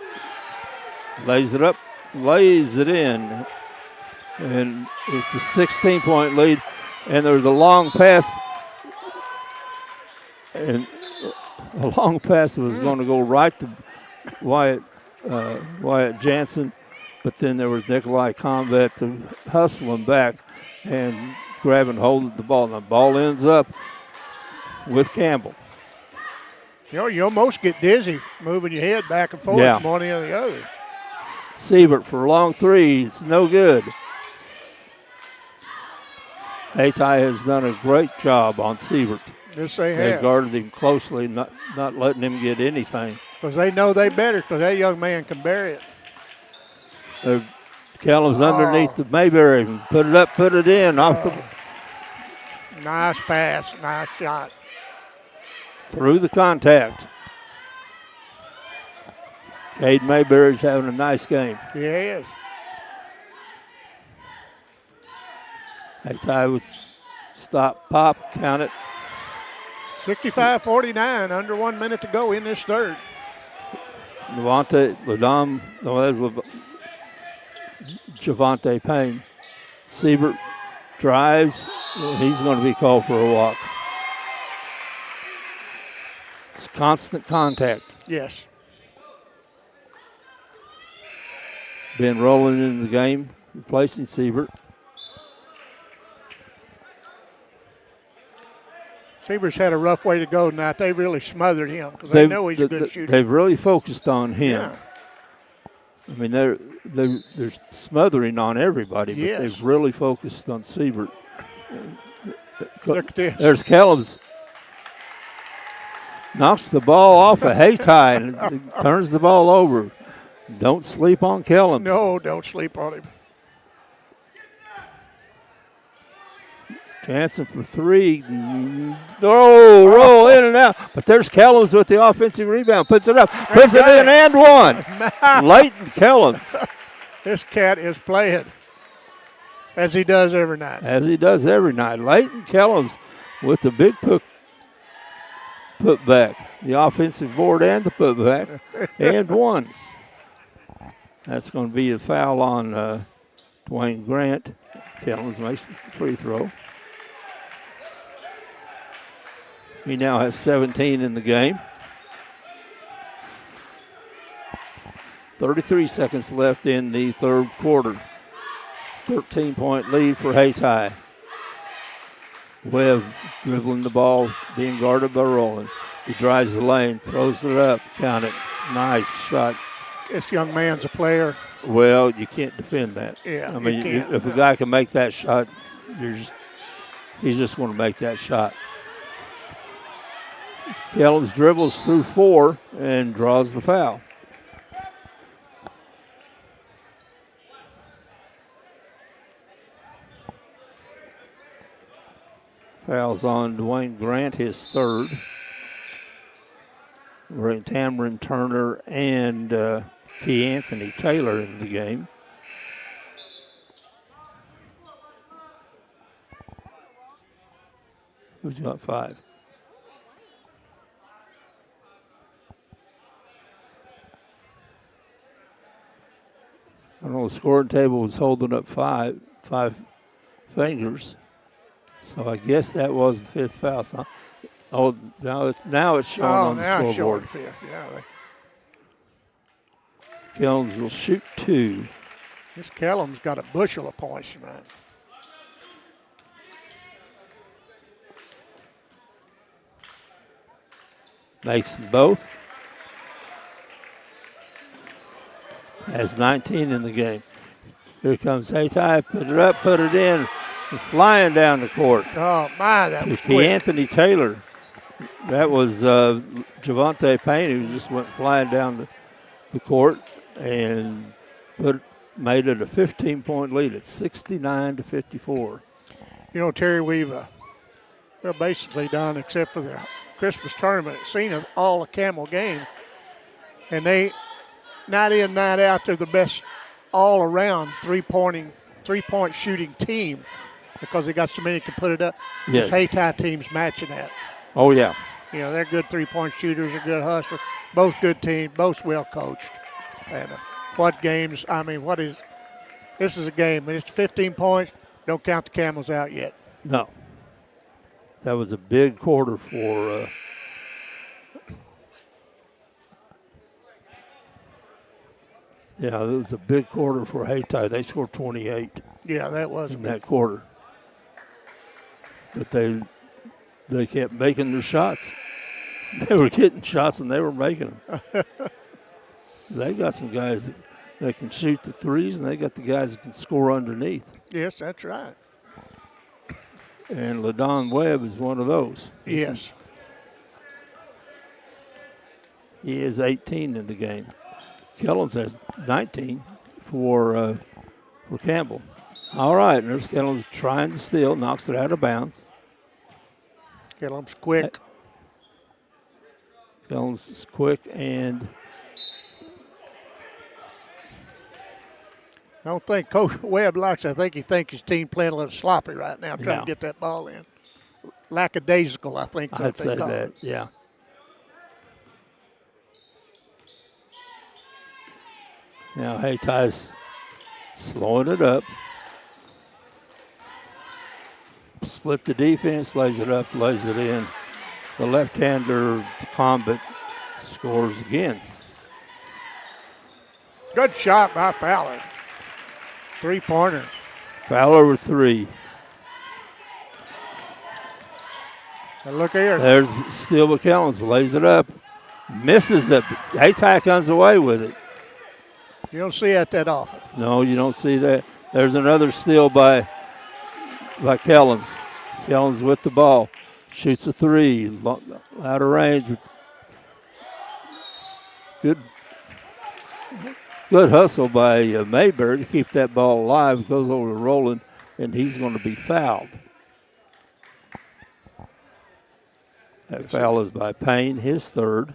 Lays it up. Lays it in. And it's the 16-point lead. And there's a long pass. And a long pass was going to go right to Wyatt Jansen. But then there was Nikolai Combat to hustle him back and grab and hold the ball. And the ball ends up with Campbell. You know, you almost get dizzy moving your head back and forth from one end to the other. Siebert for a long three. It's no good. Hayti has done a great job on Siebert. Yes, they have. They've guarded him closely, not letting him get anything. Because they know they better, because that young man can bury it. Kellum's underneath the Mayberry. Put it up, put it in. Nice pass, nice shot. Through the contact. Cade Mayberry's having a nice game. He is. Hayti would stop, pop, count it. 65-49, under 1 minute to go in this third. Javante Payne. Siebert drives, and he's going to be called for a walk. It's constant contact. Yes. Been rolling in the game, replacing Siebert. Siebert's had a rough way to go tonight. They've really smothered him because they know he's a good shooter. They've really focused on him. Yeah. I mean, they're smothering on everybody, but they've really focused on Siebert. Look at this. There's Kellums. Knocks the ball off of Hayti and turns the ball over. Don't sleep on Kellums. No, don't sleep on him. Jansen for three. Oh, roll in and out. But there's Kellums with the offensive rebound. Puts it up. Puts it in and one. Leighton Kellums. This cat is playing as he does every night. As he does every night. Leighton Kellums with the big putback. The offensive board and the putback. And one. That's going to be a foul on Dwayne Grant. Kellums makes the free throw. He now has 17 in the game. 33 seconds left in the third quarter. 13-point lead for Hayti. Webb dribbling the ball, being guarded by Rowland. He drives the lane, throws it up, count it. Nice shot. This young man's a player. Well, you can't defend that. Yeah, I mean, you can't. if a guy can make that shot, he's just going to make that shot. Kellums dribbles through four and draws the foul. Foul's on Dwayne Grant, his third. Bring Tamron Turner and T. Anthony Taylor in the game. Who's got five? I don't know, the scoring table was holding up five fingers. So I guess that was the fifth foul. So, now it's showing on the scoreboard. Fifth. Yeah. Kellums will shoot two. This Kellums got a bushel of points tonight. Makes them both. Has 19 in the game. Here comes Hayti. Put it up, put it in. Flying down the court. Oh, my, that was quick. Anthony Taylor. That was Javante Payne who just went flying down the court and made it a 15-point lead. It's 69-54. You know, Terry, we've basically done, except for the Christmas tournament, seen all the Camel game. And they, night in, night out, they're the best all-around three-point shooting team because they got so many can put it up. Yes. This Hayti team's matching that. Oh, yeah. You know, they're good three-point shooters, they're good hustlers, both good teams, both well coached. And what games, I mean, this is a game, and it's 15 points, don't count the Camels out yet. No. That was a big quarter for yeah, it was a big quarter for Hayti. They scored 28. Yeah, that was in that quarter. But they kept making their shots. They were getting shots and they were making them. They got some guys that can shoot the threes, and they got the guys that can score underneath. Yes, that's right. And LaDon Webb is one of those. Yes. He is 18 in the game. Kellums has 19 for Campbell. All right, and there's Kellums trying to steal, knocks it out of bounds. Kellums quick. Kellums is quick, and I don't think Coach Webb likes it. I think he thinks his team playing a little sloppy right now, trying to get that ball in. Lackadaisical, I think. I'd say that, yeah. Now Hayty's slowing it up. Split the defense, lays it up, lays it in. The left-hander, Combat, scores again. Good shot by Fowler. Three-pointer. Fowler with three. And look here. There's Steele McKellins, lays it up. Misses it. Hayti comes away with it. You don't see that often. No, you don't see that. There's another steal by Kellums. Kellums with the ball. Shoots a three. Out of range. Good hustle by Mayberry to keep that ball alive. Goes over to Rowland, and he's going to be fouled. That foul is by Payne, his third.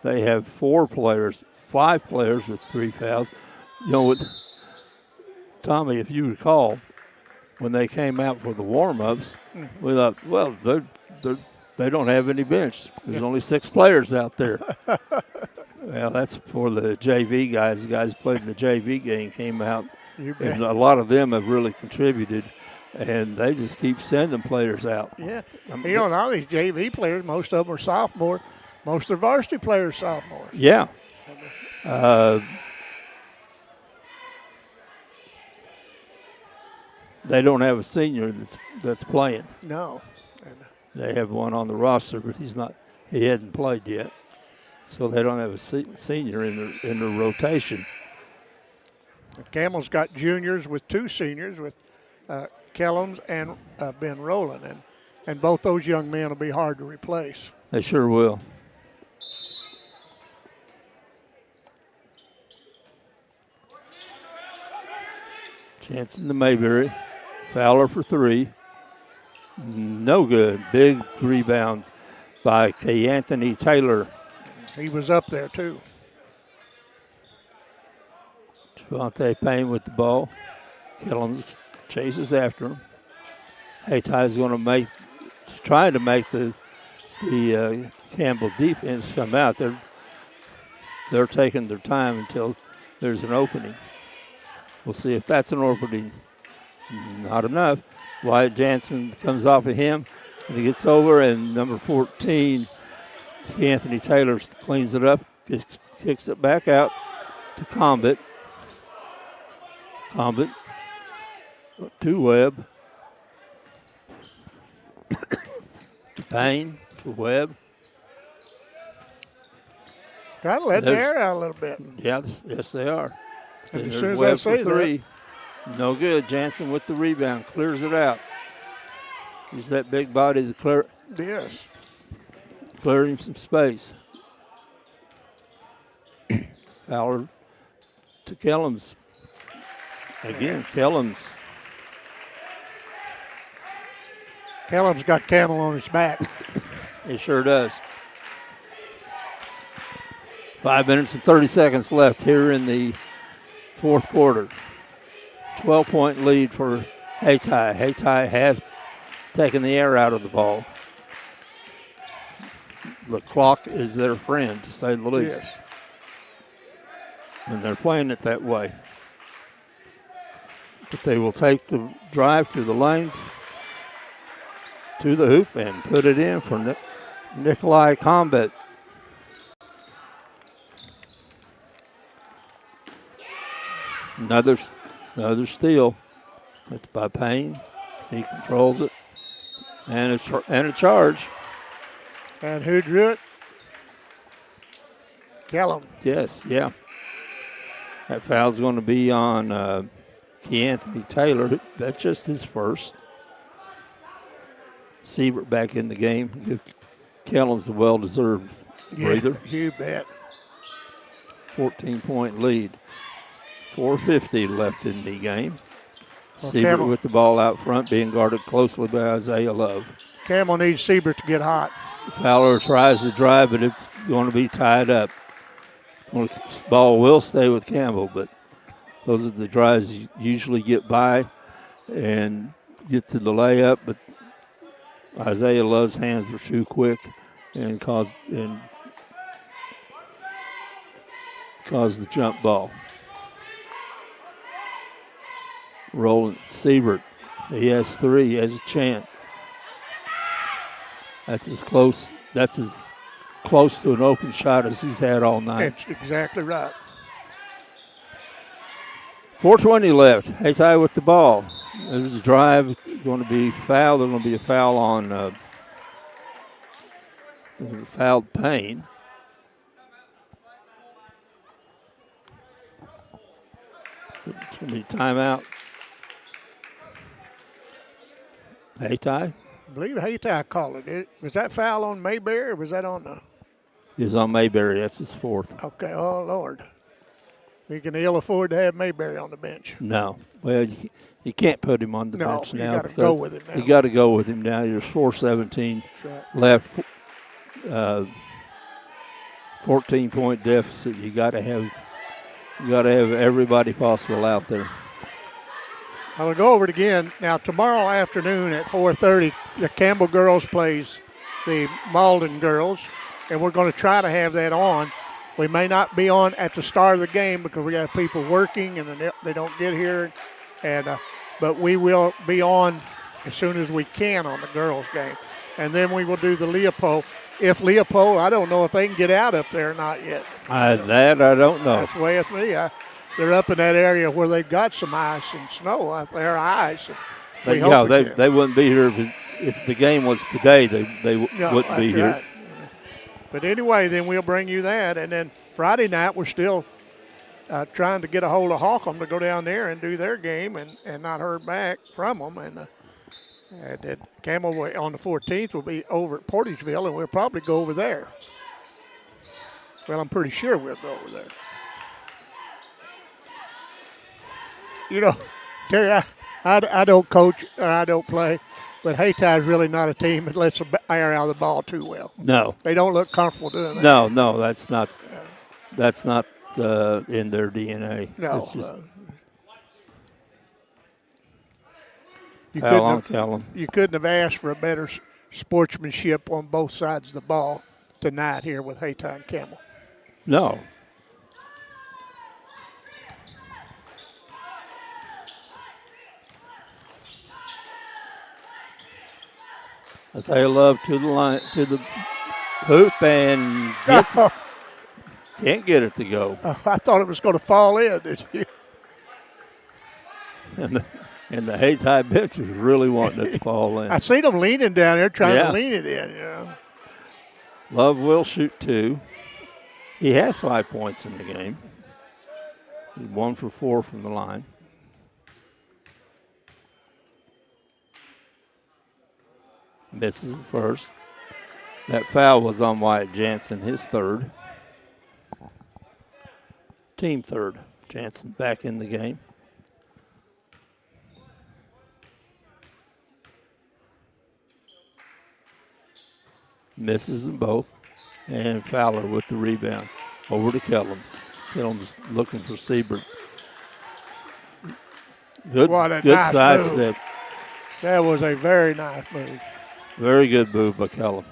They have 5 players with 3 fouls. You know, Tommy, if you recall, when they came out for the warm-ups, we thought, well, they don't have any bench. There's only 6 players out there. Well, that's for the JV guys. The guys played in the JV game came out, and a lot of them have really contributed, and they just keep sending players out. Yeah. You know, all these JV players, most of them are sophomore. Most of the varsity players are sophomores. Yeah. They don't have a senior that's playing. No. They have one on the roster, but he hadn't played yet. So they don't have a senior in their rotation. The Camels got juniors with 2 seniors, with Kellums and Ben Rowland, and both those young men will be hard to replace. They sure will. Jansen to Mayberry. Fowler for 3. No good. Big rebound by K. Anthony Taylor. He was up there, too. Javante Payne with the ball. Kellums chases after him. Haytie's going to trying to make the Campbell defense come out. They're taking their time until there's an opening. We'll see if that's an opening. Not enough. Wyatt Jansen comes off of him, and he gets over, and number 14, Anthony Taylor, cleans it up, kicks it back out to Combat. Combat to Webb. To Payne, to Webb. Got to let the air out a little bit. Yeah, yes, they are. And And as there's soon as I Webb say for 3. No good. Jansen with the rebound, clears it out. Use that big body to clear him some space. Fowler to Kellums. Again, Kellums. Kellums got Camel on his back. He sure does. 5 minutes and 30 seconds left here in the 4th quarter. 12-point lead for Hayti. Hayti has taken the air out of the ball. The clock is their friend, to say the least. Yes. And they're playing it that way. But they will take the drive to the lane, to the hoop, and put it in for Nikolai Combat. Another steal. That's by Payne. He controls it. And a charge. And who drew it? Kellum. Yes, yeah. That foul's going to be on Anthony Taylor. That's just his first. Siebert back in the game. Give Kellum's a well-deserved breather. You bet. 14-point lead. 4:50 left in the game. Well, Siebert Camel, with the ball out front, being guarded closely by Isaiah Love. Camel needs Siebert to get hot. Fowler tries to drive, but it's going to be tied up. The ball will stay with Campbell, but those are the drives you usually get by and get to the layup. But Isaiah Love's hands were too quick and caused the jump ball. Roland Siebert, he has 3. He has a chance. That's as close to an open shot as he's had all night. That's exactly right. 4:20 left. Hayti with the ball. There's a drive. Going to be fouled. There's going to be a foul on fouled Payne. It's going to be timeout. Hayti. I believe Hayti called it. Was that foul on Mayberry or was that on the? Is on Mayberry. That's his 4th. Okay, oh, Lord. We can ill afford to have Mayberry on the bench. No. Well, you can't put him on the No, bench you now. gotta go with him now. You got to go with him now. There's 4:17 right. left. 14-point deficit. You got to have everybody possible out there. I'll go over it again. Now, tomorrow afternoon at 4:30, the Campbell girls plays the Malden girls, and we're going to try to have that on. We may not be on at the start of the game because we got people working and they don't get here, but we will be on as soon as we can on the girls' game. And then we will do the Leopold. If Leopold, I don't know if they can get out up there or not yet. That I don't know. That's way up to me. They're up in that area where they've got some ice and snow out there, ice. They wouldn't be here if the game was today. They wouldn't be here. Right. But anyway, then we'll bring you that. And then Friday night, we're still trying to get a hold of Holcomb to go down there and do their game and not heard back from them. And Camel on the 14th will be over at Portageville, and we'll probably go over there. Well, I'm pretty sure we'll go over there. You know, Terry, I don't coach or I don't play, but Hayti is really not a team that lets them air out of the ball too well. No. They don't look comfortable doing that. No, that's not in their DNA. No. It's just you couldn't have asked for a better sportsmanship on both sides of the ball tonight here with Hayti and Campbell. No. Isaiah Love to the line, to the hoop, and can't get it to go. I thought it was going to fall in, did you? And the Hayti bench was really wanting it to fall in. I seen them leaning down there trying to lean it in. Yeah. Love will shoot 2. He has 5 points in the game. He's 1 for 4 from the line. Misses the first. That foul was on Wyatt Jansen, his third. Team third. Jansen back in the game. Misses them both. And Fowler with the rebound. Over to Kellums. Kellums looking for Siebert. Good nice sidestep. That was a very nice move. Very good move by Kellum.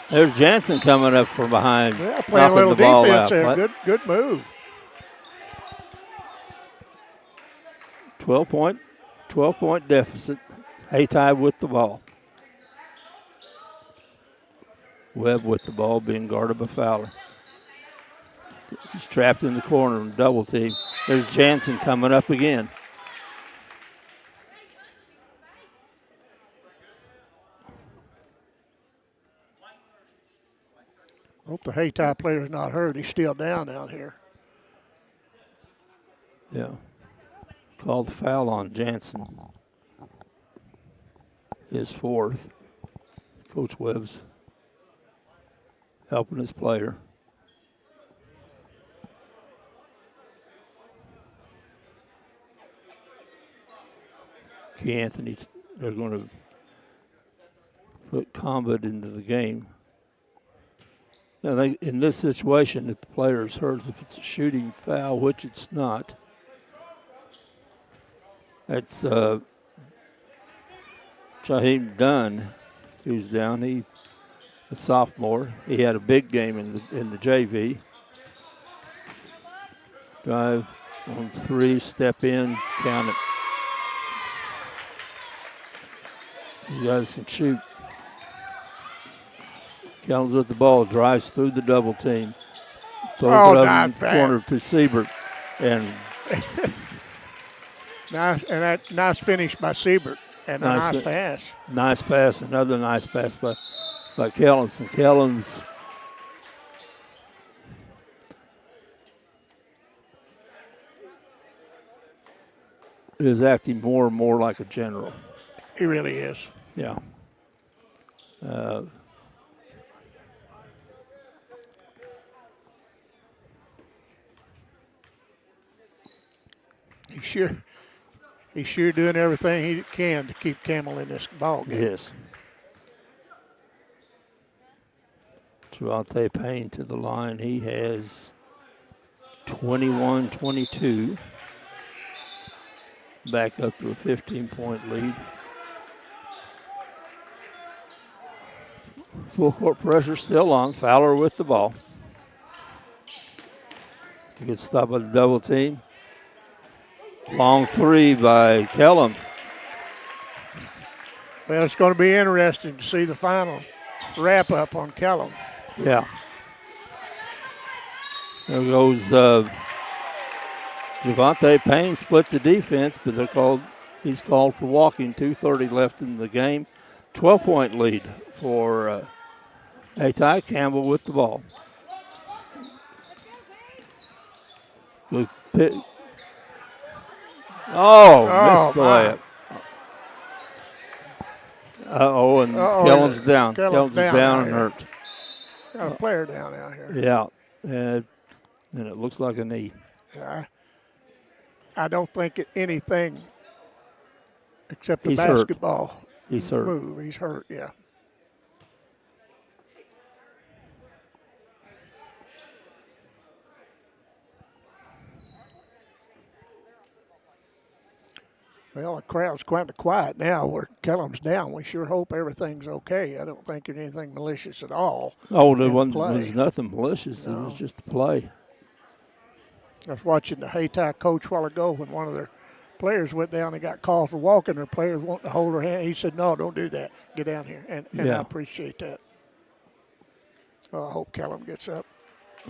There's Jansen coming up from behind. Yeah, playing a little the ball defense out. there. Good move. 12-point deficit. Hayti with the ball. Webb with the ball being guarded by Fowler. He's trapped in the corner and double team. There's Jansen coming up again. Hope the Hayti player's not hurt. He's still down out here. Yeah. Called the foul on Jansen. His fourth. Coach Webb's helping his player. Key Anthony, they're going to put combat into the game. Now in this situation, if the player is hurt, if it's a shooting foul, which it's not, that's Shaheem Dunn, who's down. He a sophomore. He had a big game in the JV. Drive on 3, step in, count it. These guys can shoot. Kellums with the ball, drives through the double team. Throws it up in the corner to Siebert. And nice finish by Siebert. And a nice pass. Nice pass, another nice pass by Kellums. And Kellums is acting more and more like a general. He really is. Yeah. he's sure doing everything he can to keep Camel in this ball game. Yes. Javante Payne to the line. He has 21-22. Back up to a 15-point lead. Full court pressure still on. Fowler with the ball. Good stop by the double team. Long three by Kellum. Well, it's going to be interesting to see the final wrap up on Kellum. Yeah. There goes Javante Payne split the defense, but he's called for walking. 2:30 left in the game. 12-point lead for Hayti. Campbell with the ball. Good pick. Missed the layup. And Kellum's down. Kellum's down and hurt. Got a player down out here. Yeah, and it looks like a knee. I don't think anything except the He's hurt. basketball He's hurt. move. He's hurt, yeah. Well, the crowd's quite quiet now where Kellum's down. We sure hope everything's okay. I don't think there's anything malicious at all. Oh, there was nothing malicious. No. It was just a play. I was watching the Hayti coach a while ago when one of their players went down and got called for walking. Their players wanting to hold her hand. He said, no, don't do that. Get down here. And I appreciate that. Well, I hope Kellum gets up.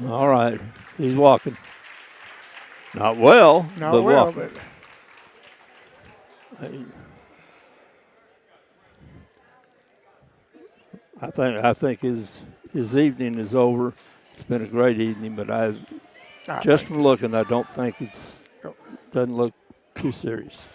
All right. He's walking. Not well, but walking. I think his evening is over. It's been a great evening, but from looking, I don't think doesn't look too serious.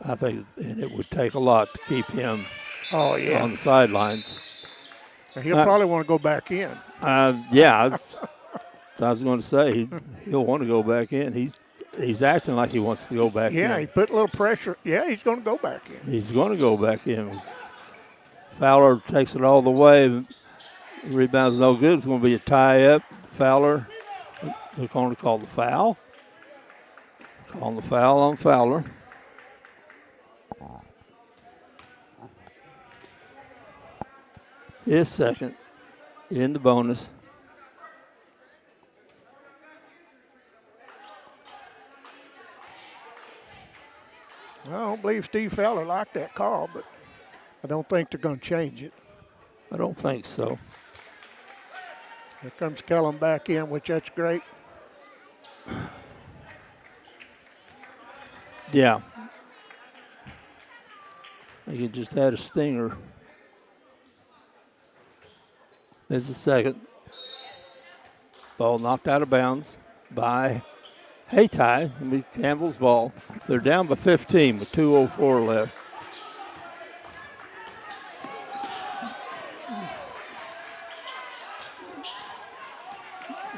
I think it would take a lot to keep him on the sidelines. He'll probably want to go back in. I was going to say he'll want to go back in. He's acting like he wants to go back in. Yeah, he put a little pressure. Yeah, he's going to go back in. He's going to go back in. Fowler takes it all the way. The rebound's no good. It's going to be a tie-up. Fowler, they're going to call the foul. Calling the foul on Fowler. His second in the bonus. I don't believe Steve Fowler liked that call, but I don't think they're going to change it. I don't think so. Here comes Kellum back in, which that's great. Yeah. I think he just had a stinger. There's the second. Ball knocked out of bounds by Hayti. It'll be Campbell's ball. They're down by 15 with 2:04 left.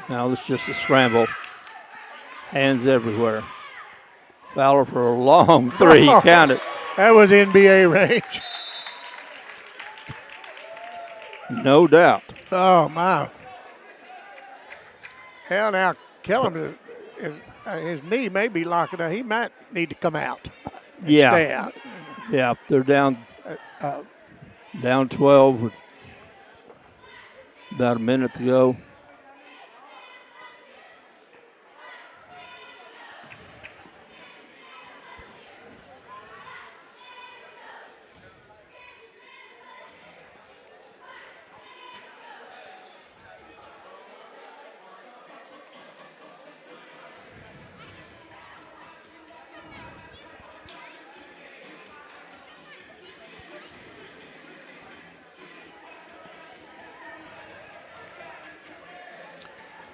Now it's just a scramble. Hands everywhere. Fowler for a long three. Count it. That was NBA range. No doubt. Oh, my. Hell, now, Kellum, his knee may be locking out. He might need to come out. Stay out. Yeah, they're down 12 with about a minute to go.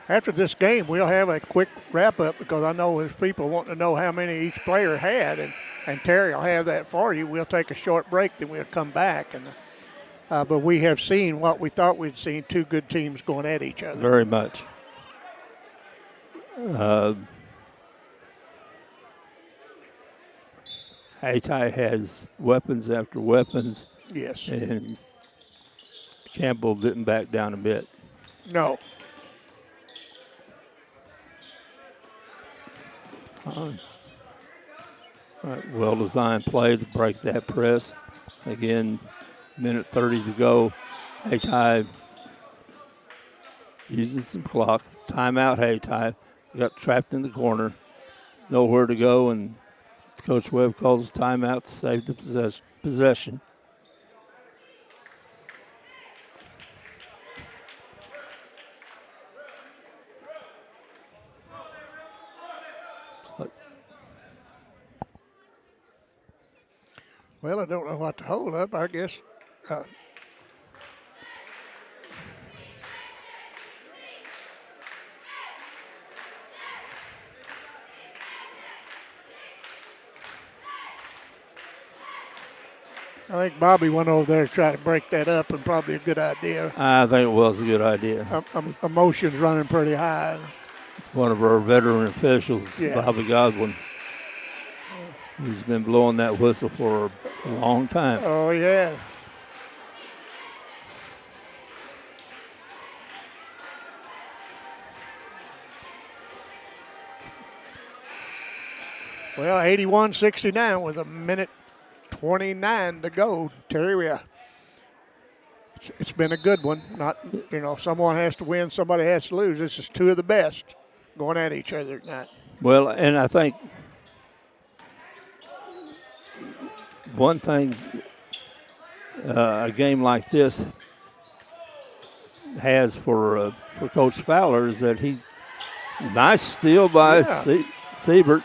After this game, we'll have a quick wrap-up because I know there's people wanting to know how many each player had. And And Terry will have that for you. We'll take a short break, then we'll come back. But we have seen what we thought we'd seen, two good teams going at each other. Very much. Hayti has weapons after weapons, Yes. and Campbell didn't back down a bit. No. All right, well-designed play to break that press. Again, minute 30 to go. Hayti using some clock. Timeout, Hayti. Got trapped in the corner. Nowhere to go, and Coach Webb calls a timeout to save the possession. Well, I don't know what to hold up. I guess I think Bobby went over there to try to break that up, and probably a good idea. I think it was a good idea. Emotions running pretty high. It's one of our veteran officials, Yeah. Bobby Godwin. He's been blowing that whistle for a long time. Oh, yeah. Well, 81-69 with a minute 29 to go. Terry, it's been a good one. Not, someone has to win, somebody has to lose. This is two of the best going at each other tonight. Well, and I think one thing a game like this has for Coach Fowler is that nice steal by Siebert.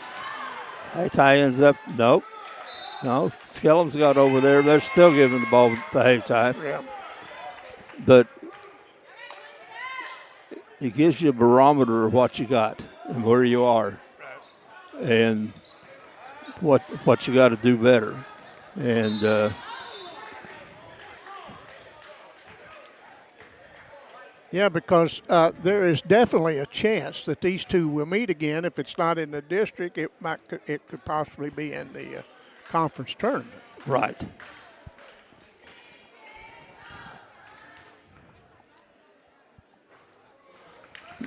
Hayti ends up, no, Skellum's got over there. They're still giving the ball to Hayti. Yeah. But it gives you a barometer of what you got and where you are and what you got to do better. And yeah, because there is definitely a chance that these two will meet again. If it's not in the district, it could possibly be in the conference tournament. right.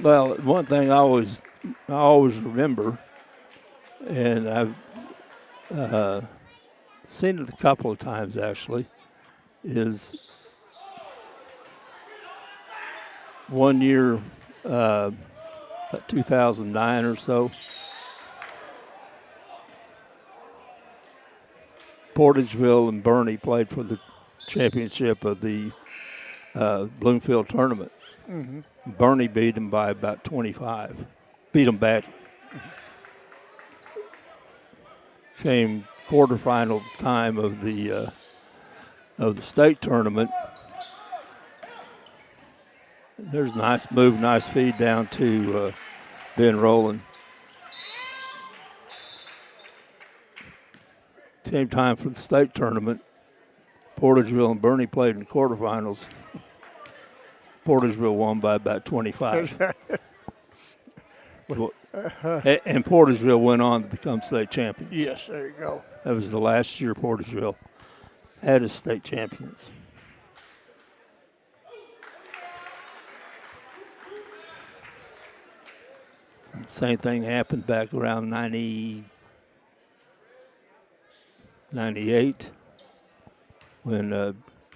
Well, one thing I always remember, and I've seen it a couple of times actually, is one year, about 2009 or so, Portageville and Bernie played for the championship of the Bloomfield tournament. Mm-hmm. Bernie beat them by about 25. Beat them badly. Came quarterfinals time of the state tournament. There's a nice move, nice feed down to Ben Rowland. Came time for the state tournament. Portageville and Bernie played in the quarterfinals. Portageville won by about 25. And Portageville went on to become state champions. Yes, there you go. That was the last year Portageville had as state champions. The same thing happened back around 98 when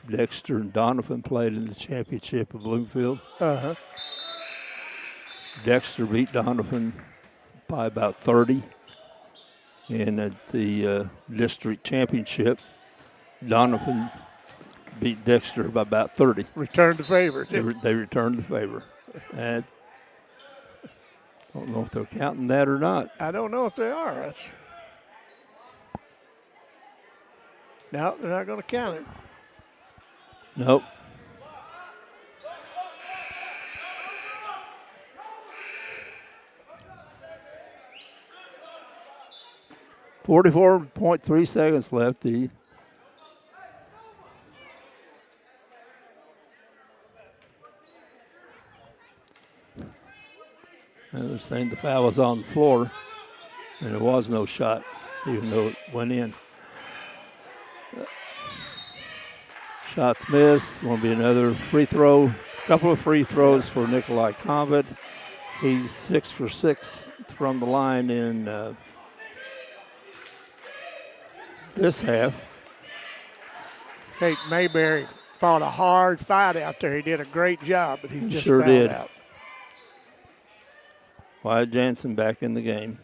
Dexter and Donovan played in the championship of Bloomfield. Uh-huh. Dexter beat Donovan by about 30. And at the district championship, Donovan beat Dexter by about 30. Returned the favor. They returned the favor. And I don't know if they're counting that or not. I don't know if they are. No, they're not going to count it. Nope. 44.3 seconds left. They're saying the foul was on the floor, and there was no shot, even though it went in. Shots missed. Won't be another free throw. A couple of free throws for Nikolai Combet. He's 6 for 6 from the line in this half. Kate Mayberry fought a hard fight out there. He did a great job, but he just Sure fouled did. out. Wyatt Jansen back in the game.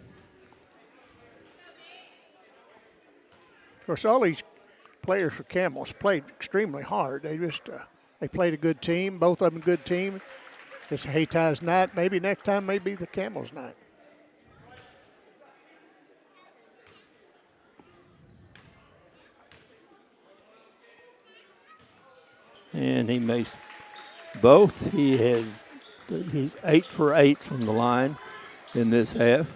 Of course, all these players for Camels played extremely hard. They just they played a good team. Both of them good team. It's Hayti's night. Maybe next time may be the Camels' night. And he makes both. He's 8 for 8 from the line in this half.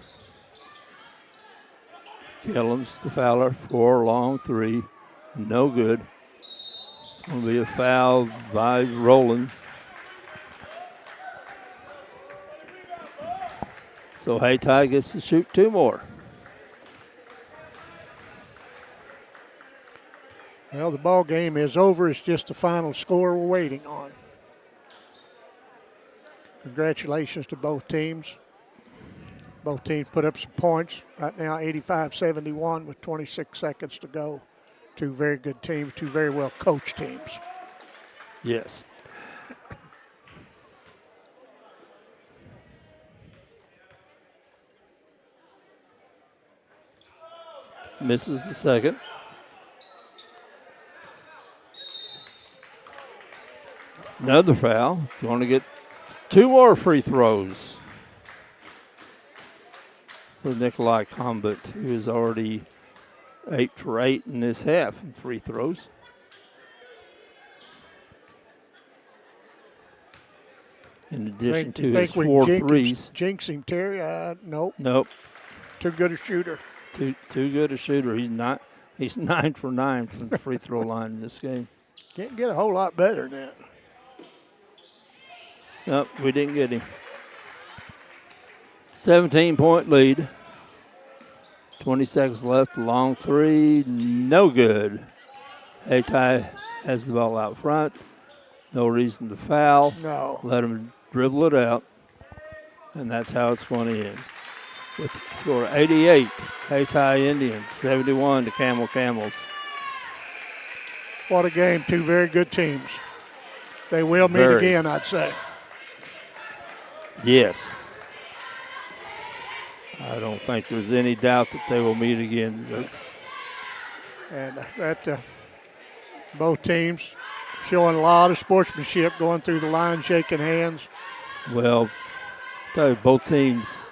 Kellums, the fouler, 4 long 3. No good. Going to be a foul by Rowland. So Hayti gets to shoot 2 more. Well, the ball game is over. It's just the final score we're waiting on. Congratulations to both teams. Both teams put up some points. Right now, 85-71 with 26 seconds to go. Two very good teams, two very well coached teams. Yes. Misses the second. Another foul. Going to get 2 more free throws for Nikolai Combet, who is already 8 for 8 in this half in free throws. In addition to his 4 threes. Jinx him, Terry? Nope. Nope. Too good a shooter. Too good a shooter. He's 9 for 9 from the free throw line in this game. Can't get a whole lot better than that. Nope, we didn't get him. 17-point lead. 20 seconds left. Long 3, no good. Hayti has the ball out front. No reason to foul. No. Let him dribble it out. And that's how it's going to end. With the score 88, Hayti Indians, 71 to Camels. What a game. Two very good teams. They will meet again, I'd say. Yes. I don't think there's any doubt that they will meet again. And both teams showing a lot of sportsmanship, going through the line, shaking hands. Well, I tell you, both teams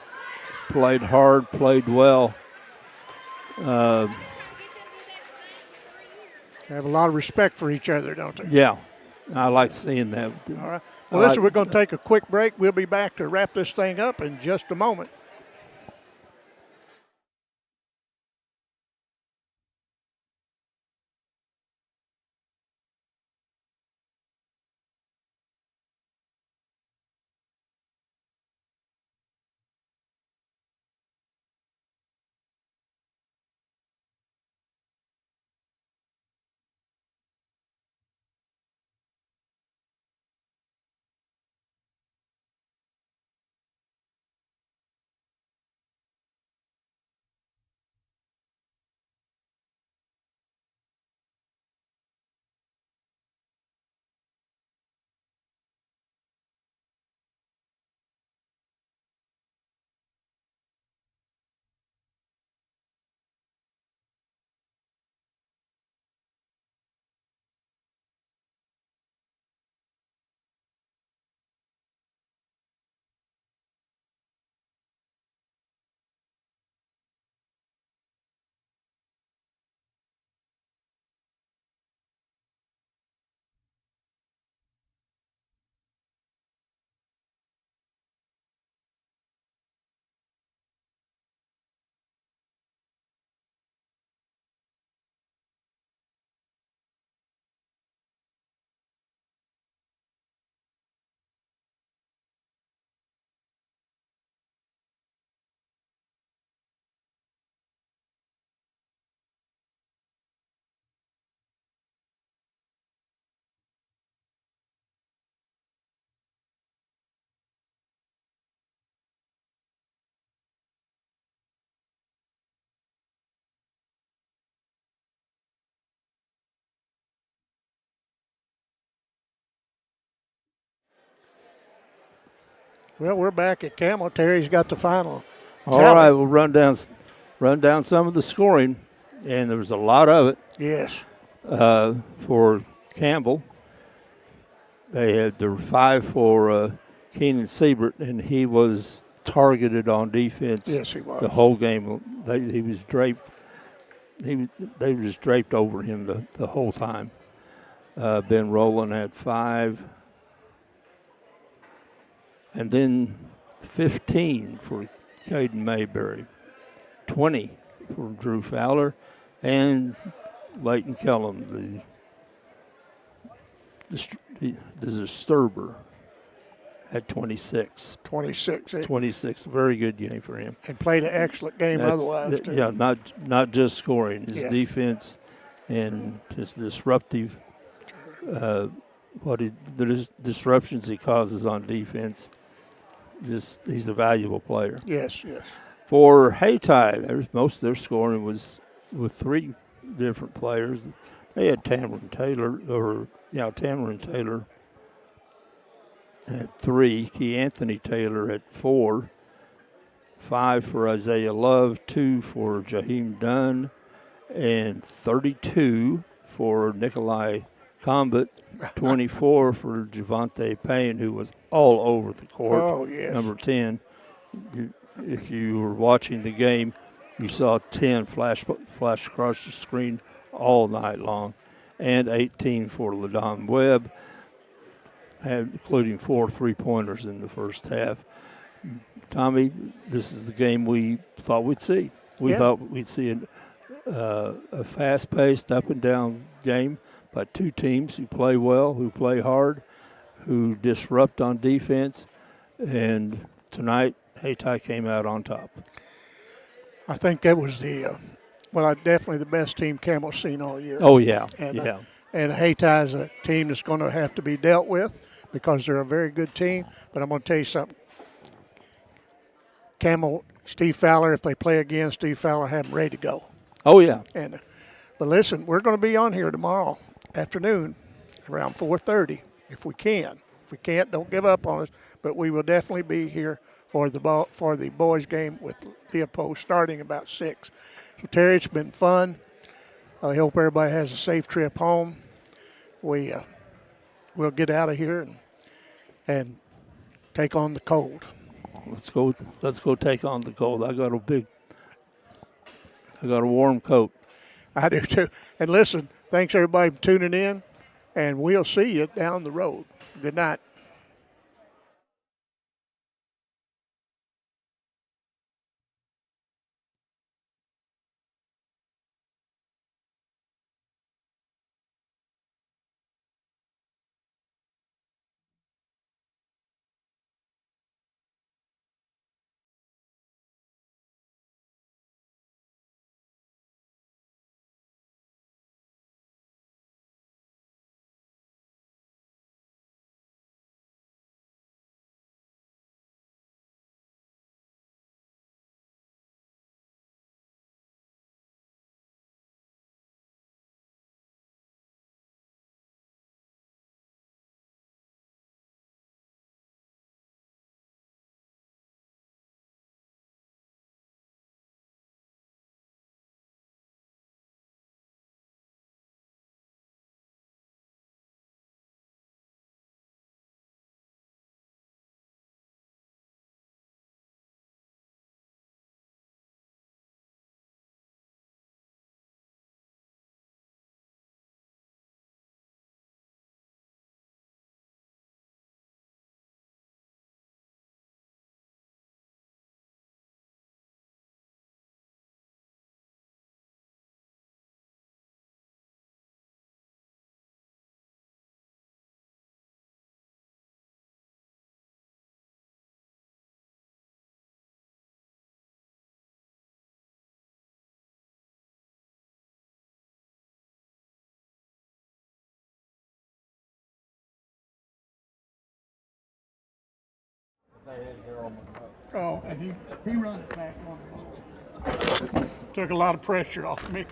played hard, played well. They have a lot of respect for each other, don't they? Yeah, I like seeing that. All right. Well, listen, we're going to take a quick break. We'll be back to wrap this thing up in just a moment. Well, we're back at Camel. Terry's got the final. All right, we'll run down some of the scoring, and there was a lot of it. Yes. For Campbell. They had the 5 for Keenan Siebert, and he was targeted on defense. Yes, he was. The whole game. He was draped. They were just draped over him the whole time. Ben Rowland had 5. And then 15 for Caden Mayberry. 20 for Drew Fowler. And Leighton Kellum, the disturber, at 26. 26. 26. Very good game for him. And played an excellent game otherwise, too. Yeah, not just scoring. His Yeah. defense and his disruptive, the disruptions he causes on defense, he's a valuable player. Yes, yes. For Hayti, most of their scoring was with 3 different players. They had Tamron Taylor at 3, Key Anthony Taylor at 4, 5 for Isaiah Love, 2 for Jaheim Dunn, and 32 for Nikolai Combat, 24 for Javante Payne, who was all over the court. Oh, yes. Number 10. If you were watching the game, you saw 10 flash across the screen all night long, and 18 for LaDon Webb, including 4 3-pointers in the first half. Tommy, this is the game we thought we'd see. We thought we'd see a fast-paced, up-and-down game by 2 teams who play well, who play hard, who disrupt on defense, and tonight Hayti came out on top. I think that was definitely the best team Camel's seen all year. Oh, yeah, And Hayti is a team that's going to have to be dealt with because they're a very good team. But I'm going to tell you something. Camel, Steve Fowler, if they play again, Steve Fowler have them ready to go. Oh, yeah. But listen, we're going to be on here tomorrow afternoon around 4:30 if we can. If we can't, don't give up on us. But we will definitely be here for the boys' game with Leopold starting about 6. So, Terry, it's been fun. I hope everybody has a safe trip home. We'll get out of here and take on the cold. Let's go take on the cold. I got a warm coat. I do too. And listen, thanks everybody for tuning in, and we'll see you down the road. Good night. Oh, and he runs back on. Took a lot of pressure off me.